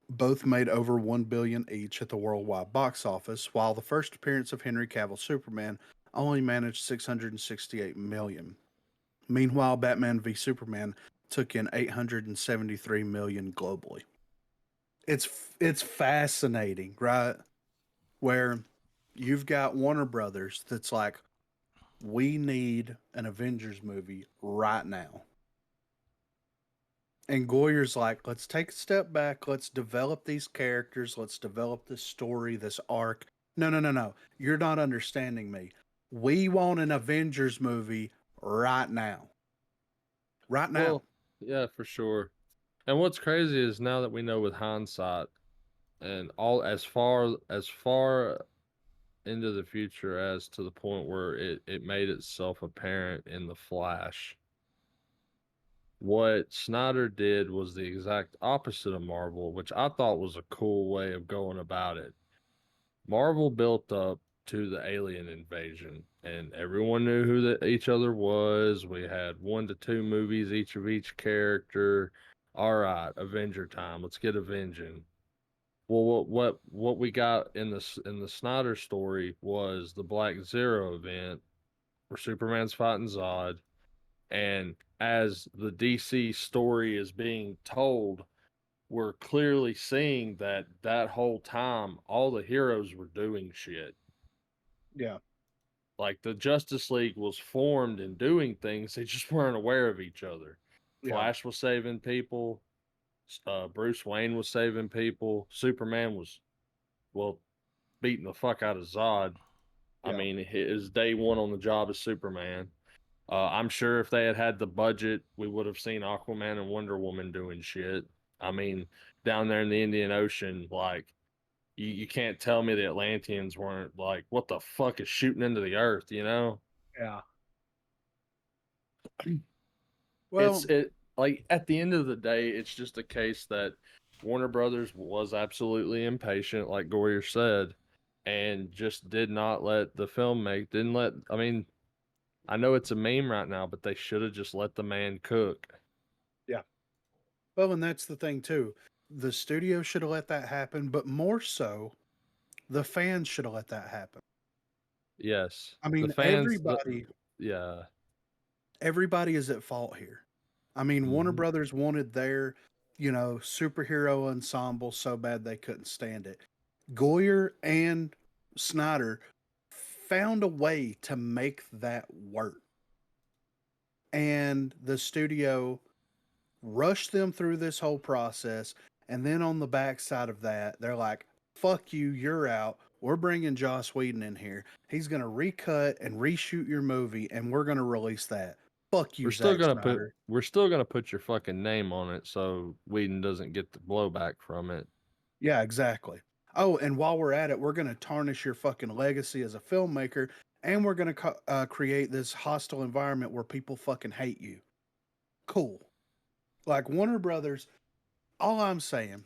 Both made over $1 billion each at the worldwide box office, while the first appearance of Henry Cavill Superman only managed $668 million. Meanwhile, Batman v Superman took in $873 million globally. It's fascinating, right? Where you've got Warner Brothers that's like, we need an Avengers movie right now. And Goyer's like, let's take a step back. Let's develop these characters. Let's develop this story, this arc. No. You're not understanding me. We want an Avengers movie right now. Right now. Well, yeah, for sure. And what's crazy is now that we know with hindsight and all as far into the future as to the point where it made itself apparent in The Flash. What Snyder did was the exact opposite of Marvel, which I thought was a cool way of going about it. Marvel built up to the alien invasion, and everyone knew who each other was. We had 1 to 2 movies each of each character. All right, Avenger time. Let's get avenging. Well, what we got in the Snyder story was the Black Zero event where Superman's fighting Zod, and as the DC story is being told, we're clearly seeing that whole time all the heroes were doing shit. Yeah. Like the Justice League was formed and doing things, they just weren't aware of each other. Yeah. Flash was saving people. Bruce Wayne was saving people. Superman was, well, beating the fuck out of Zod. I Yeah. mean, his day one on the job as Superman. I'm sure if they had had the budget, we would have seen Aquaman and Wonder Woman doing shit. I mean, down there in the Indian Ocean, like you can't tell me the Atlanteans weren't like, what the fuck is shooting into the earth, you know? Yeah. Well, It like at the end of the day, it's just a case that Warner Brothers was absolutely impatient, like Goyer said, and just did not let the film make didn't let I mean, I know it's a meme right now, but they should have just let the man cook. yeah. Well, and that's the thing too. The studio should have let that happen, but more so, the fans should have let that happen. Yes. I The mean, fans yeah. everybody is at fault here. I mean, Warner Mhm. Brothers wanted their, superhero ensemble so bad they couldn't stand it. Goyer and Snyder found a way to make that work. And the studio rushed them through this whole process. And then on the backside of that, they're like, fuck you, you're out. We're bringing Joss Whedon in here. He's going to recut and reshoot your movie, and we're going to release that. Fuck you, Zack Snyder. We're still gonna put your fucking name on it so Whedon doesn't get the blowback from it. Yeah, exactly. Oh, and while we're at it, we're going to tarnish your fucking legacy as a filmmaker, and we're going to create this hostile environment where people fucking hate you. Cool. Like Warner Brothers, all I'm saying,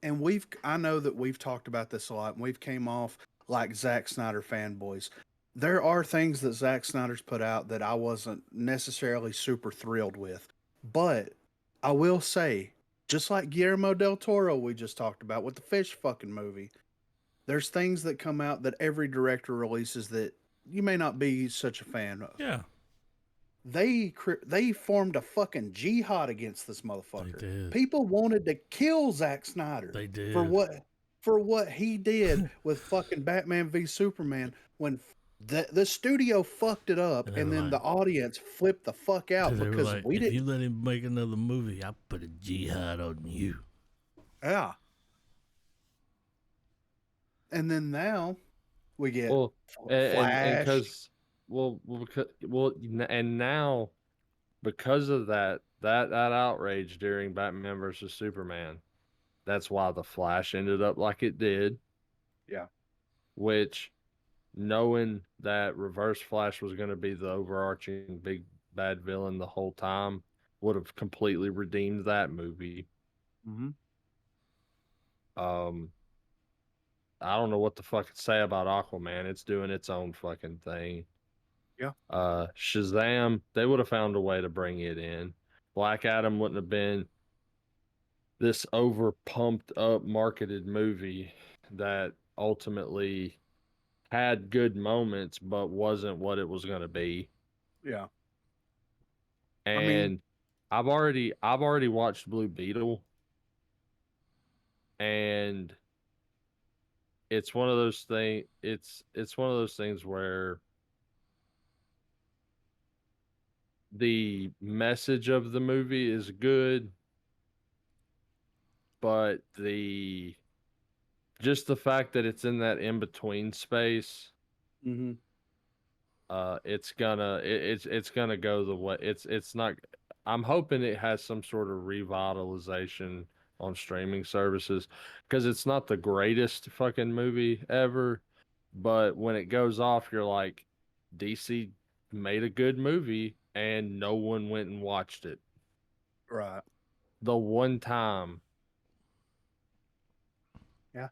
and I know that we've talked about this a lot, and we've came off like Zack Snyder fanboys. There are things that Zack Snyder's put out that I wasn't necessarily super thrilled with. But I will say, just like Guillermo del Toro we just talked about with the fish fucking movie, there's things that come out that every director releases that you may not be such a fan of. Yeah, They formed a fucking jihad against this they motherfucker. did. People wanted to kill Zack Snyder They for did. what he did with fucking Batman v Superman when the studio fucked it up And they and were then like, the audience flipped the fuck out they were because like, we if you didn't. let him make another movie, I'll put a jihad on you. Yeah. And then now we get Well, and Flash. because and now because of that outrage during Batman versus Superman, that's why the Flash ended up like it did. Yeah. Which, knowing that Reverse Flash was going to be the overarching big bad villain the whole time, would have completely redeemed that movie. Mm-hmm. Um, I don't know what the fuck to say about Aquaman. It's doing its own fucking thing. Yeah. Shazam, they would have found a way to bring it in. Black Adam wouldn't have been this over pumped up marketed movie that ultimately had good moments but wasn't what it was going to be. Yeah. I mean, And I've already watched Blue Beetle, and it's one of those things it's one of those things where the message of the movie is good, but the fact that it's in that in between space, mm-hmm. it's gonna go the way it's not. I'm hoping it has some sort of revitalization on streaming services because it's not the greatest fucking movie ever, but when it goes off, you're like, DC made a good movie and no one went and watched it. Right. The one time. Yeah.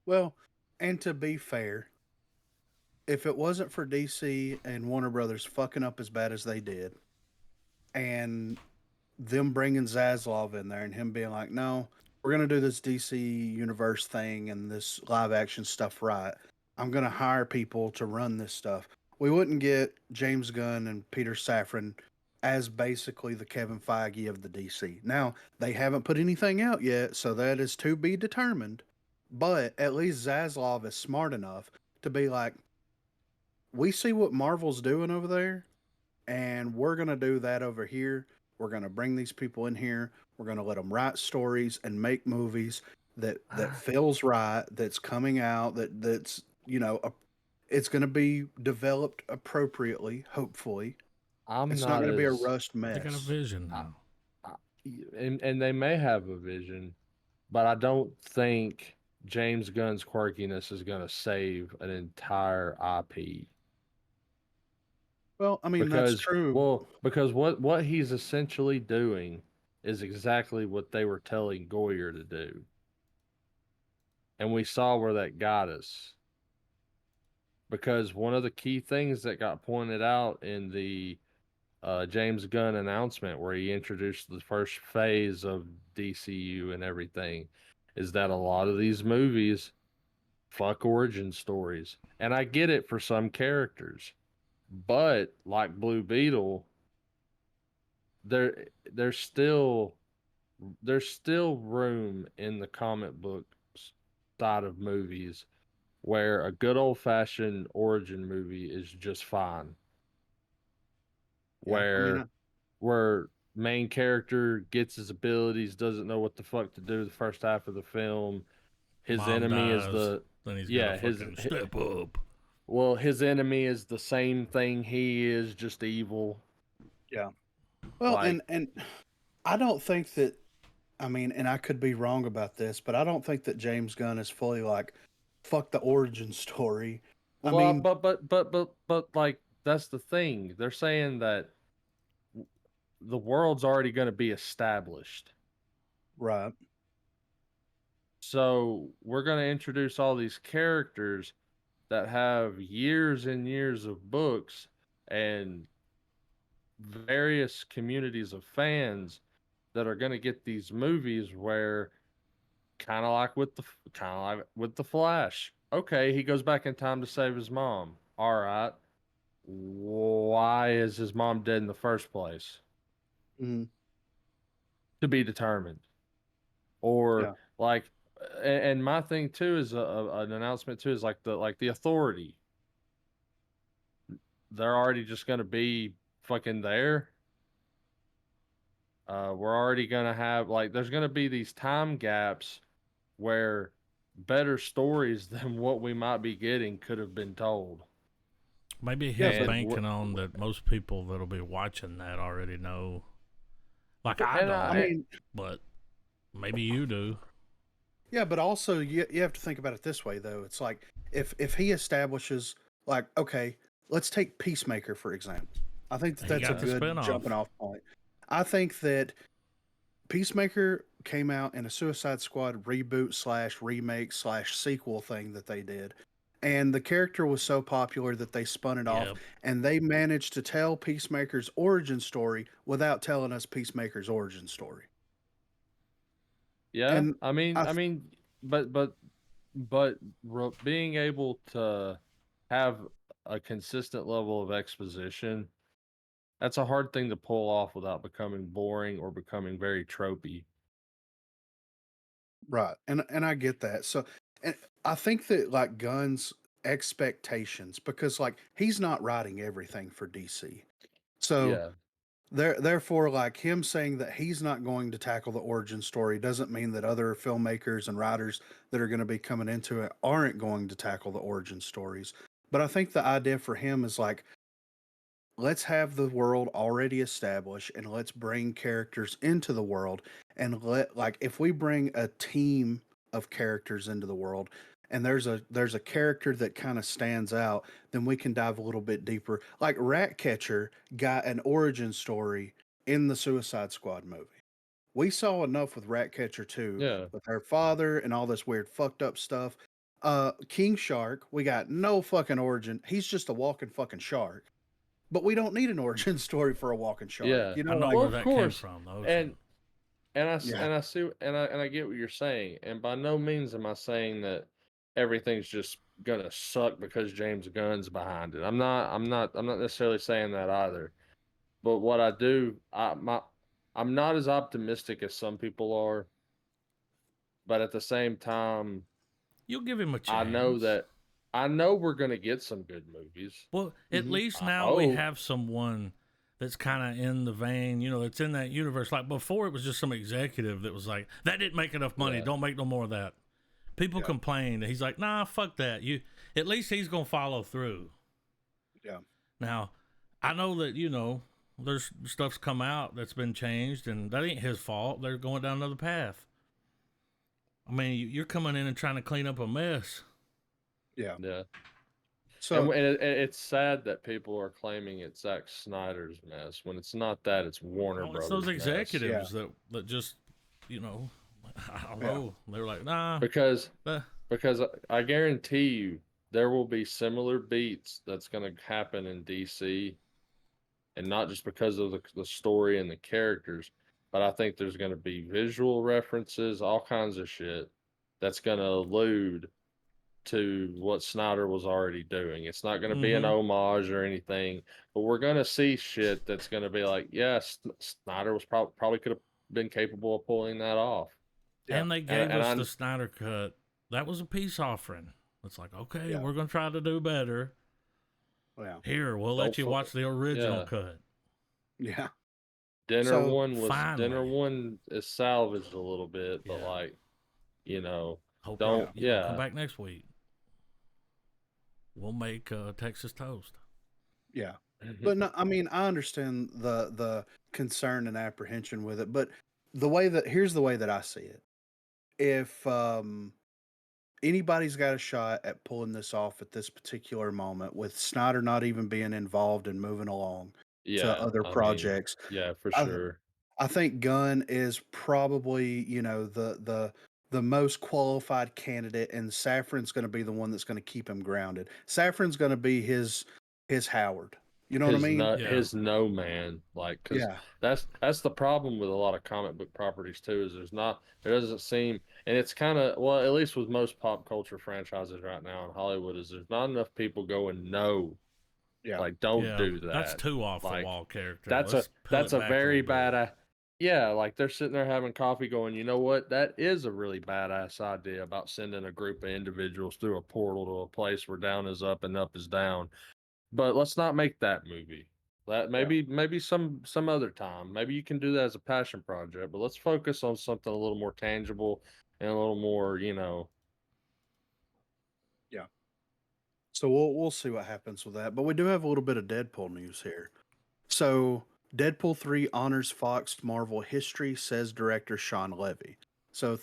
Well, and to be fair, if it wasn't for DC and Warner Brothers fucking up as bad as they did, and them bringing Zaslav in there and him being like, no, we're going to do this DC universe thing and this live action stuff right. I'm going to hire people to run this stuff. We wouldn't get James Gunn and Peter Safran as basically the Kevin Feige of the DC. Now, they haven't put anything out yet, so that is to be determined. But at least Zaslav is smart enough to be like, we see what Marvel's doing over there, and we're going to do that over here. We're going to bring these people in here. We're going to let them write stories and make movies that feels right, that's coming out, that's It's going to be developed appropriately, hopefully. I'm It's not not going to be a as rushed They got a mess. vision I, now. and they may have a vision, but I don't think James Gunn's quirkiness is going to save an entire IP. Well, I mean, that's Because true. because what he's essentially doing is exactly what they were telling Goyer to do, and we saw where that got us. Because one of the key things that got pointed out in the James Gunn announcement, where he introduced the first phase of DCU and everything, is that a lot of these movies fuck origin stories, and I get it for some characters, but like Blue Beetle, there there's still there's still room in the comic book side of movies where a good old fashioned origin movie is just fine. Yeah, I mean, Where main character gets his abilities, doesn't know what the fuck to do the first half of the film. His Mom enemy is dies, then he's yeah, got to fucking step up. well, his enemy is the same thing he is, just evil. yeah. Well, Like, and I don't think that. I mean, and I could be wrong about this, but I don't think that James Gunn is fully like, fuck the origin story. I well, mean, but like that's the thing. They're saying that the world's already going to be established. right. So we're going to introduce all these characters that have years and years of books and various communities of fans that are going to get these movies where kind of like with the Flash. Okay, he goes back in time to save his mom. All right. Why is his mom dead in the first place? Mhm. To be determined. Yeah. Or like and my thing too is an announcement too is like the authority. They're already just going to be fucking there. We're already going to have like there's going to be these time gaps where better stories than what we might be getting could have been told. Maybe Yeah, he's but banking on that most people that'll be watching that already know. Like I And don't, I mean, but maybe you do. yeah, but also you have to think about it this way though. It's like if he establishes like, okay, let's take Peacemaker for example. I think that He that's a got the good spinoff. jumping off point. I think that Peacemaker came out in a Suicide Squad reboot slash remake slash sequel thing that they did. And the character was so popular that they spun it off Yep. and they managed to tell Peacemaker's origin story without telling us Peacemaker's origin story. yeah, And I but being able to have a consistent level of exposition, that's a hard thing to pull off without becoming boring or becoming very tropey. Right. And I get that. So and I think that like Gunn's expectations, because like he's not writing everything for DC. So Yeah. therefore, like him saying that he's not going to tackle the origin story doesn't mean that other filmmakers and writers that are going to be coming into it aren't going to tackle the origin stories. But I think the idea for him is like, let's have the world already established and let's bring characters into the world and let like if we bring a team of characters into the world and there's a character that kind of stands out, then we can dive a little bit deeper. Like Ratcatcher got an origin story in the Suicide Squad movie. We saw enough with Ratcatcher 2 Yeah. with her father and all this weird fucked up stuff. King Shark, we got no fucking origin. He's just a walking fucking shark. But we don't need an origin story for a walking shark. Yeah. You I know, know like where Of that course. came from, though. And yeah, and I see and I get what you're saying. And by no means am I saying that everything's just gonna suck because James Gunn's behind it. I'm not necessarily saying that either. But what I do, I'm not as optimistic as some people are. But at the same time, You'll give him a I know chance. that I know we're gonna get some good movies. Well, at Mhm. least I now we hope. have someone that's kind of in the vein, that's in that universe. Like before, it was just some executive that was like, "That didn't make enough money. Yeah. Don't make no more of that." People Yeah. complained. He's like, "Nah, fuck that. at least he's gonna follow through. Yeah. Now, I know that there's stuff's come out that's been changed, and that ain't his fault. They're going down another path. I mean, you're coming in and trying to clean up a mess. Yeah. Yeah. So And it's sad that people are claiming it's Zack Snyder's mess when it's not that, it's Warner Well, it's Brothers. those executives Yeah. that just, I don't Yeah. know. They're like, nah. Because uh, I guarantee you there will be similar beats that's going to happen in DC, and not just because of the story and the characters, but I think there's going to be visual references, all kinds of shit that's going to allude to what Snyder was already doing. It's not going to be an homage or anything, but we're going to see shit that's going to be like, yes, Snyder was probably could have been capable of pulling that off. Yeah. And they gave us I'm- the Snyder cut. That was a peace offering. It's like, okay, Yeah. we're going to try to do better. yeah. Here, we'll let Don't you fu- watch the original yeah. cut. Yeah. Dinner So, finally. one is salvaged a little bit, but Yeah. like, you know, Hope don't y'all come back next week. We'll make Texas toast. Yeah. But no, I mean, I understand the concern and apprehension with it, but here's the way that I see it. If anybody's got a shot at pulling this off at this particular moment, with Snyder not even being involved and moving along to other I mean, projects, yeah, for I, sure. I think Gunn is probably, the most qualified candidate, and Safran's going to be the one that's going to keep him grounded. Safran's going to be his Howard. You know what I mean? Yeah. His no man, like, because Yeah. that's the problem with a lot of comic book properties too, is there doesn't seem, and it's kind of, well, at least with most pop culture franchises right now in Hollywood, is there's not enough people going, no, Yeah. like, don't Yeah, do that. that's too off Like, the wall character. That's Let's pull that's it a back very little bit. bad. Yeah, like they're sitting there having coffee, going, you know what? That is a really badass idea about sending a group of individuals through a portal to a place where down is up and up is down. But let's not make that movie. That maybe some other time. Maybe you can do that as a passion project, but let's focus on something a little more tangible and a little more, Yeah. So we'll see what happens with that. But we do have a little bit of Deadpool news here. So Deadpool 3 honors Fox Marvel history, says director Sean Levy. So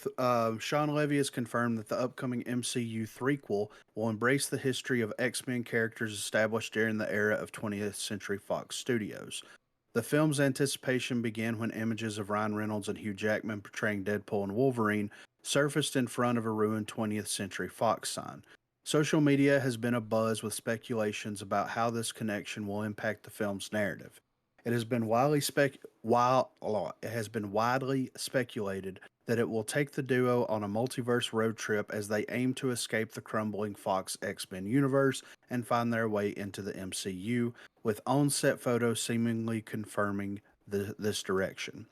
Sean Levy has confirmed that the upcoming MCU threequel will embrace the history of X-Men characters established during the era of 20th Century Fox Studios. The film's anticipation began when images of Ryan Reynolds and Hugh Jackman portraying Deadpool and Wolverine surfaced in front of a ruined 20th Century Fox sign. Social media has been abuzz with speculations about how this connection will impact the film's narrative. It has been widely speculated that it will take the duo on a multiverse road trip as they aim to escape the crumbling Fox X-Men universe and find their way into the MCU, with on-set photos seemingly confirming this direction.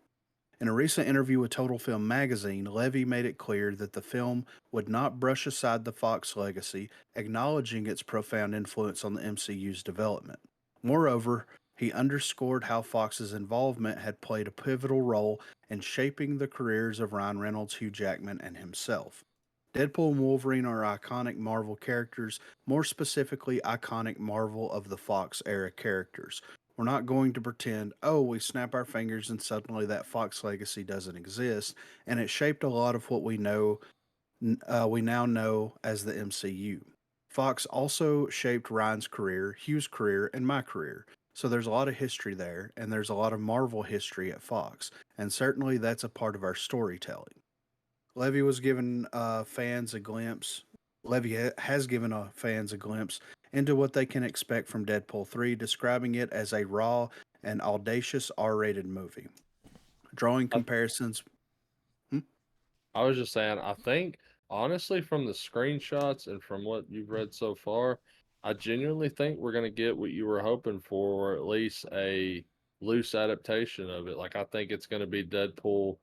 In a recent interview with Total Film magazine, Levy made it clear that the film would not brush aside the Fox legacy, acknowledging its profound influence on the MCU's development. Moreover, he underscored how Fox's involvement had played a pivotal role in shaping the careers of Ryan Reynolds, Hugh Jackman, and himself. Deadpool and Wolverine are iconic Marvel characters, more specifically, iconic Marvel of the Fox era characters. We're not going to pretend, oh, we snap our fingers and suddenly that Fox legacy doesn't exist, and it shaped a lot of what we now know as the MCU. Fox also shaped Ryan's career, Hugh's career, and my career. So there's a lot of history there, and there's a lot of Marvel history at Fox, and certainly that's a part of our storytelling. Levy was given fans a glimpse. Has given fans a glimpse into what they can expect from Deadpool 3, describing it as a raw and audacious R-rated movie. Drawing comparisons. I was just saying, I think, honestly, from the screenshots and from what you've read so far, I genuinely think we're going to get what you were hoping for, or at least a loose adaptation of it. Like, I think it's going to be Deadpool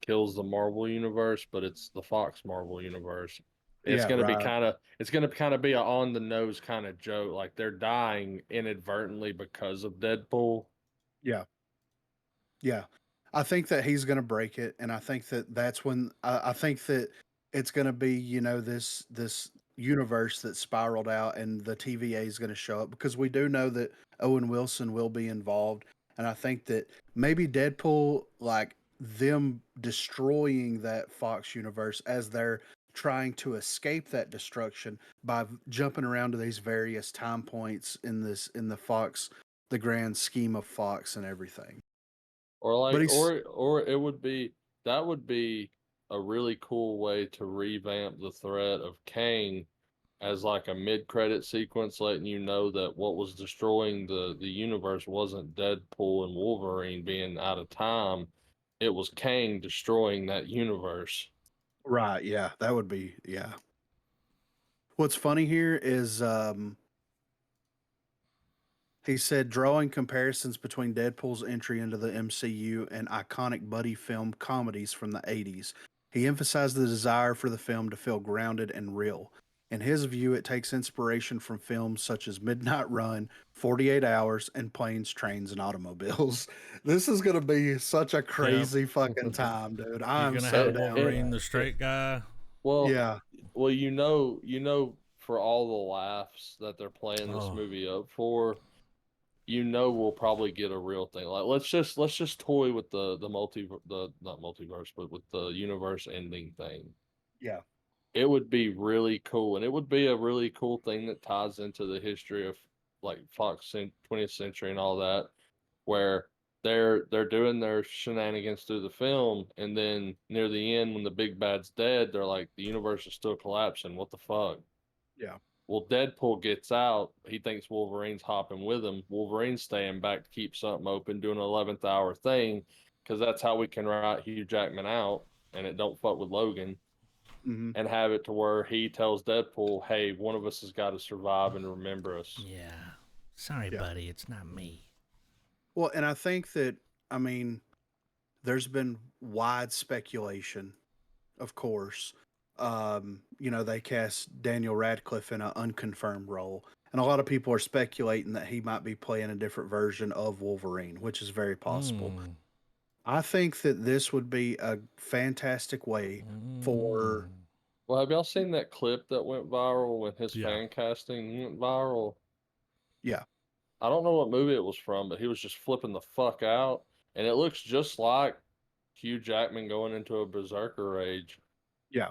kills the Marvel universe, but it's the Fox Marvel universe. It's Yeah, going to be right. it's going to kind of be a on the nose kind of joke. Like, they're dying inadvertently because of Deadpool. Yeah. Yeah. I think that he's going to break it, and I think that that's when I think that it's going to be, this universe that spiraled out, and the TVA is going to show up because we do know that Owen Wilson will be involved, and I think that maybe Deadpool, like them destroying that Fox universe as they're trying to escape that destruction by jumping around to these various time points in the Fox, the grand scheme of Fox and everything. Or But like, he's or it would be that would be a really cool way to revamp the threat of Kang as like a mid-credit sequence, letting you know that what was destroying the universe wasn't Deadpool and Wolverine being out of time. It was Kang destroying that universe. right, yeah, that would be yeah. What's funny here is he said drawing comparisons between Deadpool's entry into the MCU and iconic buddy film comedies from the 80s. He emphasized the desire for the film to feel grounded and real. In his view, it takes inspiration from films such as Midnight Run, 48 Hours, and Planes, Trains, and Automobiles. This is going to be such a crazy fucking time, dude. You're I'm gonna so have down for Wolverine, that. the straight guy. Well, Yeah. well, for all the laughs that they're playing this Oh, movie up for, we'll probably get a real thing. Like let's just toy with the not multiverse, but with the universe ending thing. Yeah. It would be really cool, and it would be a really cool thing that ties into the history of like 20th century and all that, where they're doing their shenanigans through the film, and then near the end, when the big bad's dead, they're like, the universe is still collapsing. What the fuck? Yeah. Well, Deadpool gets out. He thinks Wolverine's hopping with him. Wolverine's staying back to keep something open, doing an 11th hour thing, because that's how we can write Hugh Jackman out, and it don't fuck with Logan, Hmm. and have it to where he tells Deadpool, "Hey, one of us has got to survive and remember us." yeah. Sorry, Yeah. buddy, it's not me. Well, and I think that, I mean, there's been wide speculation, of course. They cast Daniel Radcliffe in an unconfirmed role, and a lot of people are speculating that he might be playing a different version of Wolverine, which is very possible. Mm. I think that this would be a fantastic way for. Mm. Well, have y'all seen that clip that went viral when his Yeah. fan casting went viral? Yeah. I don't know what movie it was from, but he was just flipping the fuck out, and it looks just like Hugh Jackman going into a berserker rage. Yeah.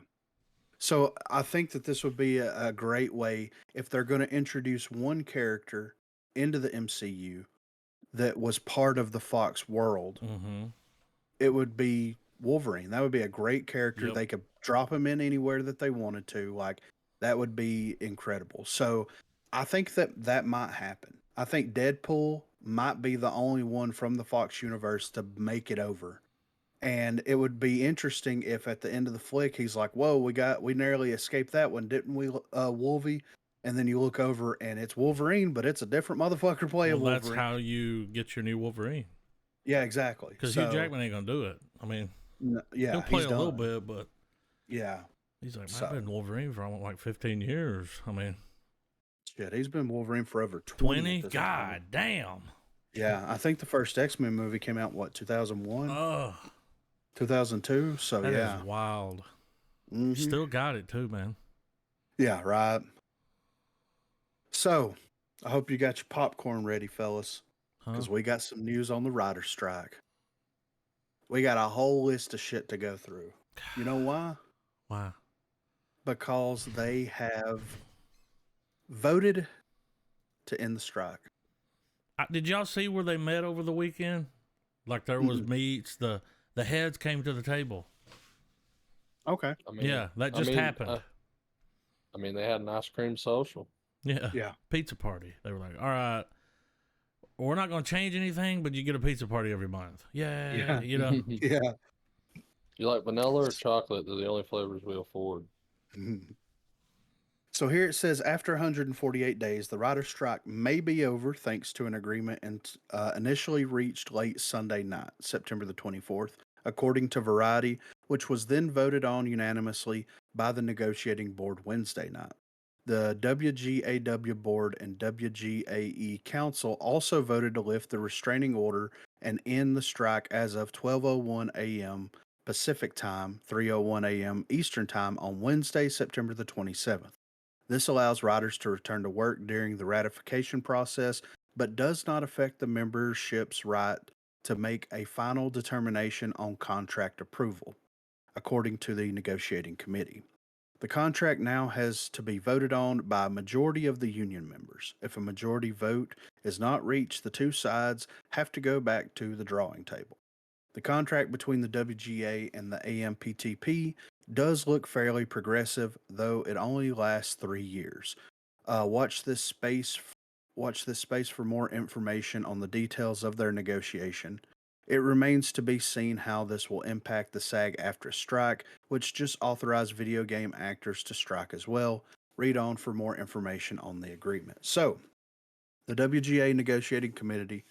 So I think that this would be a great way if they're going to introduce one character into the MCU that was part of the Fox world. Mm-hmm. It would be Wolverine. That would be a great character. Yep. They could drop him in anywhere that they wanted to. Like that would be incredible. So I think that that might happen. I think Deadpool might be the only one from the Fox universe to make it over. And it would be interesting if at the end of the flick he's like, "Whoa, we narrowly escaped that one, didn't we, Wolvie?" And then you look over and it's Wolverine, but it's a different motherfucker playing Well, that's Wolverine. how you get your new Wolverine. Yeah, exactly. Because So, Hugh Jackman ain't gonna do it. I mean, yeah, he'll play he's a done. little bit, but Yeah, he's like, so I've been Wolverine for almost like 15 years. I mean, shit, he's been Wolverine for over 20. 20? At this point. God damn. Yeah, I think the first X-Men movie came out what 2001, Oh, 2002. So that yeah, is wild. Mhm. Still got it too, man. Yeah, right. So I hope you got your popcorn ready, fellas, Huh? because we got some news on the writer strike. We got a whole list of shit to go through. You know why? Why? Because they have voted to end the strike. Did y'all see where they met over the weekend? Like there was Mm-mm. meets. The heads came to the table. Okay. I mean, Yeah, that I just mean, happened. I mean, they had an ice cream social. Yeah. Yeah. Pizza party. They were like, all right, we're not going to change anything, but you get a pizza party every month. Yeah. You know, Yeah. You like vanilla or chocolate? They're the only flavors we afford. So here it says after 148 days, the writer's strike may be over thanks to an agreement initially reached late Sunday night, September the 24th, according to Variety, which was then voted on unanimously by the negotiating board Wednesday night. The WGAW board and WGAE council also voted to lift the restraining order and end the strike as of 12:01 a.m. Pacific time, 3:01 a.m. Eastern time on Wednesday, September the 27th. This allows writers to return to work during the ratification process, but does not affect the membership's right to make a final determination on contract approval, according to the negotiating committee. The contract now has to be voted on by a majority of the union members. If a majority vote is not reached, the two sides have to go back to the drawing table. The contract between the WGA and the AMPTP does look fairly progressive, though it only lasts 3 years. Watch this space. Watch this space for more information on the details of their negotiation. It remains to be seen how this will impact the SAG-AFTRA strike, which just authorized video game actors to strike as well. Read on for more information on the agreement. So, the WGA negotiating committee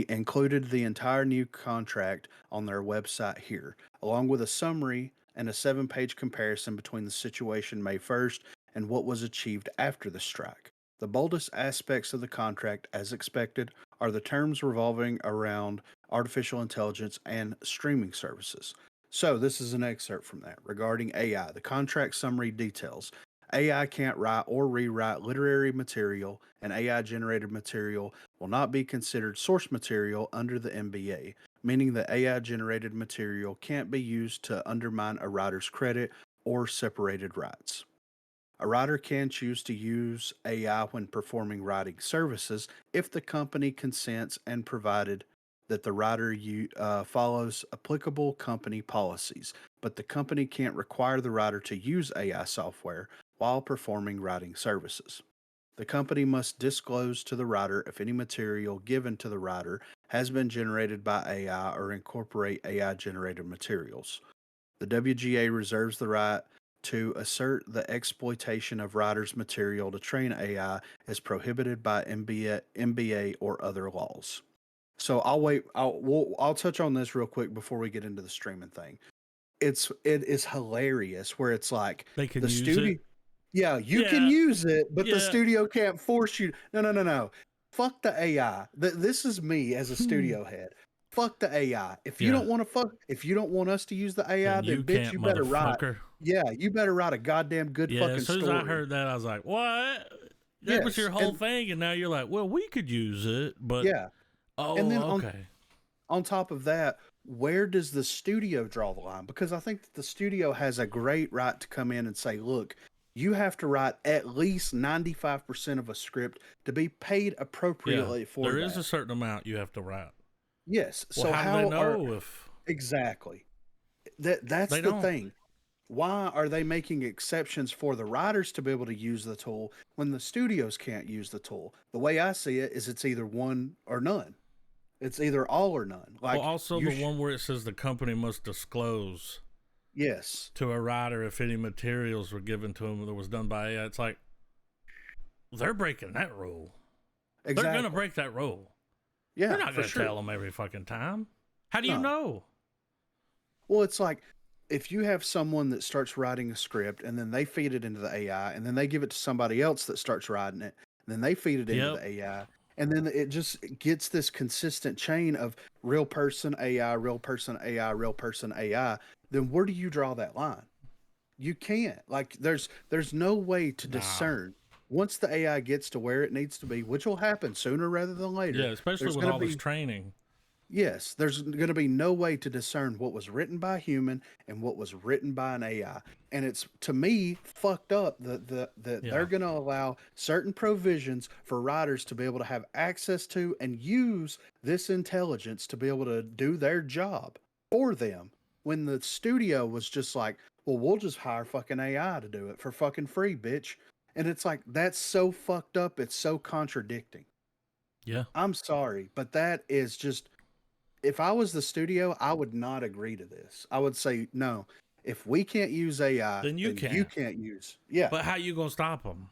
included the entire new contract on their website here, along with a summary and a 7-page comparison between the situation May 1st and what was achieved after the strike. The boldest aspects of the contract, as expected, are the terms revolving around artificial intelligence and streaming services. So, this is an excerpt from that regarding AI. The contract summary details AI can't write or rewrite literary material, and AI generated material will not be considered source material under the NBA, meaning that AI generated material can't be used to undermine a writer's credit or separated rights. A writer can choose to use AI when performing writing services if the company consents and provided that the writer follows applicable company policies, but the company can't require the writer to use AI software while performing writing services. The company must disclose to the writer if any material given to the writer has been generated by AI or incorporate AI generated materials. The WGA reserves the right to assert the exploitation of writers' material to train AI is prohibited by NBA or other laws. So I'll wait. I'll touch on this real quick before we get into the streaming thing. It is hilarious where it's like They can the use studio. it. Yeah, you can Yeah. use it, but the Yeah. studio can't force you. No. Fuck the AI. This is me as a studio head. Fuck the AI. If you Yeah. don't want to if you don't want us to use the AI, And then you bitch, can't, you better write. motherfucker. Yeah, you better write a goddamn good Yeah, fucking as soon as story. I heard that, I was like, what? That was Yes, your whole and- thing, and now you're like, well, we could use it, but Yeah, oh, and then okay. on top of that, where does the studio draw the line? Because I think that the studio has a great right to come in and say, look, you have to write at least 95% of a script to be paid appropriately for There that. is a certain amount you have to write. Yes. Well, So how do they know if exactly that's They the don't. thing. Why are they making exceptions for the writers to be able to use the tool when the studios can't use the tool? The way I see it is it's either one or none. It's either all or none. Like well, also you the one where it says the company must disclose yes. to a writer if any materials were given to him that was done by AI. It's like they're breaking that rule. Exactly. They're gonna break that rule. Yeah, They're not for gonna sure. tell them every fucking time. How do you No. know? Well, it's like if you have someone that starts writing a script and then they feed it into the AI and then they give it to somebody else that starts writing it and then they feed it into Yep. the AI and then it just gets this consistent chain of real person AI, real person AI, real person AI, then where do you draw that line? You can't. Like there's no way to Nah. discern. Once the AI gets to where it needs to be, which will happen sooner rather than later. Yeah, especially there's with gonna all this be- training. Yes, there's going to be no way to discern what was written by a human and what was written by an AI. And it's to me fucked up that Yeah. they're going to allow certain provisions for writers to be able to have access to and use this intelligence to be able to do their job for them when the studio was just like, well, we'll just hire fucking AI to do it for fucking free, bitch. And it's like, that's so fucked up. It's so contradicting. Yeah. I'm sorry, but that is just, if I was the studio, I would not agree to this. I would say, no, if we can't use AI, Then you you can't use. Yeah. But how you gonna stop them?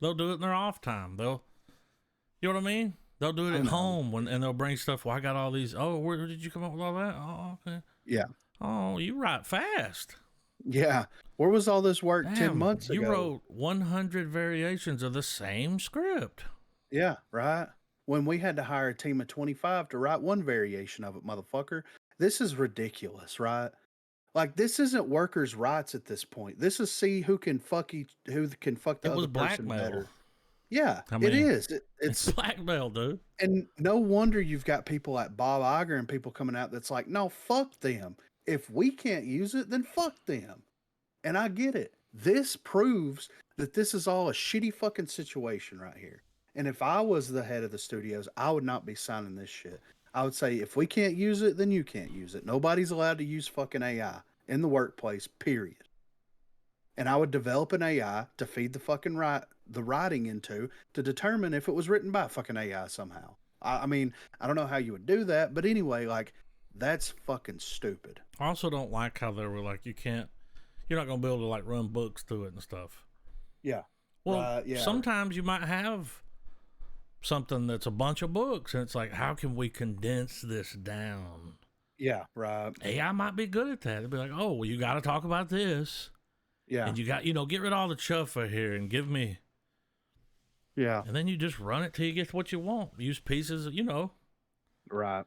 They'll do it in their off time. You know what I mean? They'll do it I at know. home and they'll bring stuff. Well, I got all these. Oh, where did you come up with all that? Oh, okay. Yeah. Oh, you write fast. Yeah. Where was all this work 10 Damn, months ago? you wrote 100 variations of the same script. Yeah, right. When we had to hire a team of 25 to write one variation of it, motherfucker. This is ridiculous, right? Like this isn't workers' rights at this point. This is see who can fuck who can fuck the It was other person blackmail. better. Yeah, I it mean, is. it's blackmail, dude. And no wonder you've got people like Bob Iger and people coming out that's like, no, fuck them. If we can't use it, then fuck them. And I get it. This proves that this is all a shitty fucking situation right here. And if I was the head of the studios, I would not be signing this shit. I would say, if we can't use it, then you can't use it. Nobody's allowed to use fucking AI in the workplace, period. And I would develop an AI to feed the fucking the writing into to determine if it was written by fucking AI somehow. I mean, I don't know how you would do that, but anyway, like that's fucking stupid. I also don't like how they were like, you're not gonna be able to like run books through it and stuff. Yeah. Well, yeah. sometimes you might have something that's a bunch of books, and it's like, how can we condense this down? Yeah, right. AI might be good at that. It'd be like, oh, well, you got to talk about this. Yeah. And you got, get rid of all the chuffer here and give me. Yeah. And then you just run it till you get what you want. Use pieces, Right.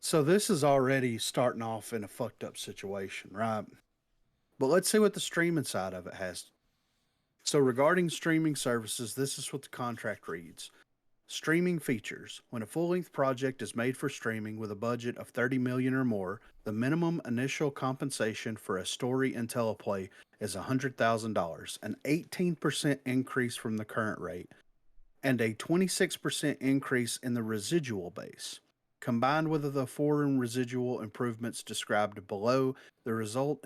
So this is already starting off in a fucked up situation, right? But let's see what the streaming side of it has. So regarding streaming services, this is what the contract reads. Streaming features. When a full-length project is made for streaming with a budget of $30 million or more, the minimum initial compensation for a story and teleplay is $100,000, an 18% increase from the current rate, and a 26% increase in the residual base. Combined with the foreign residual improvements described below, the result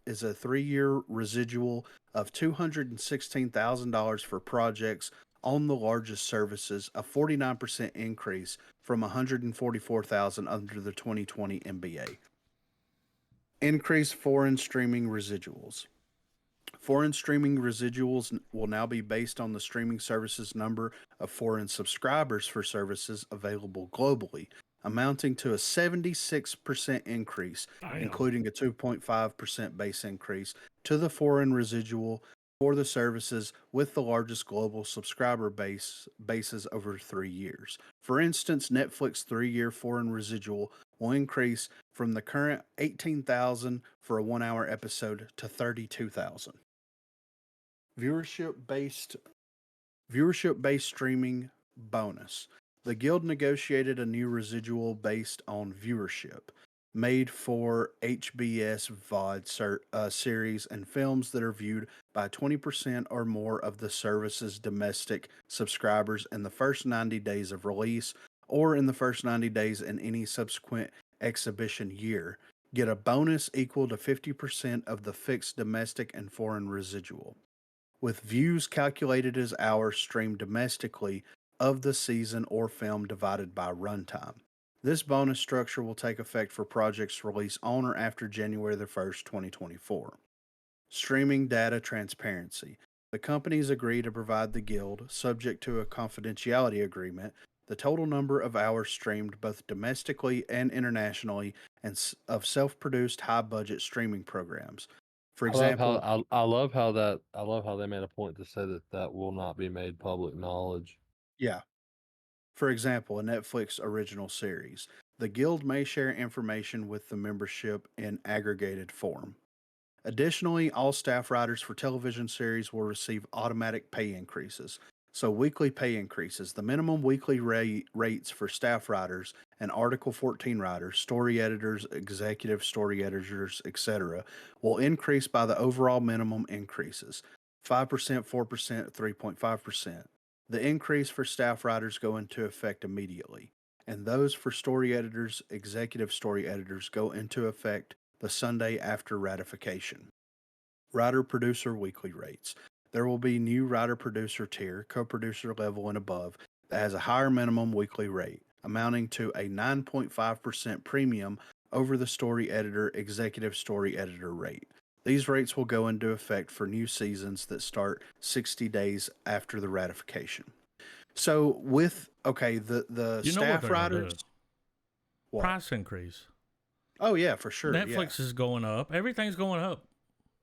is a 3-year residual of $216,000 for projects on the largest services, a 49% increase from $144,000 under the 2020 NBA. Increased foreign streaming residuals. Foreign streaming residuals will now be based on the streaming services number of foreign subscribers for services available globally, amounting to a 76% increase, including a 2.5% base increase to the foreign residual for the services with the largest global subscriber bases over 3 years. For instance, Netflix 3-year foreign residual will increase from the current $18,000 for a 1-hour episode to $32,000. Viewership-based streaming bonus. The Guild negotiated a new residual based on viewership, made for HBS VOD series and films that are viewed by 20% or more of the service's domestic subscribers in the first 90 days of release or in the first 90 days in any subsequent exhibition year. Get a bonus equal to 50% of the fixed domestic and foreign residual, with views calculated as hours streamed domestically of the season or film divided by runtime. This bonus structure will take effect for projects released on or after January the 1st, 2024. Streaming data transparency. The companies agree to provide the Guild, subject to a confidentiality agreement, the total number of hours streamed both domestically and internationally and of self-produced high-budget streaming programs. For example, I love how they made a point to say that will not be made public knowledge. Yeah. For example, a Netflix original series. The Guild may share information with the membership in aggregated form. Additionally, all staff writers for television series will receive automatic pay increases. So weekly pay increases. The minimum weekly rates for staff writers and Article 14 writers, story editors, executive story editors, etc., will increase by the overall minimum increases, 5%, 4%, 3.5%. The increase for staff writers go into effect immediately, and those for story editors, executive story editors go into effect the Sunday after ratification. Writer-producer weekly rates. There will be new writer-producer tier, co-producer level and above, that has a higher minimum weekly rate, amounting to a 9.5% premium over the story editor, executive story editor rate. These rates will go into effect for new seasons that start 60 days after the ratification. So with, the staff writers. What? Price increase. Oh, yeah, for sure. Netflix is going up. Everything's going up.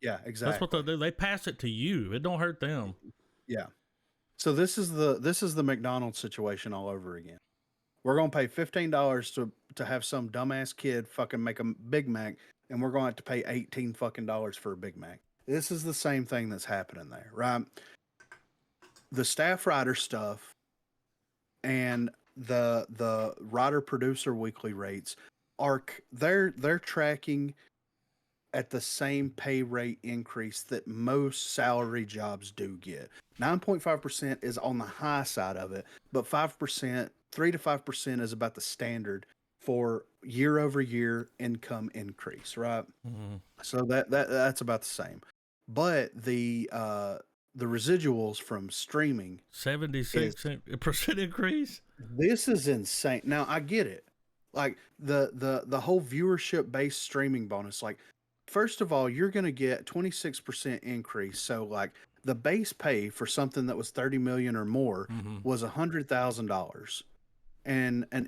Yeah, exactly. That's what they'll do. They pass it to you. It don't hurt them. Yeah. So this is the McDonald's situation all over again. We're gonna pay $15 to have some dumbass kid fucking make a Big Mac and we're going to have to pay 18 fucking dollars for a Big Mac. This is the same thing that's happening there, right? The staff writer stuff and the writer producer weekly rates they're tracking at the same pay rate increase that most salary jobs do get. 9.5% is on the high side of it, but 5%, 3 to 5% is about the standard for year over year income increase, right? Mhm. So that's about the same. But the residuals from streaming 76% increase. this is insane. Now I get it. Like the whole viewership based streaming bonus. Like, first of all, you're gonna get 26% increase. So like the base pay for something that was 30 million or more Mhm. was $100,000, and an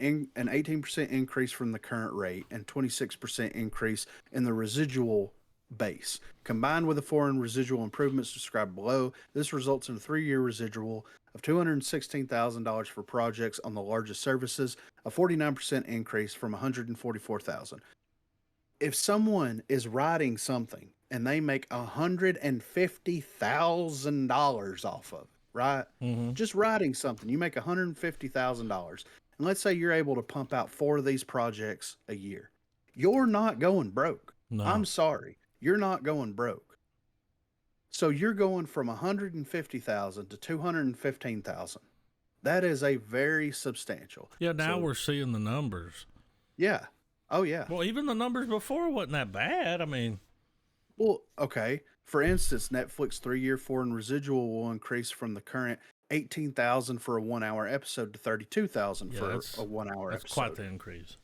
18% increase from the current rate and 26% increase in the residual base. Combined with the foreign residual improvements described below, this results in a 3-year residual of $216,000 for projects on the largest services, a 49% increase from $144,000. If someone is writing something and they make $150,000 off of it, right? Mhm. Just writing something, you make $150,000. And let's say you're able to pump out 4 of these projects a year. You're not going broke. No. I'm sorry. You're not going broke. So you're going from 150,000 to 215,000. That is a very substantial. Yeah, now So, we're seeing the numbers. yeah. Oh yeah. Well, even the numbers before wasn't that bad. I mean, Well, okay. For instance, Netflix 3-year foreign residual will increase from the current 18,000 for a 1-hour episode to 32,000 yeah, for that's a 1-hour that's episode. quite the increase.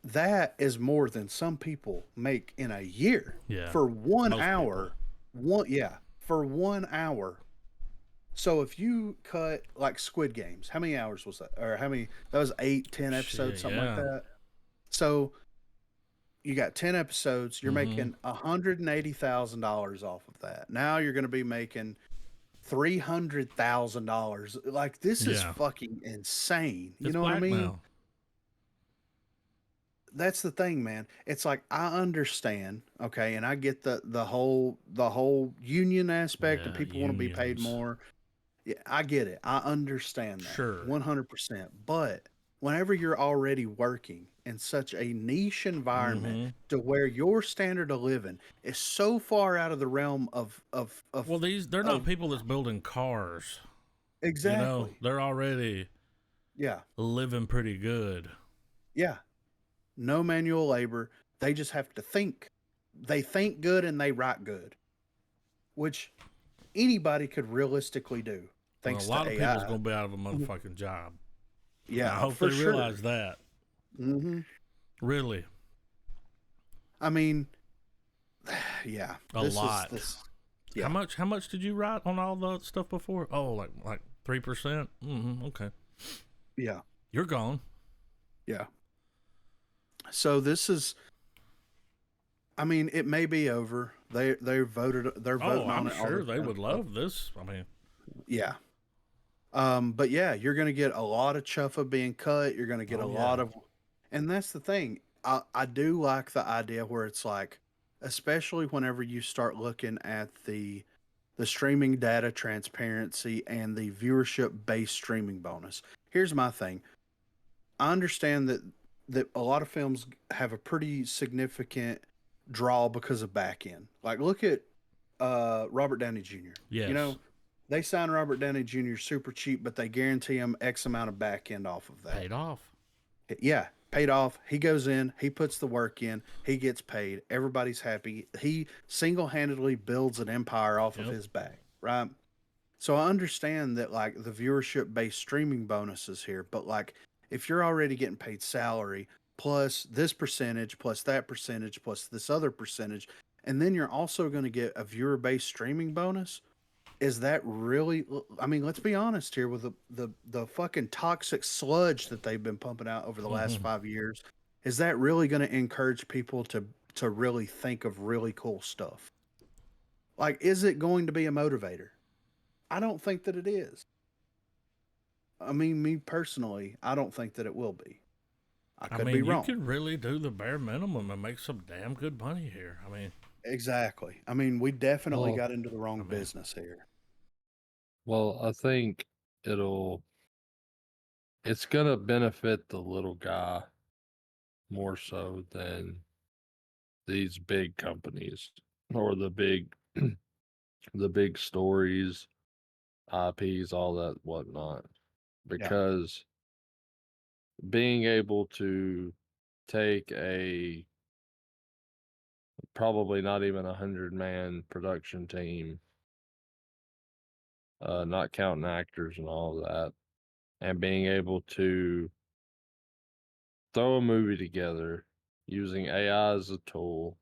That is more than some people make in a year. Yeah, For 1 most hour. For 1 hour. So if you cut like Squid Games, how many hours was that? Or how many? That was 8, 10 episodes, Shit, something yeah. like that. So you got 10 episodes, you're Mhm. making $180,000 off of that. Now you're going to be making $300,000. Like, this is Yeah. fucking insane. You It's know what I mean? blackmail. That's the thing, man. It's like, I understand, okay, and I get the whole union aspect and Yeah, people want to be paid unions. more. Yeah, I get it. I understand that. Sure. 100%. But whenever you're already working in such a niche environment Mhm. to where your standard of living is so far out of the realm of Well, they're not of- people that's building cars. exactly. You know, they're already Yeah. living pretty good. Yeah. No manual labor. They just have to think. They think good and they write good, which anybody could realistically do. Well, Thanks a lot to of AI. people's gonna be out of a motherfucking job. Yeah, I hope for they sure. realize that. Mm-hmm. Really, I mean, yeah, a lot. Yeah. How much did you write on all the stuff before? Oh, like 3%. Okay, Yeah. you're gone. Yeah. So this is, I mean, it may be over. They're voting Oh, on I'm it. all sure the they time. would love this. I mean, Yeah. But yeah, you're going to get a lot of chuffa being cut. You're going to get Oh, a yeah. lot of, and that's the thing. I do like the idea where it's like, especially whenever you start looking at the streaming data transparency and the viewership based streaming bonus. Here's my thing. I understand that a lot of films have a pretty significant draw because of back end. Like, look at Robert Downey Jr. yes. You know, they sign Robert Downey Jr. super cheap, but they guarantee him X amount of back end off of that. Paid off. Yeah, paid off. He goes in, he puts the work in, he gets paid. Everybody's happy. He single handedly builds an empire off of Yep. his back, right? So I understand that, like, the viewership based streaming bonuses here, but like, if you're already getting paid salary plus this percentage plus that percentage plus this other percentage, and then you're also going to get a viewer based streaming bonus, is that really? I mean, let's be honest here with the fucking toxic sludge that they've been pumping out over the last Mhm. 5 years. Is that really going to encourage people to really think of really cool stuff? Like, is it going to be a motivator? I don't think that it is. I mean, me personally, I don't think that it will be. I I could be mean, you wrong. could really do the bare minimum and make some damn good money here. I mean, Exactly. I mean, we definitely Well, got into the wrong I mean- business here. well, I think it's gonna benefit the little guy more so than these big companies or the big the big stories, IPs, all that whatnot. Because being able to take a probably not even 100-man production team, not counting actors and all that, and being able to throw a movie together using AI as a tool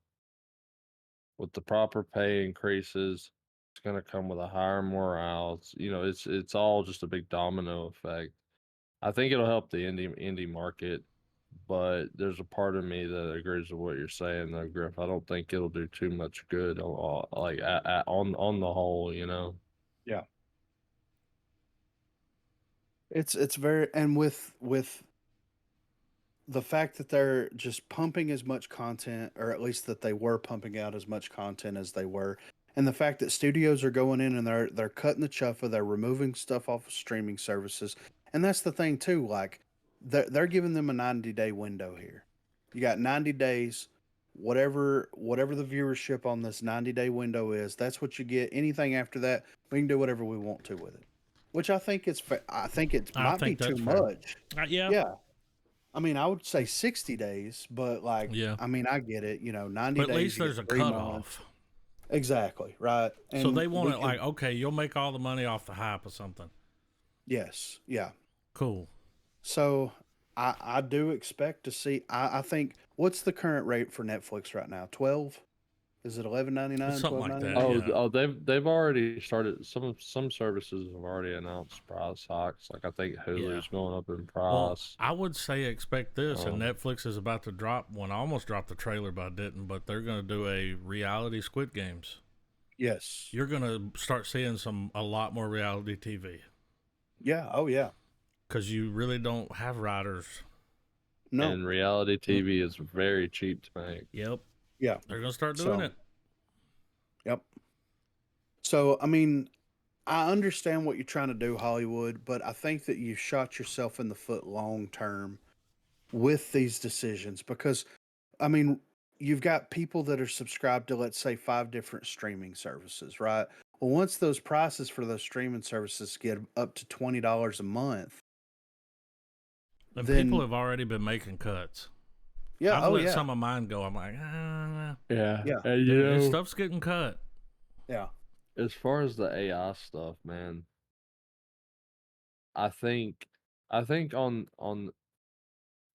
with the proper pay increases, it's going to come with a higher morale. It's all just a big domino effect. I think it'll help the indie market, but there's a part of me that agrees with what you're saying, though, Griff. I don't think it'll do too much good, on the whole. Yeah. It's very, and with the fact that they're just pumping as much content, or at least that they were pumping out as much content as they were, and the fact that studios are going in and they're cutting the chuffa, they're removing stuff off of streaming services, and that's the thing too. Like they're giving them a 90-day window here. You got 90 days. Whatever the viewership on this 90-day window is, that's what you get. Anything after that, we can do whatever we want to with it. Which I think I think it I might be think too that's fair. much. Yeah. Yeah. I mean, I would say 60 days, but like, Yeah. I mean, I get it. 90 But at days. least you there's a get 3 months. cutoff. Exactly. Right. So And they want we it can- like, okay, you'll make all the money off the hype or something. yes. Yeah. Cool. So I do expect to see, I think, what's the current rate for Netflix right now? 12? Is it 11.99? Something like that. Oh, Yeah. they've already started. Some services have already announced price hikes. Like I think Hulu's going up in Well, price. I would say expect this, and Um, Netflix is about to drop one. I almost dropped the trailer, but I didn't. But they're going to do a reality Squid Games. Yes. You're going to start seeing a lot more reality TV Yeah. Oh, yeah. because you really don't have writers. No. And reality TV is very cheap to make. Yep. Yeah. They're going to start doing So- it. Yep. So, I mean, I understand what you're trying to do, Hollywood, but I think that you shot yourself in the foot long term with these decisions because, I mean, you've got people that are subscribed to, let's say, 5 different streaming services, right? Well, once those prices for those streaming services get up to $20 a month, And then people have already been making cuts. yeah, I've oh let yeah, some of mine go. I'm like, Yeah. Yeah. And this stuff's getting cut. yeah, as far as the AI stuff, man, I think on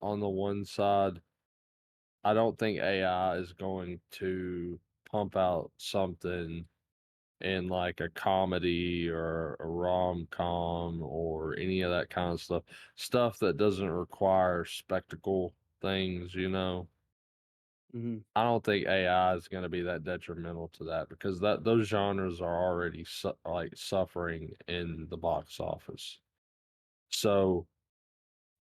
the one side, I don't think AI is going to pump out something in like a comedy or a rom-com or any of that kind of stuff. Stuff that doesn't require spectacle things. hmm I don't think AI is going to be that detrimental to that because those genres are already suffering in the box office. So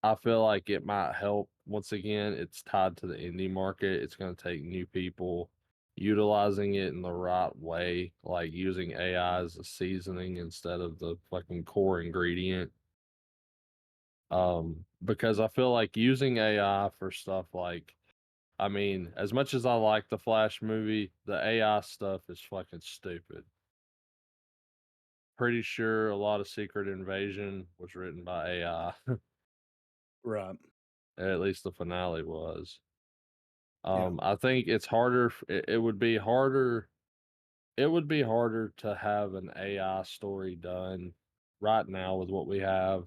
I feel like it might help. Once again, it's tied to the indie market. It's going to take new people utilizing it in the right way, like using AI as a seasoning instead of the fucking core ingredient. Because I feel like using AI for stuff like, I mean, as much as I like the Flash movie, the AI stuff is fucking stupid. Pretty sure a lot of Secret Invasion was written by AI. right, At least the finale was. Yeah. I think it's harder. It would be harder. It would be harder to have an AI story done right now with what we have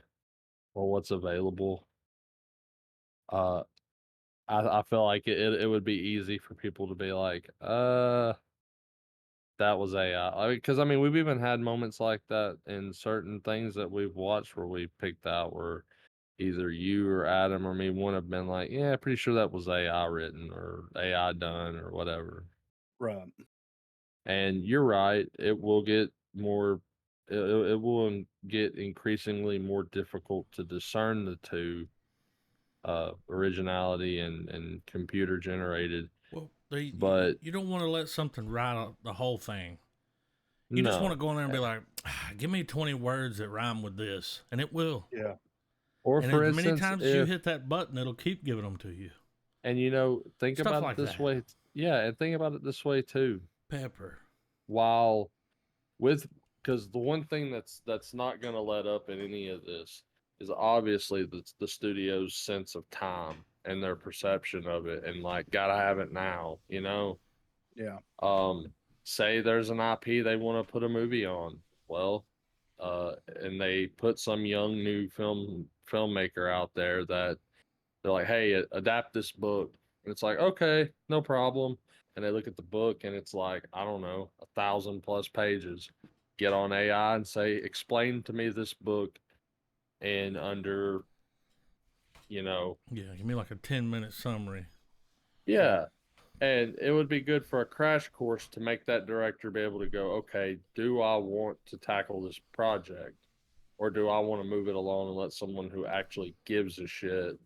or what's available. Uh, I feel like it would be easy for people to be like, that was AI. Because I mean, we've even had moments like that in certain things that we've watched where we picked out where either you or Adam or me would have been like, yeah, pretty sure that was AI written or AI done or whatever. right, And you're right, it will get more, it will get increasingly more difficult to discern the two. originality and computer generated. Well, But you don't want to let something write out the whole thing. You just want to no, go in there and be like, give me 20 words that rhyme with this, and it will. Yeah. or And for as many instance, times as you if hit that button, it'll keep giving them to you. and think Stuff about like it this that. way, yeah, and think about it this way too. Pepper. While with because the one thing that's not going to let up in any of this is obviously the studio's sense of time and their perception of it, and like gotta have it now, Yeah. Say there's an IP they want to put a movie on, well, and they put some young new filmmaker out there that they're like, hey, adapt this book, and it's like, okay, no problem. And they look at the book and it's like, I don't know, 1,000+ pages. Get on AI and say, explain to me this book in under, Yeah, give me like a 10-minute summary. yeah. And it would be good for a crash course to make that director be able to go, okay, do I want to tackle this project? Or do I want to move it along and let someone who actually gives a shit,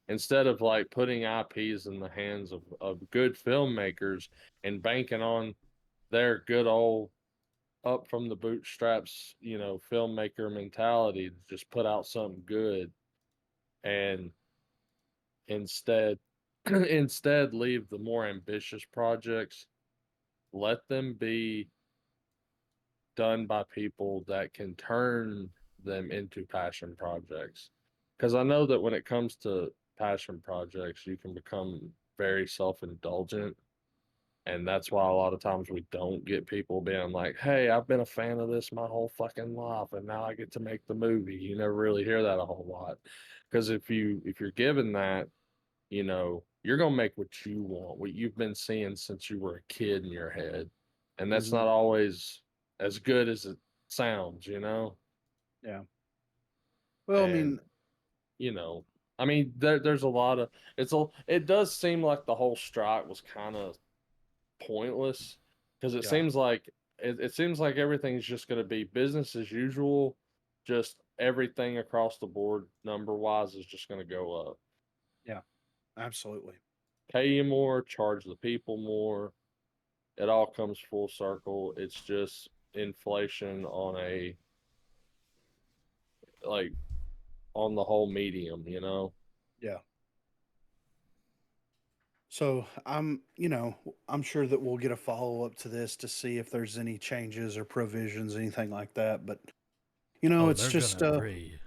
instead of like putting IPs in the hands of good filmmakers and banking on their good old up from the bootstraps, filmmaker mentality to just put out something good, and instead instead leave the more ambitious projects, let them be done by people that can turn them into passion projects. Because I know that when it comes to passion projects, you can become very self-indulgent. And that's why a lot of times we don't get people being like, hey, I've been a fan of this my whole fucking life, and now I get to make the movie. You never really hear that a whole lot. Because if you're given that, you're gonna make what you want, what you've been seeing since you were a kid in your head. And that's Mhm. not always as good as it sounds. Yeah. Well, I And mean, you know, I mean, there's a lot of it does seem like the whole strike was kind of pointless, because it yeah. seems like it seems like everything's just going to be business as usual, just everything across the board number wise is just going to go up. Yeah. Absolutely. Pay you more, charge the people more. It all comes full circle. It's just inflation on a like on the whole medium. Yeah. So I'm sure that we'll get a follow up to this to see if there's any changes or provisions, anything like that. But Oh, it's they're just gonna agree.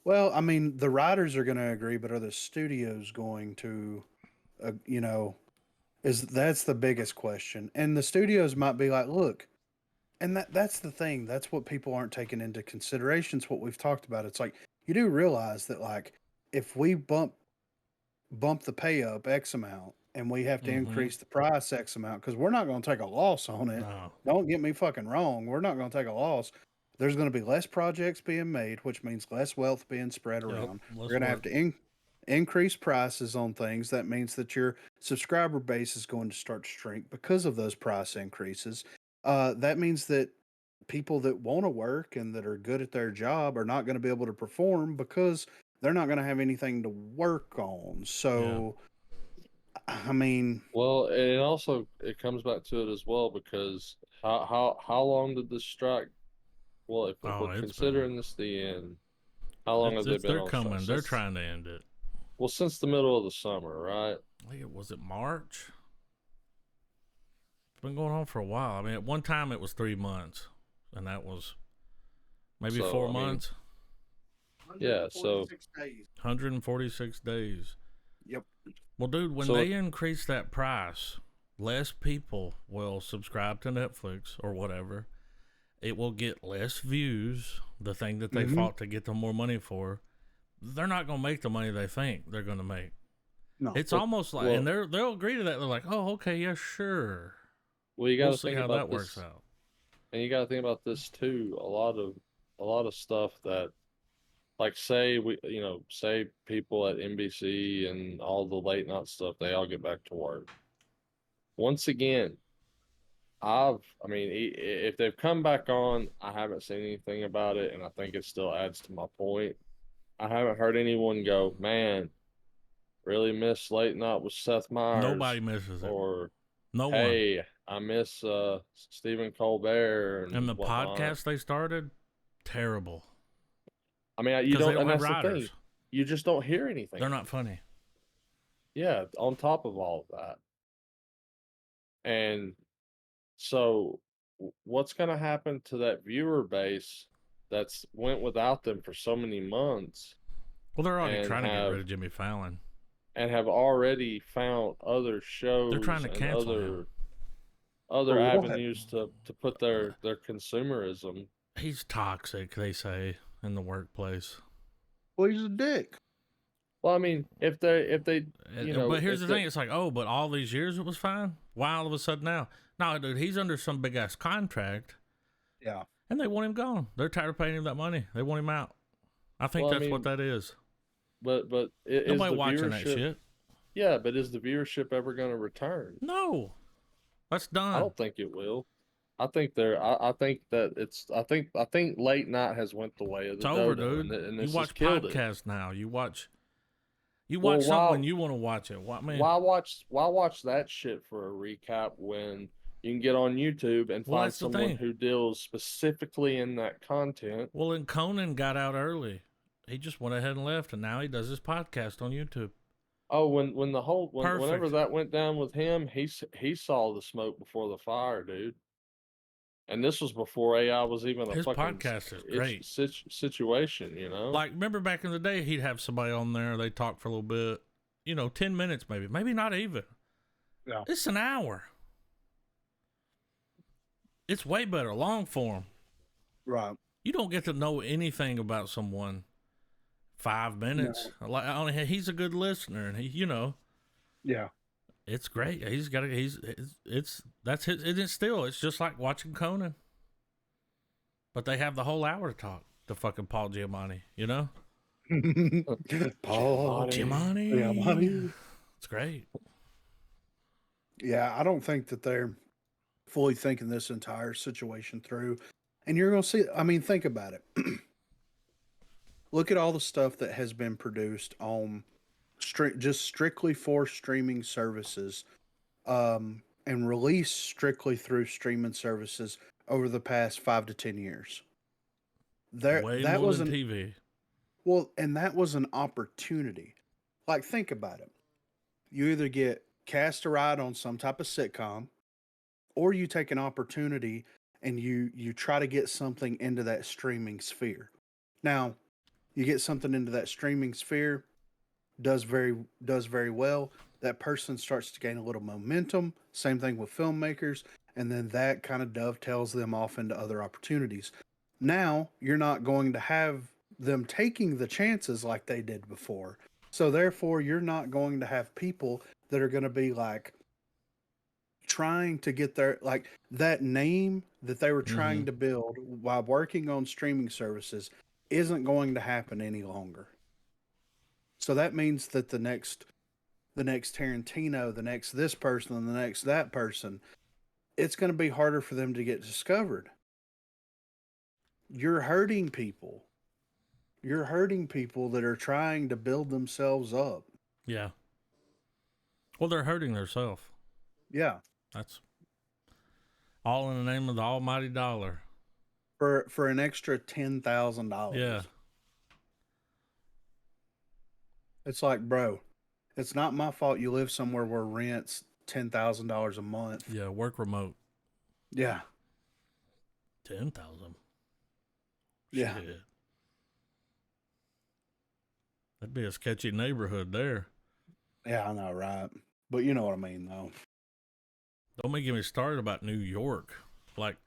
well, I mean, the writers are going to agree, but are the studios going to, is that's the biggest question. And the studios might be like, look, and that's the thing. That's what people aren't taking into consideration. It's what we've talked about. It's like you do realize that like if we bump the pay up X amount and we have to Mm-hmm. increase the price X amount because we're not going to take a loss on it. No. Don't get me fucking wrong. We're not going to take a loss. There's going to be less projects being made, which means less wealth being spread Yep. around. Let's We're going to have work. to increase prices on things. That means that your subscriber base is going to start to shrink because of those price increases. That means that people that want to work and that are good at their job are not going to be able to perform because they're not going to have anything to work on. Yeah. So, I mean, Well, and it also it comes back to it as well, because how long did this strike? Well, if Oh, we're it's been. considering this the end, how long have they It's been they're on strike? coming. They're trying to end it. Since the middle of the summer, right? I think was it March? It's been going on for a while. I mean, at one time it was 3 months, and that was maybe So, 4 months. Yeah, so 146 days. Yep. Well, dude, when So- they increase that price, less people will subscribe to Netflix or whatever. It will get less views, the thing that they Mhm. fought to get them more money for. They're not going to make the money they think they're going to make. No. It's Well- almost like, well- and they'll agree to that. They're like, oh, okay, yeah, sure. well, you got We'll to see think how about that this, works out. and you got to think about this too. A lot of stuff that, like, say people at NBC and all the late night stuff, they all get back to work. Once again, I mean, if they've come back on, I haven't seen anything about it, and I think it still adds to my point. I haven't heard anyone go, man, really miss Late Night with Seth Meyers. Nobody misses it. Or, No one. hey, I miss Stephen Colbert And the whatnot. podcast they started, terrible. I mean, you Because they don't, and have that's the writers. thing. You just don't hear anything. They're not funny. Yeah, on top of all of that. And so what's going to happen to that viewer base that's went without them for so many months Well, they're already And trying to get have- rid of Jimmy Fallon. and have already found other shows trying to and cancel him. other For what? avenues to put their consumerism? He's toxic, they say, in the workplace. Well, he's a dick. Well, I mean, if they But here's the thing: it's like, oh, but all these years it was fine. Why all of a sudden now? No, dude, he's under some big ass contract, Yeah. and they want him gone. They're tired of paying him that money. They want him out. I think Well, I that's what mean, that is. but is Nobody the watching that viewership- shit. Yeah, but is the viewership ever going to return? No, that's I done. don't think it will. I think I think that I think late night has went the way of It's the over, dodo, dude. and You this has watch killed it. podcasts now. You watch Well, something why- when you want to watch it. What man? Why watch that shit for a recap when you can get on YouTube and Well, find that's the someone thing. who deals specifically in that content? Well, and Conan got out early. He just went ahead and left, and now he does his podcast on YouTube. Oh, whenever Perfect. that went down with him, he saw the smoke before the fire, dude. And this was before AI was even a His fucking podcast is great. situation, you know. Like, remember back in the day, he'd have somebody on there. They talk for a little bit, 10 minutes maybe not even. Yeah. It's an hour. It's way better, long form. Right. You don't get to know anything about someone 5 minutes. Like, he's a good listener, and Yeah. it's great. That's his. It's just like watching Conan. But they have the whole hour to talk to fucking Paul Giamatti, Paul. Giamatti. Giamatti. It's great. Yeah, I don't think that they're fully thinking this entire situation through. And you're going to see, I mean, think about it. Look at all the stuff that has been produced on just strictly for streaming services and released strictly through streaming services over the past 5 to 10 years. Way That more was than an TV. Well, and that was an opportunity. Like, think about it. You either get cast a ride on some type of sitcom, or you take an opportunity and you try to get something into that streaming sphere. Now, you get something into that streaming sphere, does very well. That person starts to gain a little momentum. Same thing with filmmakers, and then that kind of dovetails them off into other opportunities. Now, you're not going to have them taking the chances like they did before. So therefore, you're not going to have people that are going to be like trying to get their, like, that name that they were trying to build while working on streaming services isn't going to happen any longer. So that means that the next Tarantino, the next this person, and the next that person, it's going to be harder for them to get discovered. You're hurting people. You're hurting people that are trying to build themselves up. Yeah. Well, they're hurting themselves. Yeah. That's all in the name of the almighty dollar. For an extra $10,000. Yeah. It's like, bro, it's not my fault you live somewhere where rent's $10,000 a month. Yeah. Work remote. Yeah. 10,000. Yeah. Shit. That'd be a sketchy neighborhood there. Yeah, I know, right? But you know what I mean, though. Don't make me started about New York. Like,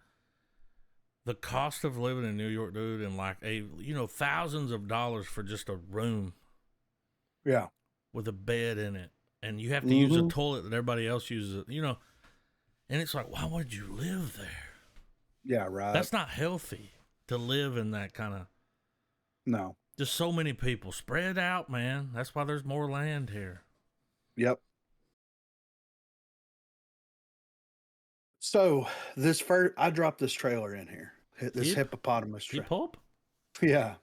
the cost of living in New York, dude, and like thousands of dollars for just a room Yeah. with a bed in it. And you have to use a toilet that everybody else uses, And it's like, why would you live there? Yeah, right. That's not healthy to live in that kind of. No. Just so many people spread out, man. That's why there's more land here. Yep. So I dropped this trailer in here. This Hip? hippopotamus You trailer. pulp? Yeah.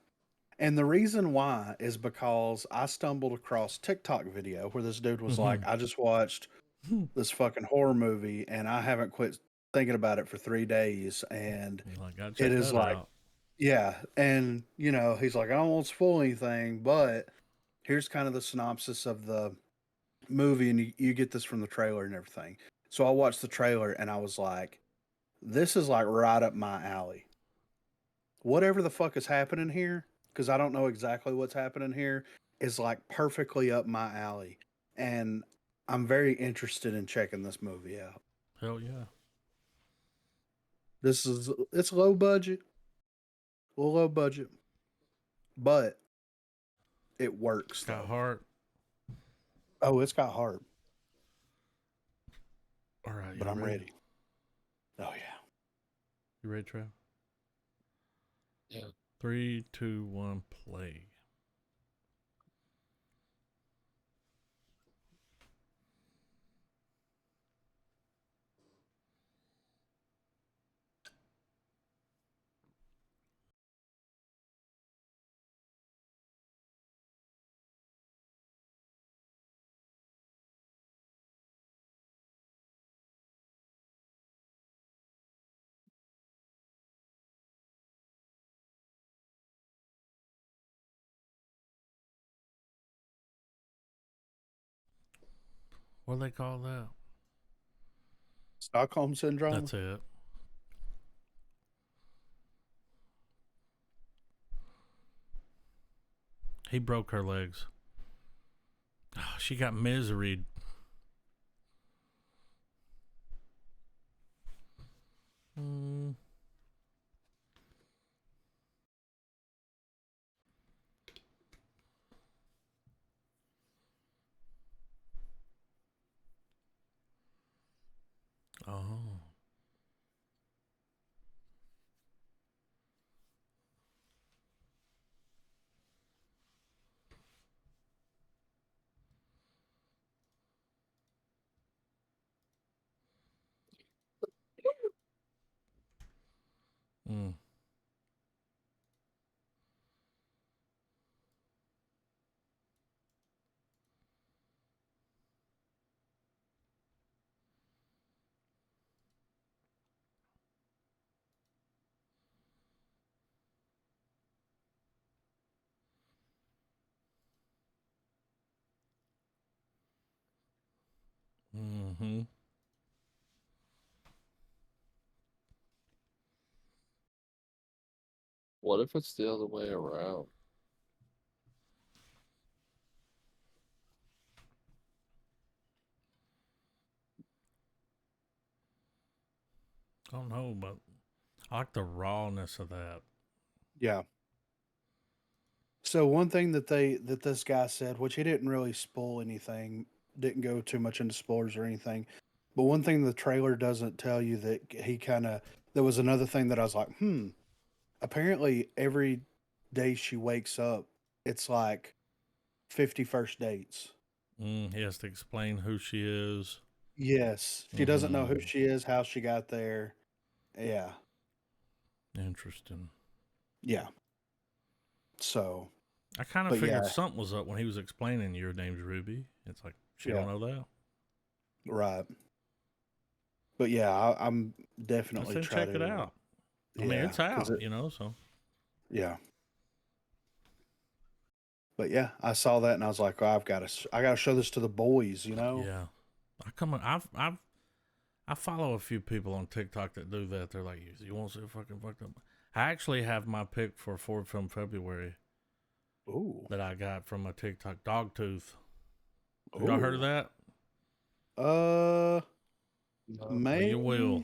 And the reason why is because I stumbled across TikTok video where this dude was like, I just watched this fucking horror movie and I haven't quit thinking about it for 3 days. And I gotta it check is that like, out. yeah. And, you know, he's like, I don't want to spoil anything, but here's kind of the synopsis of the movie. And you get this from the trailer and everything. So I watched the trailer and I was like, this is like right up my alley. Whatever the fuck is happening here, because I don't know exactly what's happening here, is like perfectly up my alley. And I'm very interested in checking this movie out. Hell yeah. It's low budget, a little low budget, but it works Got though. heart. Oh, it's got heart, All right, but you I'm ready? ready. Oh yeah. You ready, Trev? Yeah. 3, 2, 1, play. What do they call that? Stockholm syndrome. That's it. He broke her legs. Oh, she got miseried. Oh. Mm. Mm-hmm. What if it's the other way around? I don't know, but I like the rawness of that. Yeah. So one thing that this guy said, which he didn't really spoil anything, didn't go too much into spoilers or anything, but one thing the trailer doesn't tell you that he kind of there was another thing that I was like, apparently every day she wakes up, it's like 50 first dates. He has to explain who she is. Yes, she doesn't know who Mhm. she is, how she got there. Yeah, Interesting. yeah. So, I kind of but figured yeah, something was up when he was explaining your name's Ruby. It's like she yeah, don't know that. right. But yeah, I'm I definitely said try check it to. out. I mean, Yeah, it's because out, so. yeah. But yeah, I saw that and I was like, oh, I gotta show this to the boys, you know? Yeah. I follow a few people on TikTok that do that. They're like, you want to see a fucking fucked up? I actually have my pick for Ford Film February Ooh, that I got from a TikTok, Dogtooth. Have y'all heard of ooh. that? No. Well, you Maybe. will.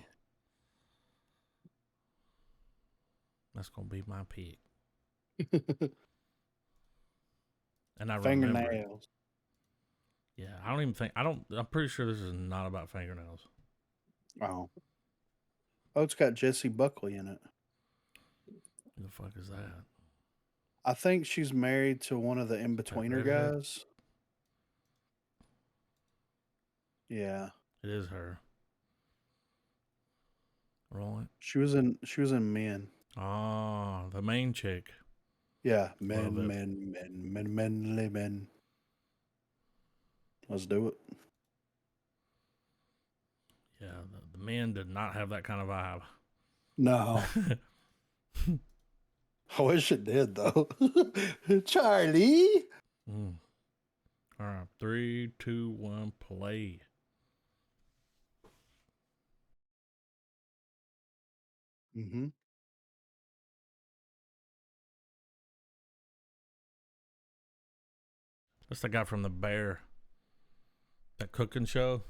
That's gonna be my pick, and I remember it. Fingernails. Yeah, I don't even think I don't. I'm pretty sure this is not about fingernails. Oh. Oh, it's got Jesse Buckley in it. Who the fuck is that? I think she's married to one of the That in-betweener redhead? guys. Yeah. It is her. Roll it. She was in Men. Oh, the main chick. Yeah, Love it. men. Let's do it. Yeah, the men did not have that kind of vibe. No, I wish it did though. Charlie. Mm. All right, 3, 2, 1, play. Mm-hmm. That's the guy from the Bear, that cooking show.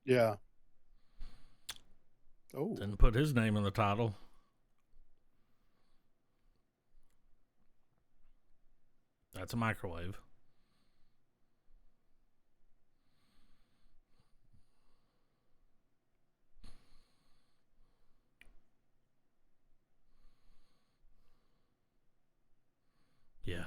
Yeah. Oh, Didn't put his name in the title. That's a microwave. Yeah.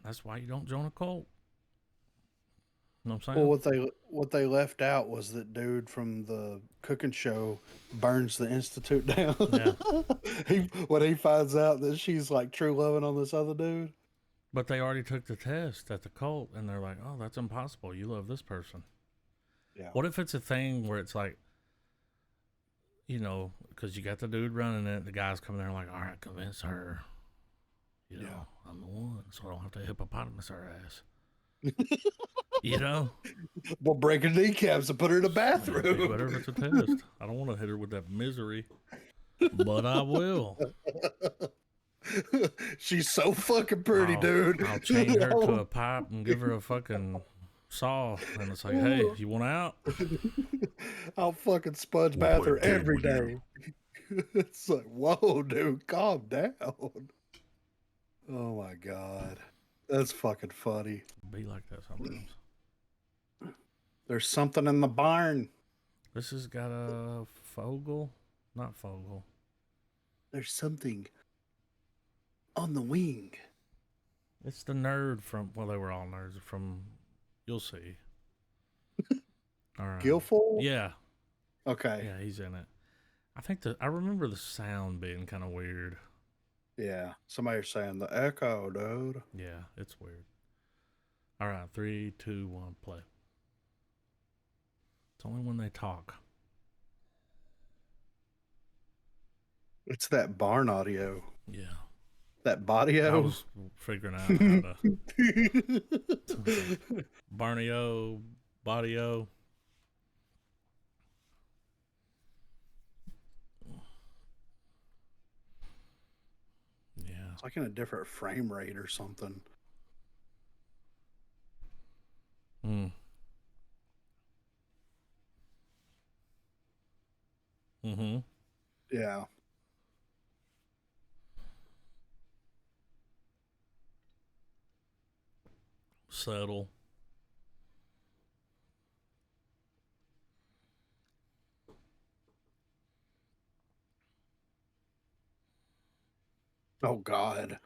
That's why you don't join a cult. You know what I'm well, saying? what they left out was that dude from the cooking show burns the institute down. Yeah. When he finds out that she's like true loving on this other dude. But they already took the test at the cult, and they're like, "Oh, that's impossible. You love this person." Yeah. What if it's a thing where it's like, because you got the dude running it, the guy's coming there and like, "All right, convince her. Yeah. I'm the one, so I don't have to hippopotamus her ass." You know, We'll break her kneecaps and put her in a it'd be bathroom. better if it's a test. I don't want to hit her with that misery, but I will. She's so fucking pretty, dude. I'll chain her to a pipe and give her a fucking saw, and it's like, "Hey, you want out?" I'll fucking sponge We'll bath play her a game every with day. you. It's like, whoa, dude, calm down. Oh my god. That's fucking funny. Be like that sometimes. There's something in the barn. This has got a Fogel, not Fogel. There's something on the wing. It's the nerd from. Well, they were all nerds from. You'll see. All right. Guilfoyle? Yeah, Okay. yeah, he's in it. I remember the sound being kind of weird. Yeah. Somebody's saying the echo, dude. Yeah, it's weird. All right, 3, 2, 1, play. It's only when they talk. It's that barn audio. Yeah, That I bodio. was figuring out how to Barney-o, Body-o. Yeah. It's like in a different frame rate or something. Mm. Mm-hmm. Yeah. Settle. Oh God.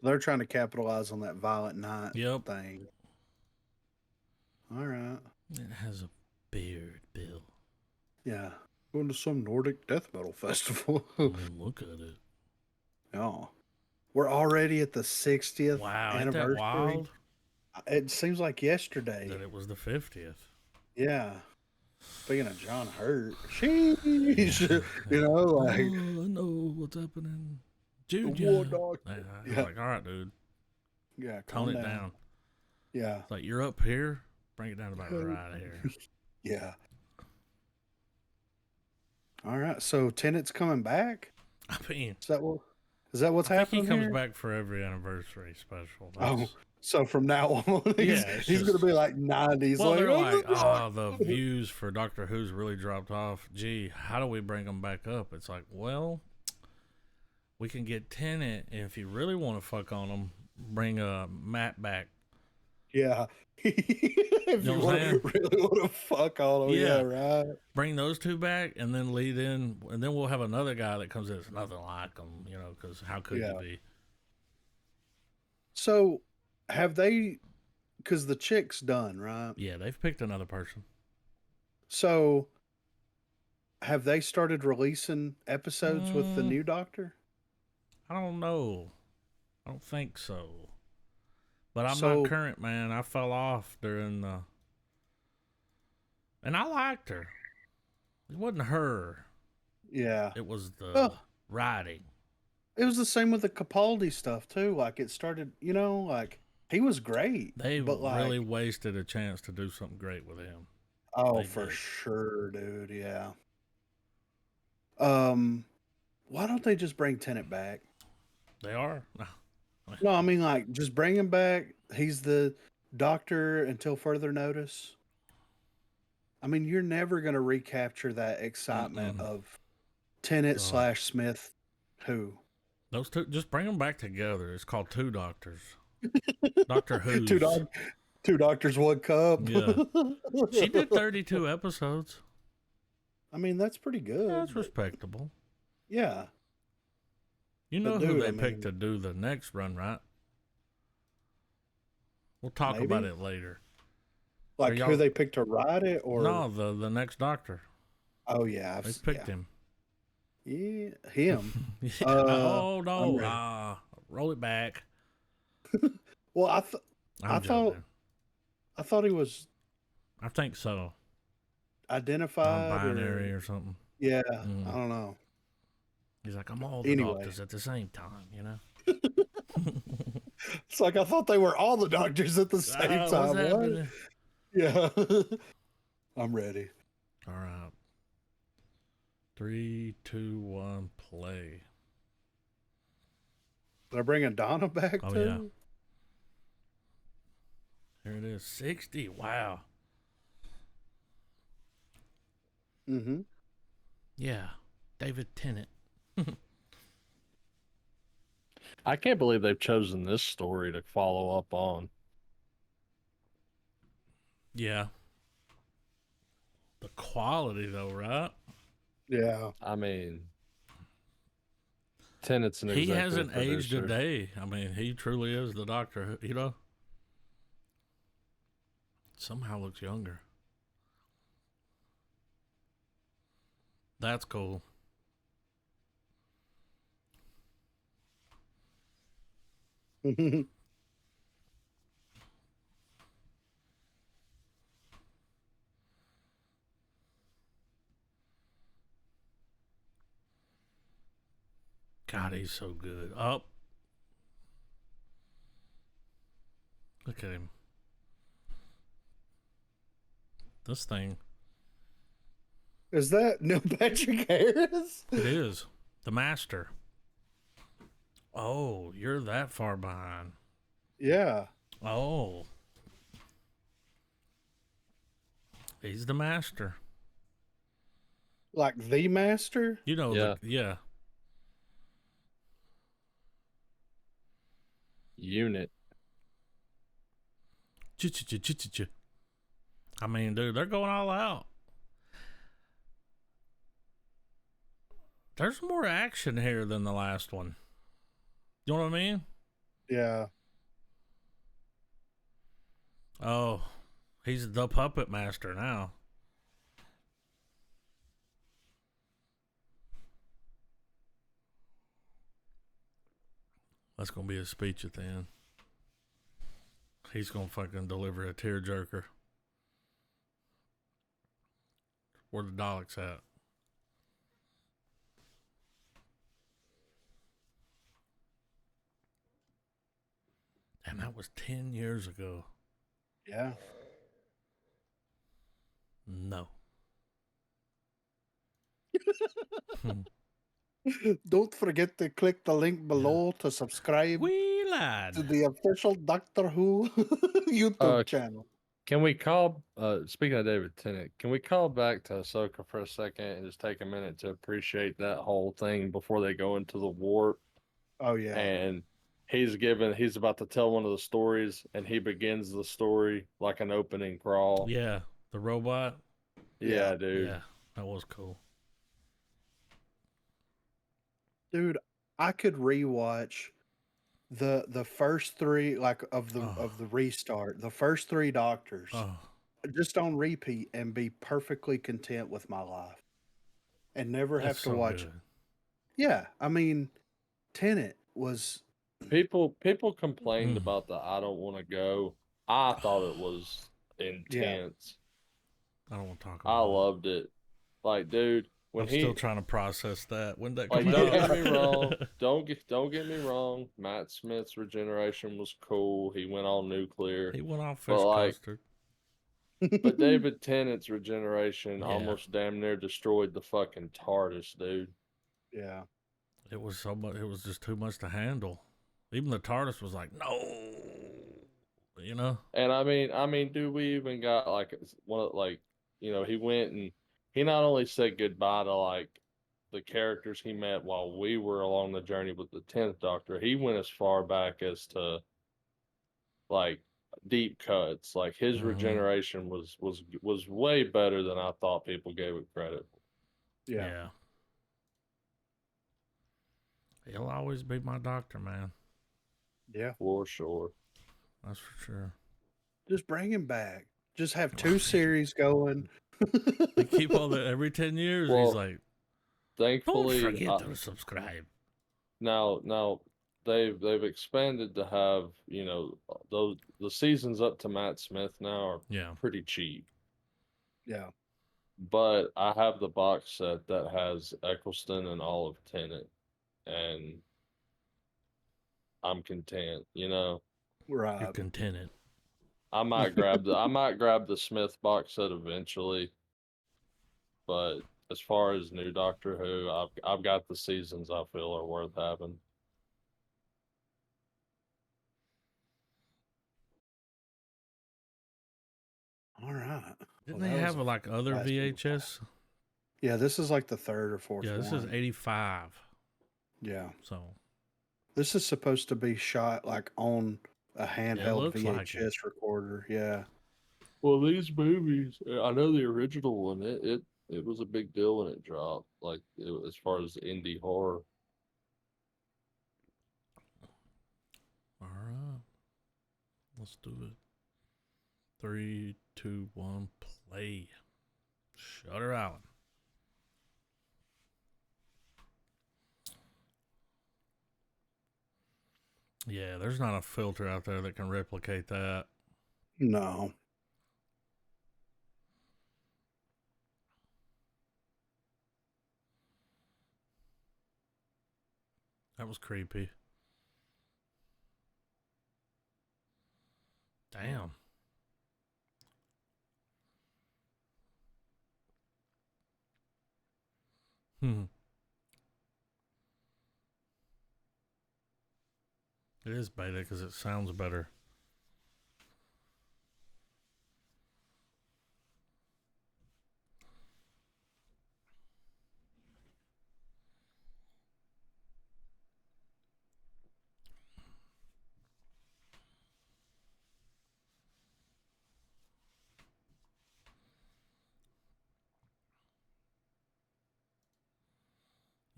They're trying to capitalize on that Violent Night Yep. thing. All right. It has a beard, Bill. Yeah. Going to some Nordic death metal festival. I mean, look at it. Oh. We're already at the 60th Wow, ain't anniversary. that wild? It seems like yesterday. That it was the 50th. Yeah. Speaking of John Hurt, sheesh. You know, like, I know what's happening. Jude, war dog. Yeah. Like, all right, dude, Yeah, tone calm it down. down. Yeah. It's like, you're up here, bring it down about right here. Yeah. All right. So Tenet's coming back? I mean, Is that what's I think happening he comes here? back for every anniversary special. Oh, That's- so from now on, Yeah, it's he's going just- to be like 90s. well, they're "Oh, like, God." oh, the views for Doctor Who's really dropped off. Gee, how do we bring them back up? It's like, well, we can get Tenet, and if you really want to fuck on them, bring Matt back. Yeah. If know you what I'm saying? really want to fuck all of Yeah. yeah, right. Bring those two back, and then lead in, and then we'll have another guy that comes in that's nothing like them, you know, because how could Yeah. you be? So have they, because the chick's done, right? Yeah, they've picked another person. So have they started releasing episodes with the Mm. new Doctor? I don't know. I don't think so. But I'm So- not current, man. I fell off during the. And I liked her. It wasn't her. Yeah. It was the Well- writing. It was the same with the Capaldi stuff too. Like it started, you know, like he was great. They but like, really wasted a chance to do something great with him. oh, they for did. sure, dude. Yeah. Why don't they just bring Tennant back? They are. No, I mean like just bring him back. He's the Doctor until further notice. I mean, you're never gonna recapture that excitement Mm-mm. of Tennant God. / Smith. Who? Those two, just bring them back together. It's called Two Doctors. Doctor Who. Two doctors, one cup. Yeah. She did 32 episodes. I mean, that's pretty good. That's respectable. Yeah. You know But who dude, they I picked to mean- do the next run, right? We'll talk about Maybe? it later. Like y'all- who they picked to ride it, or No, the next Doctor. oh yeah, They picked him. Yeah, him. Yeah. Uh, Oh I'm no! ready. Roll it back. Well, I I'm thought- joking. thought he was I think so. identified. Non-binary or something. Yeah, Mm. I don't know. He's like, I'm all the Anyway. doctors at the same time, you know. It's like I thought they were all the doctors at the same What's time. What? happening? Yeah, I'm ready. All right. 3, 2, 1, play. They're bringing Donna back Oh, too. yeah. Here it is. 60. Wow. Mm-hmm. Yeah. David Tennant. I can't believe they've chosen this story to follow up on. Yeah. The quality, though, right? Yeah. I mean, Tennant's an He executive hasn't aged a producer. day. I mean, he truly is the Doctor, you know? Somehow looks younger. That's cool. God, he's so good. Up. Look at him. This thing. Is that Neil Patrick Harris? It is. The Master. Oh, you're that far behind. Yeah. Oh. He's the Master. Like the Master? You know, Yeah. yeah. Unit. Ch-ch-ch-ch-ch-ch. I mean, dude, they're going all out. There's more action here than the last one. You know what I mean? Yeah. Oh, he's the puppet master now. That's gonna be his speech at the end. He's gonna fucking deliver a tearjerker. Where the Daleks at? And that was 10 years ago. Yeah. No. Don't forget to click the link below to subscribe Wee to lad. the official Doctor Who YouTube channel. Can we call, speaking of David Tennant, can we call back to Ahsoka for a second and just take a minute to appreciate that whole thing before they go into the warp? Oh yeah. And he's about to tell one of the stories, and he begins the story like an opening crawl. Yeah, the robot. Yeah, dude. Yeah, that was cool. Dude, I could rewatch the first three of the restart, the first three Doctors Oh, just on repeat and be perfectly content with my life and never have that's to so watch. good. Yeah, I mean, Tenet was People complained about the I don't want to go. I thought it was intense. I don't want to talk I about it. loved it. Like, dude, when I'm still trying to process that. When that like, come don't out? get me wrong. Don't get me wrong. Matt Smith's regeneration was cool. He went all nuclear. He went off But, fish like, custard. But David Tennant's regeneration Yeah. almost damn near destroyed the fucking TARDIS, dude. Yeah. It was so much. It was just too much to handle. Even the TARDIS was like, no. You know. And I mean, dude, we even got like one of like, he went and he not only said goodbye to like the characters he met while we were along the journey with the 10th Doctor. He went as far back as to like deep cuts. Like his regeneration was way better than I thought people gave it credit for. Yeah. He'll always be my doctor, man. Yeah. For sure. That's for sure. Just bring him back. Just have two series going. They keep all the every 10 years. Well, he's like, thankfully, don't forget to subscribe. Now they've expanded to have those the seasons up to Matt Smith now are pretty cheap. Yeah. But I have the box set that has Eccleston and all of Tennant, and I'm content. Right. You're contented. I might grab the Smith box set eventually, but as far as new Doctor Who, I've got the seasons I feel are worth having. All right. Didn't they have like other fast little VHS? Yeah, this is like the third or fourth Yeah, this one. is 85. Yeah. So This is supposed to be shot like on a handheld looks like VHS it. recorder. Yeah. Well, these movies, I know the original one. It was a big deal when it dropped. Like as far as indie horror. all right, let's do it. 3, 2, 1, play. Shutter Island. Yeah, there's not a filter out there that can replicate that. No. That was creepy. Damn. It is beta because it sounds better.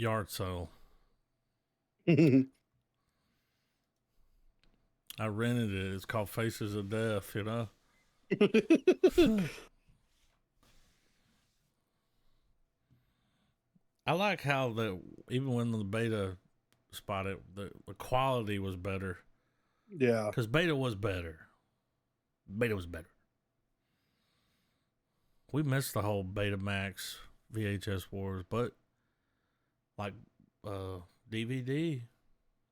Yard sale. I rented it. It's called Faces of Death, you know? I like how even when the beta spotted, the quality was better. Yeah. Because beta was better. Beta was better. We missed the whole Betamax VHS wars, but like DVD,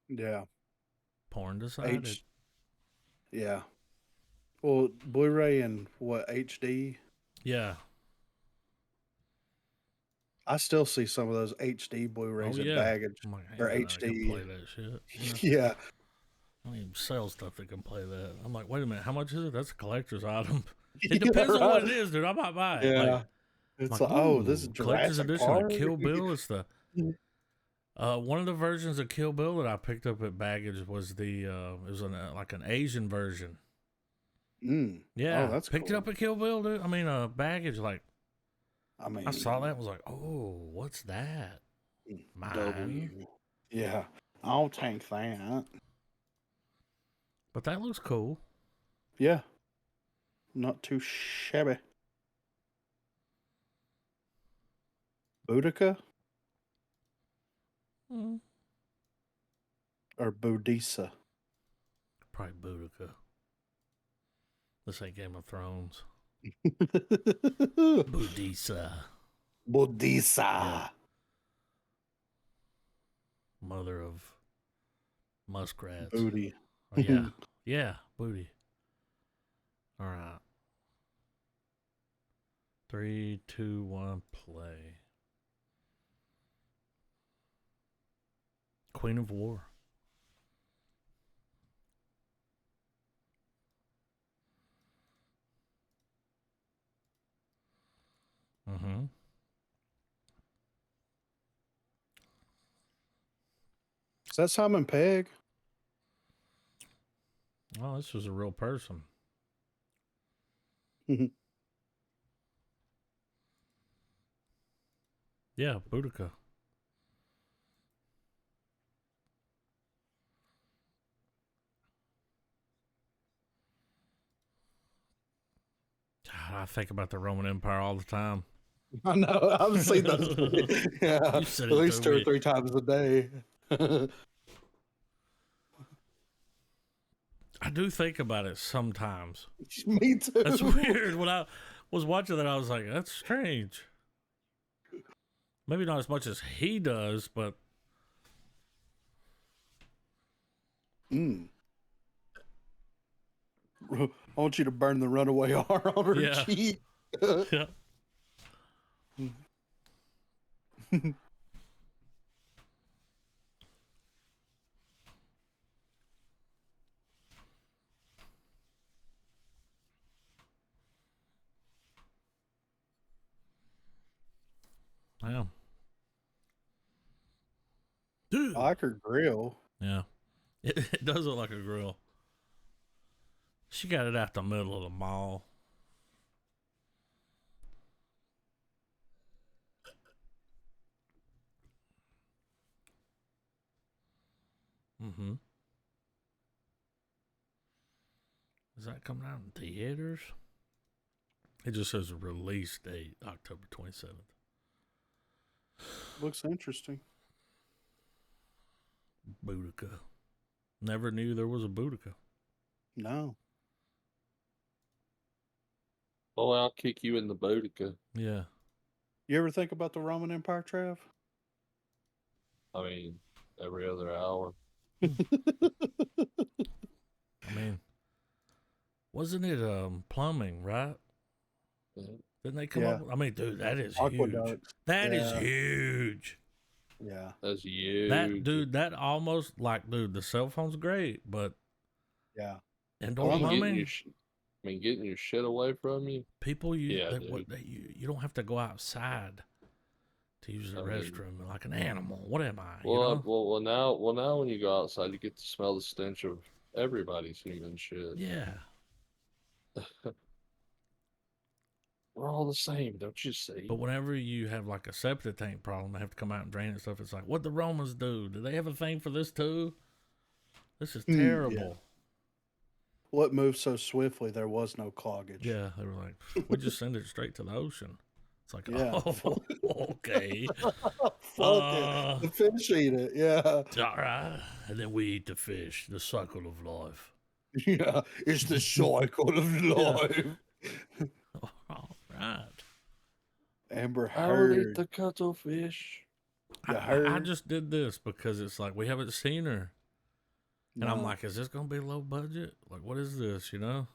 Yeah. porn decided. Yeah. Well, Blu-ray and what, HD? Yeah. I still see some of those HD Blu-rays Oh, at yeah. baggage. I'm like, Or hell, I can HD. play that shit. You know? Yeah. I don't even sell stuff that can play that. I'm like, wait a minute, how much is it? That's a collector's item. It depends on what it is, dude. I might buy it. Yeah. Like, It's like, like, oh, this is ooh, collector's Jurassic edition of Park. Kill Bill. It's the one of the versions of Kill Bill that I picked up at baggage was the it was like an Asian version. Mm. Yeah, Oh, that's picked it cool. up at Kill Bill, dude. I mean, baggage. Like, I mean, I saw that and was like, oh, what's that? Mine. W. Yeah. I'll take that. But that looks cool. Yeah. Not too shabby. Boudica Mm. or Boudicca? Probably Boudica. This ain't Game of Thrones. Boudicca. Boudicca. Yeah. Mother of muskrats. Booty. Oh, yeah. Yeah, booty. All right. 3, 2, 1, play. Queen of War. Mm-hmm. Is that Simon Pegg? Oh, this was a real person. Yeah, Boudica. God, I think about the Roman Empire all the time. I know. I've seen those. Yeah, You said at it least to 2 or me. 3 times a day. I do think about it sometimes. Me too. That's weird. When I was watching that, I was like, that's strange. Maybe not as much as he does, but Mm. I want you to burn the runaway R on her Yeah. cheek. yeah. Yeah. Dude. I like her grill. Yeah. It does look like a grill. She got it out the middle of the mall. Mm-hmm. Is that coming out in theaters? It just says release date, October 27th. Looks interesting. Boudica. Never knew there was a Boudica. No. Oh, I'll kick you in the Boudica. Yeah. You ever think about the Roman Empire, Trav? I mean, every other hour. I mean, wasn't it plumbing, right? Yeah. Didn't they come Yeah. up? I mean, dude, that is huge. Aqueducts. That is Yeah. huge. Yeah. That's huge. That dude, that almost like, dude, the cell phone's great, but Yeah. indoor I mean, plumbing, getting your shit away from you. people use Yeah, you don't have to go outside to use the I mean- restroom like an animal. What am I? Well, you know? well, now when you go outside, you get to smell the stench of everybody's human shit. Yeah. We're all the same, don't you see? But whenever you have like a septic tank problem, they have to come out and drain it and stuff. It's like, what the Romans do? Do they have a thing for this too? This is Yeah. terrible. Well, it moved so swiftly there was no cloggage. Yeah, they were like, we just send it straight to the ocean. It's like, Yeah. oh, okay. Fuck it. The fish eat it. Yeah. All right. And then we eat the fish, the cycle of life. Yeah. It's the cycle of life. All right. Amber I would eat Heard. the cuttlefish. You I heard? just did this because it's like we haven't seen her. And I'm No. like, is this going to be low budget? Like, what is this, you know?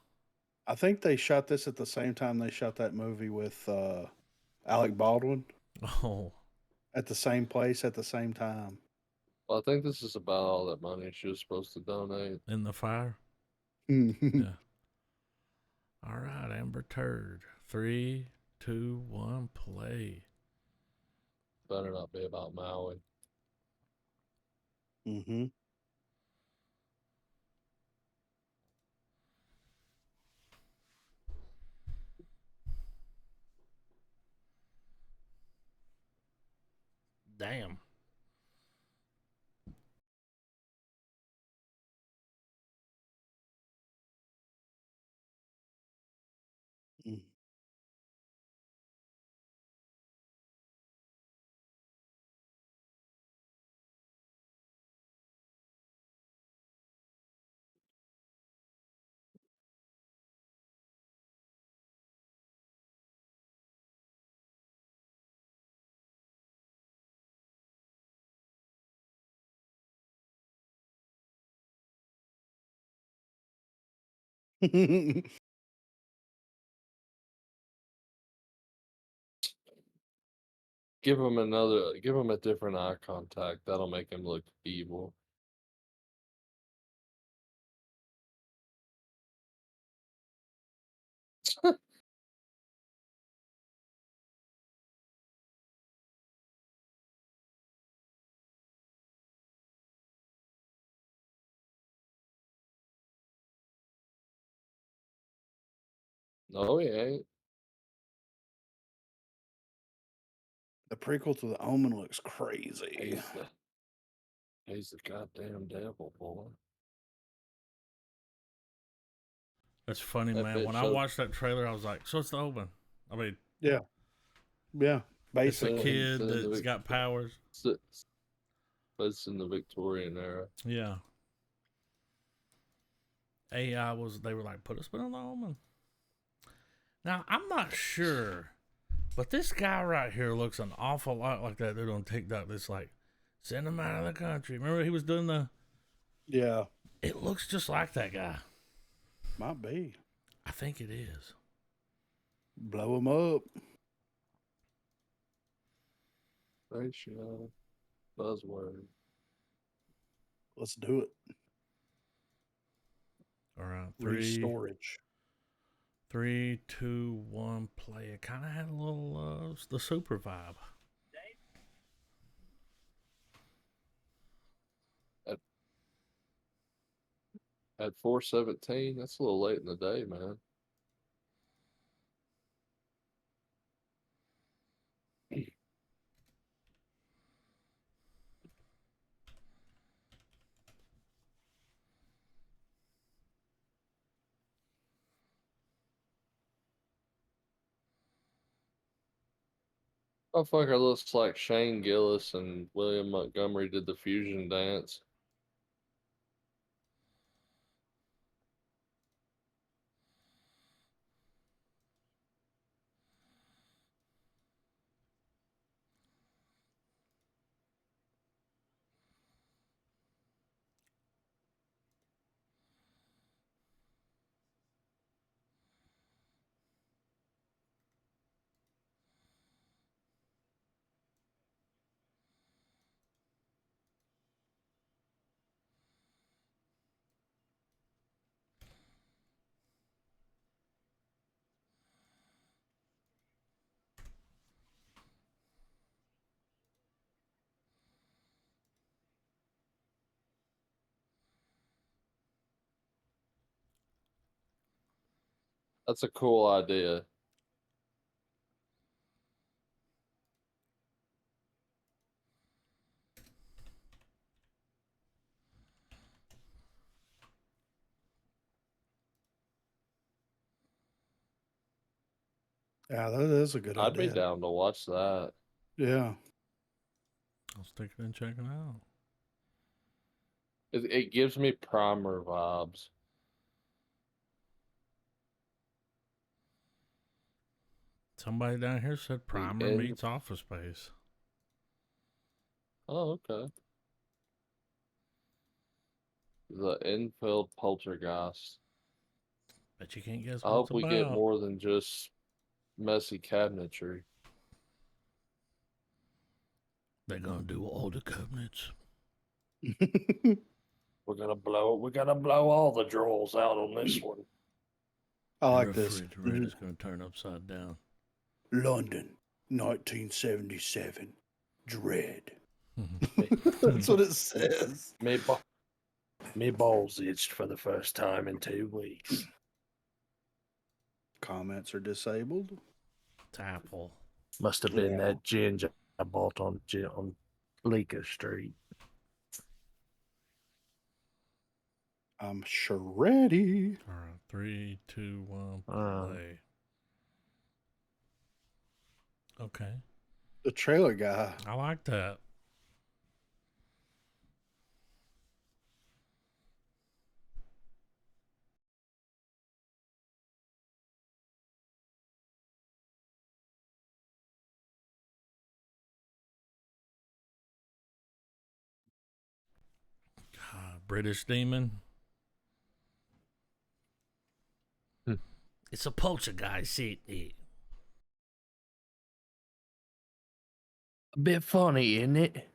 I think they shot this at the same time they shot that movie with Alec Baldwin Oh, at the same place at the same time. Well, I think this is about all that money she was supposed to donate. in the fire? Yeah. Yeah. All right, Amber Turd. 3, 2, 1, play. Better not be about Maui. Mm-hmm. Damn. Give him a different eye contact. That'll make him look evil. No, he ain't. The prequel to The Omen looks crazy. He's the goddamn devil, boy. That's funny, That man. bitch When I showed- watched that trailer, I was like, so it's the Omen. I mean, Yeah, it's a basically. kid in the that's got powers. But it's in the Victorian era. Yeah. AI they were like, put a spin on the Omen. Now, I'm not sure, but this guy right here looks an awful lot like that dude on TikTok that's like, send him out of the country. Remember he was doing Yeah, it looks just like that guy. might be. I think it is. Blow him up. Ratio. Buzzword. Let's do it. All right. Restorage. 3, 2, 1, play. It kind of had a little, the super vibe. At 4:17, that's a little late in the day, man. Motherfucker looks like Shane Gillis and William Montgomery did the fusion dance. That's a cool idea. Yeah, that is a good I'd be idea. down to watch that. Yeah. I'll stick it and check it out. It gives me Primer vibes. Somebody down here said Primer end- meets Office Space. Oh, okay. The Enfield Poltergeist. Bet you can't guess I what it's hope we get about. more than just messy cabinetry. They're gonna do all the cabinets. We're gonna blow all the drawers out on this one. I The like this. refrigerator's gonna turn upside down. London, 1977. Dread. That's That's what it says. Me balls itched for the first time in 2 weeks. Comments are disabled. Apple. Must have been that ginger I bought on Leaker Street. I'm sure ready. All right, 3, 2, 1, play. Okay, The trailer guy. I like that. British Demon. It's a poltergeist, isn't it? A bit funny, isn't it?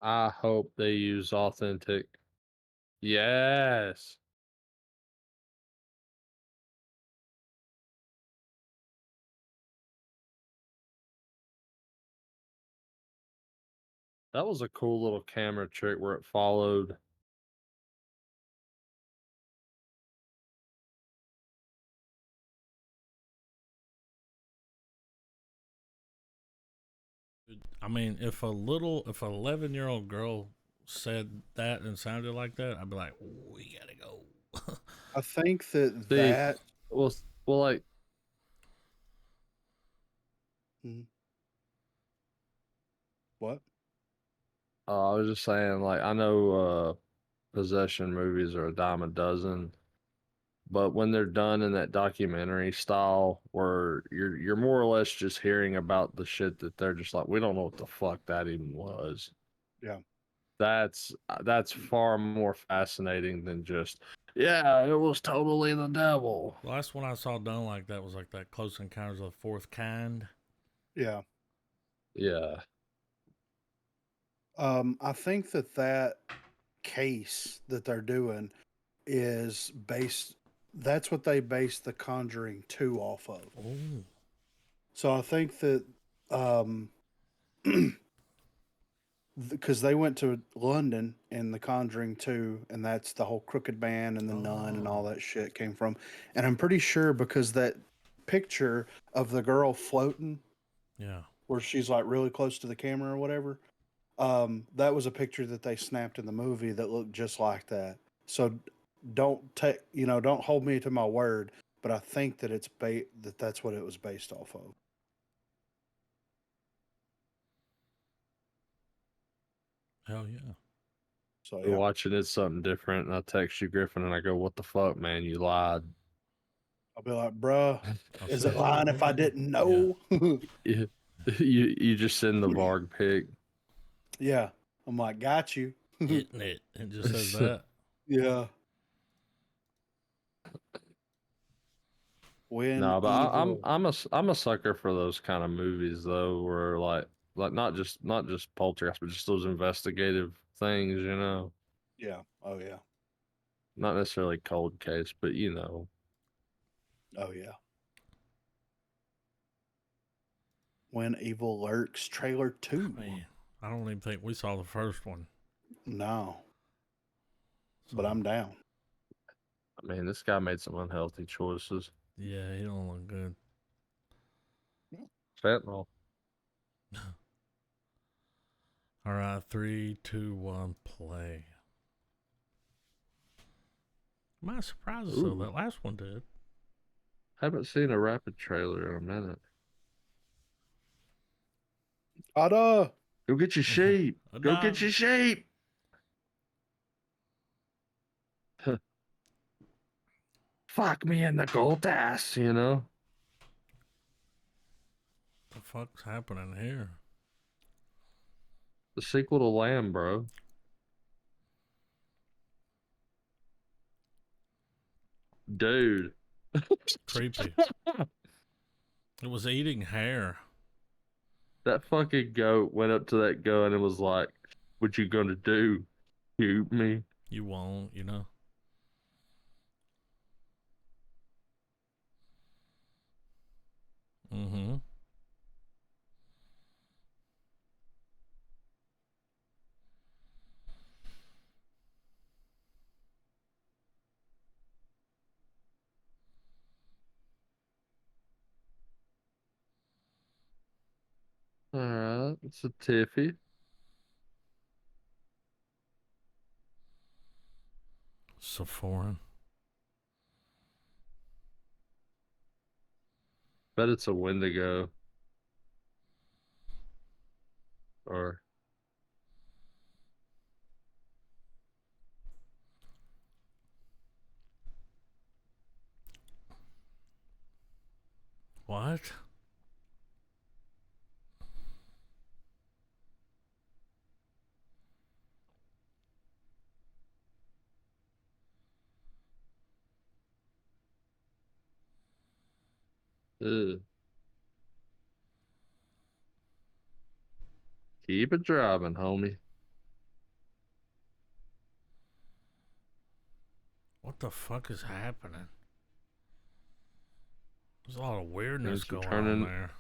I hope they use authentic. Yes. That was a cool little camera trick where it followed. I mean, if an 11-year-old girl said that and sounded like that, I'd be like, we gotta go. I think that See, that. well, like, What? I was just saying, like, I know possession movies are a dime a dozen, but when they're done in that documentary style, where you're more or less just hearing about the shit that they're just like, we don't know what the fuck that even was. Yeah. That's far more fascinating than just, yeah, it was totally the devil. The last one I saw done like that was like that Close Encounters of the Fourth Kind. Yeah. Yeah. I think that case that they're doing is based. That's what they based The Conjuring 2 off of. Oh. So I think that because they went to London in The Conjuring 2, and that's the whole Crooked Man and the Nun and all that shit came from. And I'm pretty sure because that picture of the girl floating, Yeah. where she's like really close to the camera or whatever, that was a picture that they snapped in the movie that looked just like that. So don't don't hold me to my word, but I think that that's what it was based off of. Hell yeah. So We're yeah. watching it something different, and I text you, Griffin, and I go, what the fuck, man? You lied. I'll be like, bruh, I'll is say it lying if I didn't know? you just send the Varg pic. Yeah. I'm like, got you. Hitting it. It just says that. Yeah. When No, but evil... I'm a sucker for those kind of movies though, where like not just poltergeist, but just those investigative things, you know. Yeah. Oh yeah. Not necessarily cold case, but you know. Oh yeah. When Evil Lurks trailer 2. Man, I don't even think we saw the first one. No. But So, I'm down. I mean, this guy made some unhealthy choices. yeah, he don't look good. Fentanyl. All right, 3, 2, 1, play. My surprises though, Ooh. that last one did. Haven't seen a Rapid trailer in a minute. Ada. Go get your sheep. Go get your sheep. Fuck me in the gold ass, you know? The fuck's happening here? The sequel to Lamb, bro. Dude. Creepy. It was eating hair. That fucking goat went up to that gun and was like, "What you gonna do? Shoot me?" You won't, you know. Mm-hmm. Alright, it's a Tiffy. So foreign. Bet it's a Wendigo. Or What? ugh. Keep it driving, homie. What the fuck is happening? There's a lot of weirdness Things are going on turning there.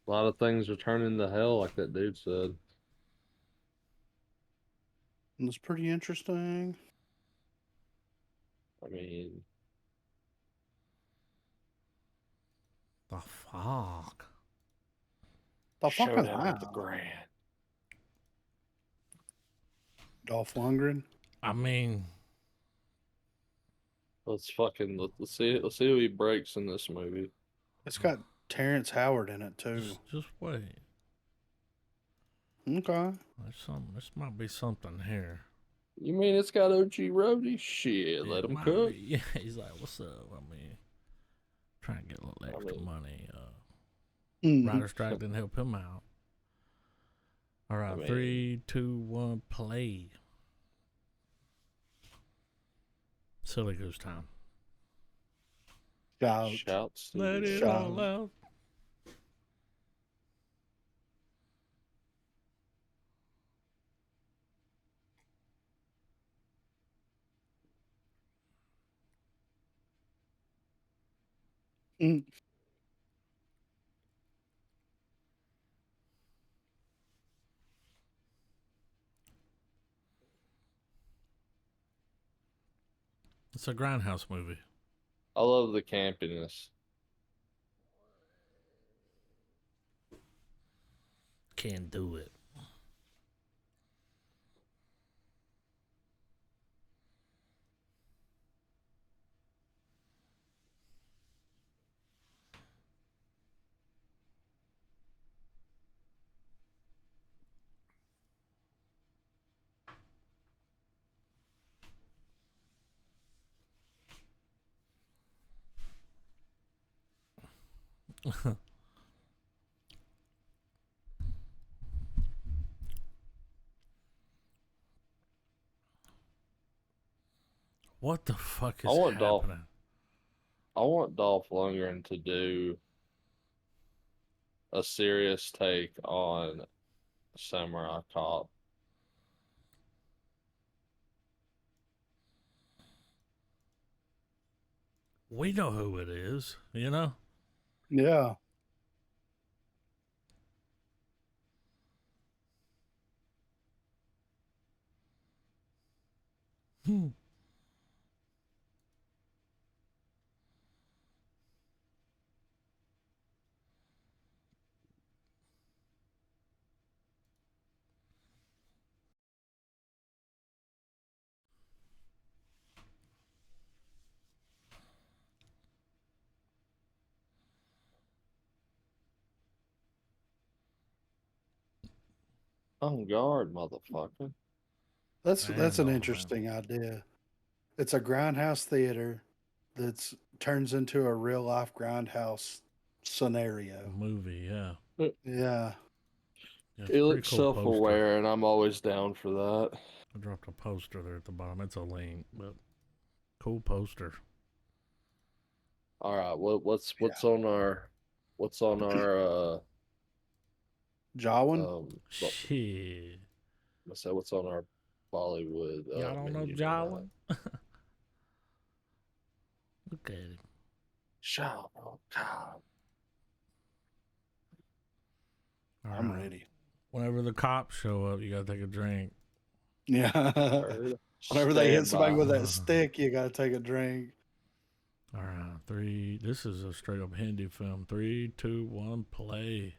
a lot of things are turning to hell, like that dude said. It's pretty interesting. I mean, The fuck? The fucking Showdown of the hell? Grand. Dolph Lundgren. I mean, Let's fucking let's see who he breaks in this movie. It's got Terrence Howard in it too. just wait. Okay. There's something. This might be something here. You mean it's got OG Roadie? Shit, let It him might cook. be. Yeah, he's like, "What's up?" I mean, trying to get a little extra mean- money. Mhm. Rider Strike didn't help him out. All right, mean- 3, 2, 1, play. Silly goose time. Shout. Shouts. to Let the it Shout. all out. Mm. It's a grindhouse movie. I love the campiness. Can't do it. What the fuck is I want happening? I want Dolph Lundgren to do a serious take on Samurai Cop. We know who it is, you know? Yeah. Hmm. On guard, motherfucker. That's And an all that. interesting idea. It's a grindhouse theater that's turns into a real life grindhouse scenario. Movie, yeah. Yeah. Yeah, it's It a pretty looks cool poster. self-aware, and I'm always down for that. I dropped a poster there at the bottom. It's a link, but cool poster. All right, what's on our Jawan? what- Shit. let's say what's on our Bollywood Y'all don't know menu tonight? Jolin? Look at it. Shah Rukh Khan. I'm Alright. ready. Whenever the cops show up, you gotta take a drink. Yeah. Heard. Whenever they hit Stand somebody by. with that stick, you gotta take a drink. All right, 3. This is a straight up Hindi film. 3, 2, 1, play.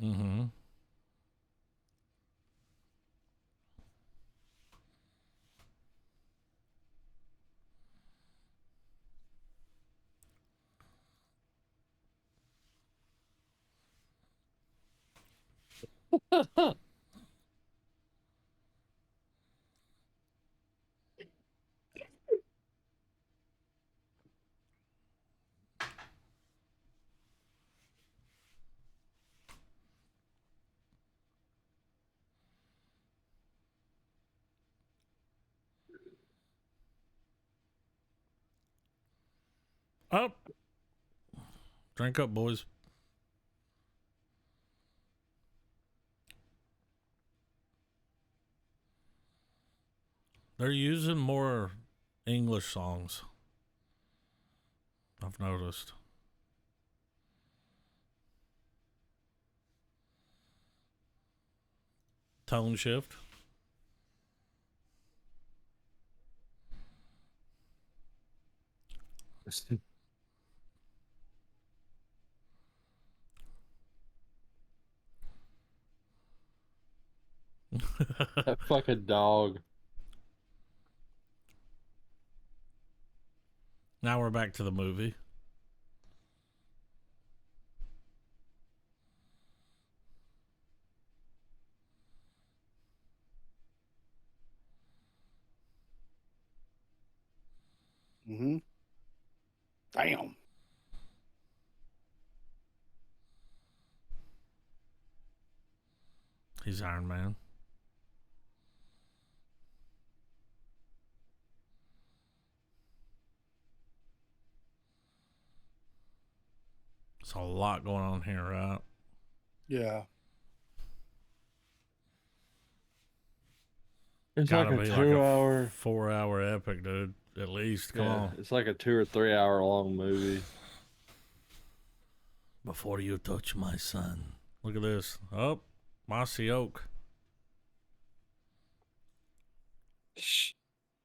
Mm-hmm. Up. Drink up, boys. They're using more English songs. I've noticed. Tone shift. That fucking dog. Now we're back to the movie. Mm-hmm. Damn. He's Iron Man. There's a lot going on here, right? Yeah. It's Gotta like a be 2-hour. 4-hour epic, dude. At least, come on. It's like a 2 or 3 hour long movie. Before you touch my son. Look at this. Oh, Mossy Oak.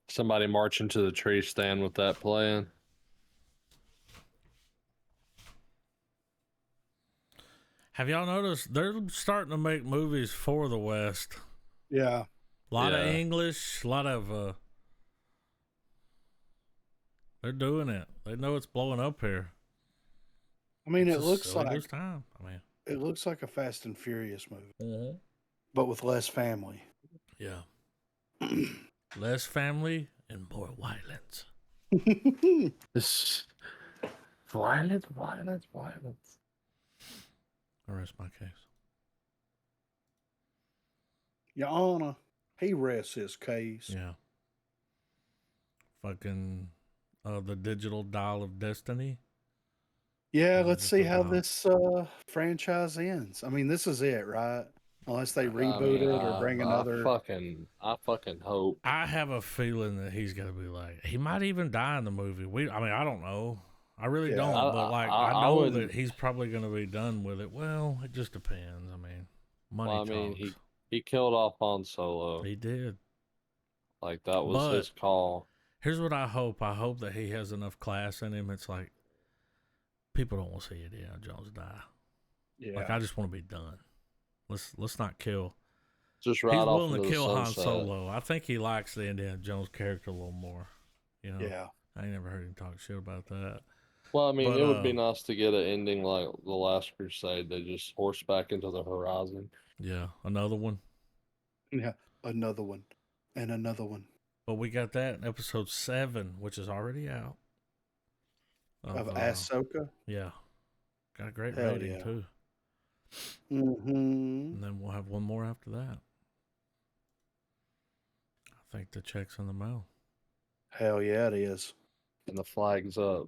Somebody marching to the tree stand with that playing. Have y'all noticed they're starting to make movies for the West? Yeah. A lot of Yeah. English, a lot of they're doing it. They know it's blowing up here. I mean, It's it a looks silly like goose time. it looks like a Fast and Furious movie, Mm-hmm. but with less family. Yeah. Less family and more violence. This violence. I rest my case. Your Honor, he rests his case. Yeah. Fucking the digital dial of destiny. Yeah, Yeah, let's just see how about. this franchise ends. I mean, this is it, right? Unless they reboot it or bring another. I fucking hope. I have a feeling that he's gonna be like he might even die in the movie. I don't know. I really Yeah. don't, but I I know that wouldn't- he's probably gonna be done with it. Well, it just depends. I mean, money Well, I mean, talks. he killed off Han Solo. He did. Like that was But- his call. Here's what I hope. I hope that he has enough class in him. It's like people don't want to see Indiana Jones die. Yeah. Like I just want to be done. Let's not kill. Just right He's off willing into to kill the Han sunset. Solo. I think he likes the Indiana Jones character a little more. You know. Yeah. I ain't never heard him talk shit about that. Well, I mean, But, it would be nice to get an ending like The Last Crusade. They just horse back into the horizon. yeah, another one. Yeah, another one, and another one But we got that in episode 7, which is already out. of Ahsoka. Yeah, got a great Hell rating yeah. too. Mm-hmm. And then we'll have one more after that. I think the check's in the mail. Hell yeah, it is. And the flag's up.